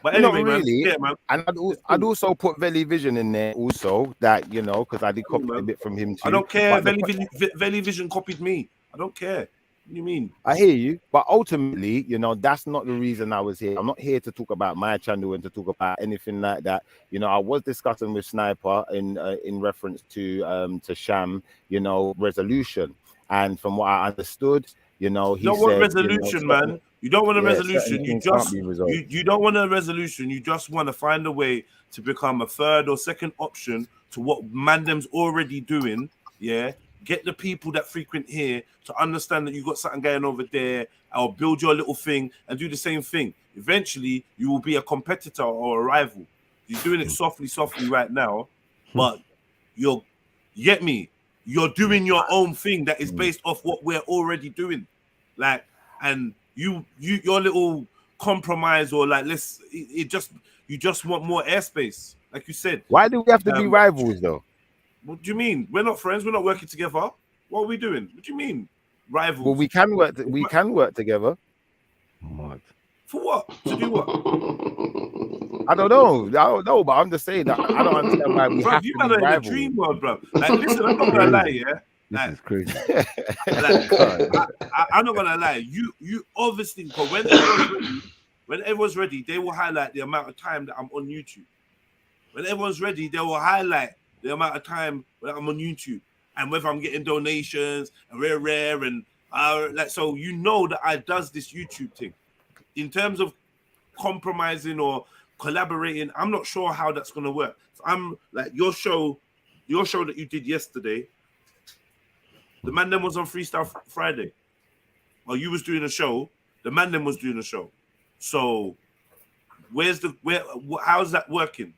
M: But anyway,
L: not really.
M: Man.
L: And I'd also put Veli Vision in there also, that, you know, because I did copy a bit from him too.
M: I don't care. Veli Vision copied me. I don't care. What do you mean?
L: I hear you, but ultimately, you know, that's not the reason I was here. I'm not here to talk about my channel and to talk about anything like that. You know, I was discussing with Sniper in reference to Sham, you know, resolution, and from what I understood, you know, he
M: don't
L: said,
M: want resolution, man. You don't want a resolution. You don't want a resolution. You just want to find a way to become a third or second option to what Mandem's already doing. Yeah. Get the people that frequent here to understand that you've got something going over there, or build your little thing and do the same thing. Eventually, you will be a competitor or a rival. You're doing it softly right now, but you get me? You're doing your own thing that is based off what we're already doing. Like, and your little compromise or like, you just want more airspace. Like you said.
L: Why do we have to be rivals though?
M: What do you mean? We're not friends. We're not working together. What are we doing? What do you mean, rivals?
L: Well, we can work. We can work together.
G: What?
M: For what? To do what?
L: I don't know, but I'm just saying that I don't understand why we have to be rivals. You man are in
M: a dream world, bro. Like, listen, I'm not gonna lie, yeah.
G: This is crazy.
M: I'm not gonna lie. You obviously, because when everyone's ready, they will highlight the amount of time that I'm on YouTube. When everyone's ready, they will highlight the amount of time that I'm on YouTube and whether I'm getting donations and rare and like, so you know that I does this YouTube thing. In terms of compromising or collaborating, I'm not sure how that's gonna work. So I'm like your show that you did yesterday. The man then was on Freestyle Friday. While you was doing a show, the man then was doing a show. So how's that working?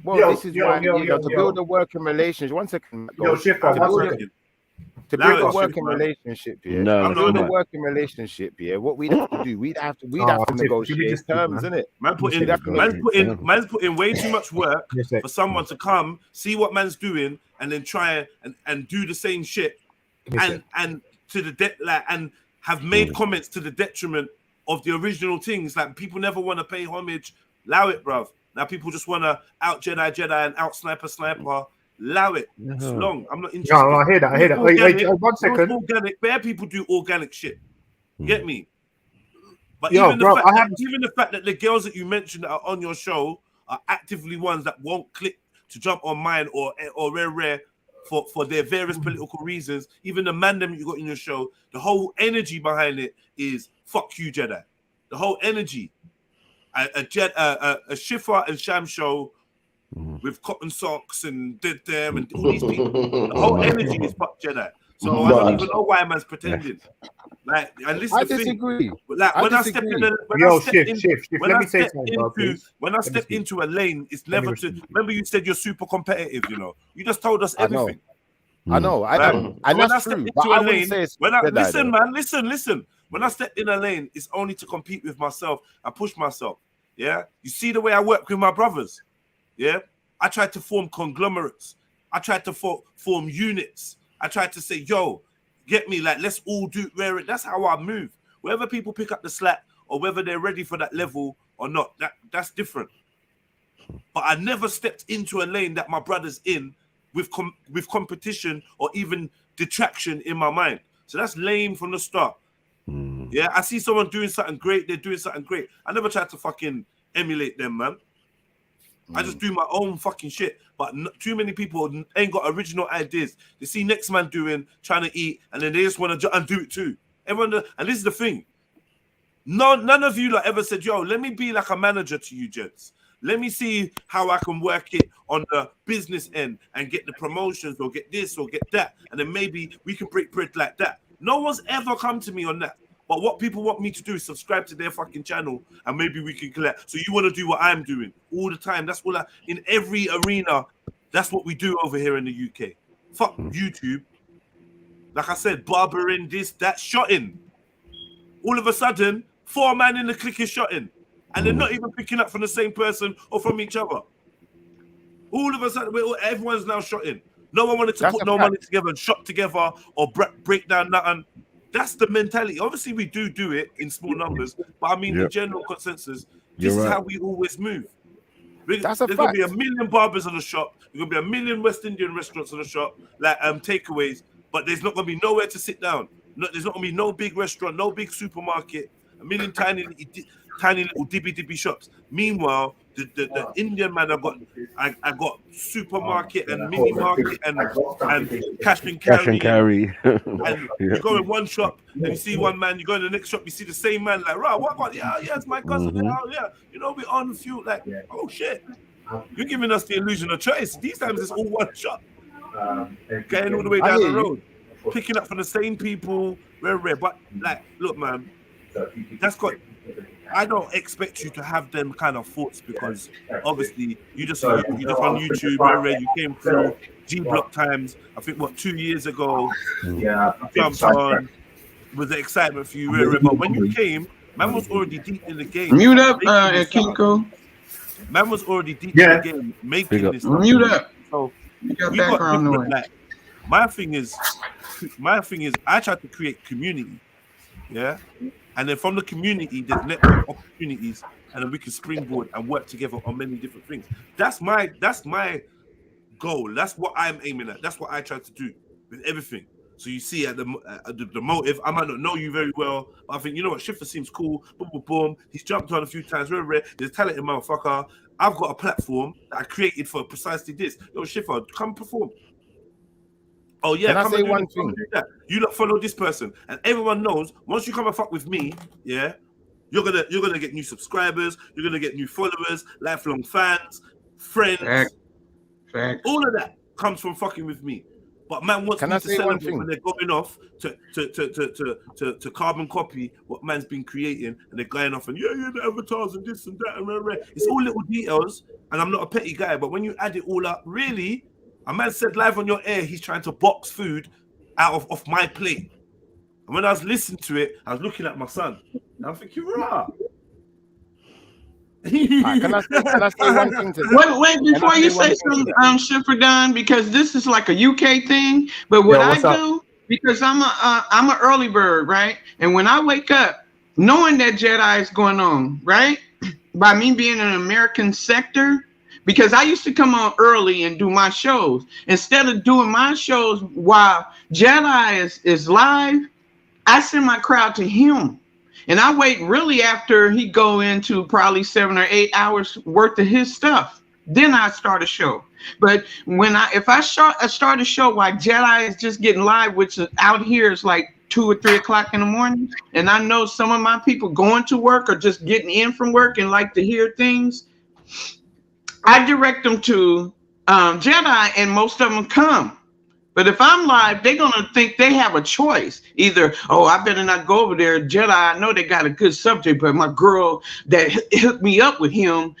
L: Well, this is why to build a working relationship. 1 second. To build a working relationship, what we'd have to do, we'd have to negotiate terms, innit?
M: Man's putting way too much work for someone to come, see what man's doing, and then try and do the same shit, and to the and have made comments to the detriment of the original things. Like, people never want to pay homage. Allow it, bruv. Now people just want to out Jedi and out sniper. Allow it. It's long. I'm not interested.
K: No, I hear that. Wait, 1 second.
M: Organic. Bare people do organic shit. Get me? But
K: even
M: the fact that the girls that you mentioned that are on your show are actively ones that won't click to jump on mine or rare for their various political reasons. Even the man them you got in your show, the whole energy behind it is fuck you, Jedi. The whole energy. A Shifa and Sham show with cotton socks and did them and all these people. The whole energy is fuck Jedi. So I don't even know why man's pretending. Like, and listen,
L: I disagree.
M: Like, when I step into a lane, it's never to. Remember, you said you're super competitive. You know, you just told us everything.
L: I know, and that's true. But I wouldn't say it's
M: listen. When I step in a lane, it's only to compete with myself and push myself. Yeah, you see the way I work with my brothers. Yeah, I tried to form conglomerates. I tried to form units. I tried to say, yo, get me, like, let's all do rare. That's how I move. Whether people pick up the slack or whether they're ready for that level or not, that's different. But I never stepped into a lane that my brother's in with competition or even detraction in my mind. So that's lame from the start. Yeah, I see someone doing something great. They're doing something great. I never tried to fucking emulate them, man. I just do my own fucking shit. But too many people ain't got original ideas. They see next man trying to eat, and then they just want to do it too. Everyone, and this is the thing. None of you like ever said, yo, let me be like a manager to you, gents. Let me see how I can work it on the business end and get the promotions or get this or get that. And then maybe we can break bread like that. No one's ever come to me on that. But what people want me to do is subscribe to their fucking channel and maybe we can collect. So you want to do what I'm doing all the time. That's all in every arena. That's what we do over here in the UK. Fuck YouTube. Like I said, barbering, this, that, shotting. All of a sudden, 4 man in the clique is shotting. And they're not even picking up from the same person or from each other. All of a sudden, everyone's now shotting. No one wanted to put no money together and shot together or break down nothing. That's the mentality. Obviously, we do it in small numbers, but I mean, the general consensus, this is how we always move. There's going to be 1 million barbers on the shop. There's going to be 1 million West Indian restaurants on the shop, like takeaways, but there's not going to be nowhere to sit down. There's not going to be no big restaurant, no big supermarket, 1 million tiny little dibby shops. Meanwhile, the Indian man, I got supermarket and mini market and cash and carry. And you go in one shop and you see one man, you go in the next shop, you see the same man, like, right, what? Yeah, it's my cousin. Oh, yeah, you know, we're on fuel, like, oh shit. You're giving us the illusion of choice. These times it's all one shop. Getting all the way down the road, picking up from the same people, rare. But like, look, man, I don't expect you to have them kind of thoughts because obviously you just on YouTube, you came through G Block times. I think 2 years ago, you jumped on. Was the excitement for you, but when you came, man was already deep in the game.
D: Mute up, Kinko.
M: Man was already deep in the game, making this stuff.
D: Mute up.
M: So
D: you got
M: we got
D: background
M: different.
D: noise.
M: Like, my thing is, I try to create community, yeah, and then from the community, there's network opportunities, and then we can springboard and work together on many different things. That's my goal. That's what I'm aiming at. That's what I try to do with everything. So you see at the motive, I might not know you very well, but I think, you know what, Schiffer seems cool. Boom, boom, boom. He's jumped on a few times. He's a talented motherfucker. I've got a platform that I created for precisely this. Yo, Schiffer, come perform. Oh yeah,
L: can I
M: come
L: say
M: and do
L: one
M: this,
L: thing?
M: come and do that. You lot follow this person, and everyone knows once you come and fuck with me, yeah, you're gonna get new subscribers, you're gonna get new followers, lifelong fans, friends.
D: Facts.
M: All of that comes from fucking with me. But man wants me to celebrate when they're going off to carbon copy what man's been creating, and they're going off and the avatars and this and that and rah. It's all little details, and I'm not a petty guy, but when you add it all up, really, a man said live on your air he's trying to box food out of my plate. And when I was listening to it, I was looking at my son, and I'm thinking, rah.
L: Can I say one thing to that?
D: Wait, before you say something, Schiffer Dunn, because this is like a UK thing. But what I do, because I'm an early bird, right? And when I wake up, knowing that Jedi is going on, right? By me being in an American sector, because I used to come on early and do my shows. Instead of doing my shows while Jedi is live, I send my crowd to him. And I wait really after he go into probably 7 or 8 hours worth of his stuff. Then I start a show. But if I start a show while Jedi is just getting live, which is out here is like 2 or 3 o'clock in the morning, and I know some of my people going to work or just getting in from work and like to hear things, I direct them to Jedi, and most of them come. But if I'm live, they're going to think they have a choice. Either, oh, I better not go over there. Jedi, I know they got a good subject, but my girl that hooked me up with him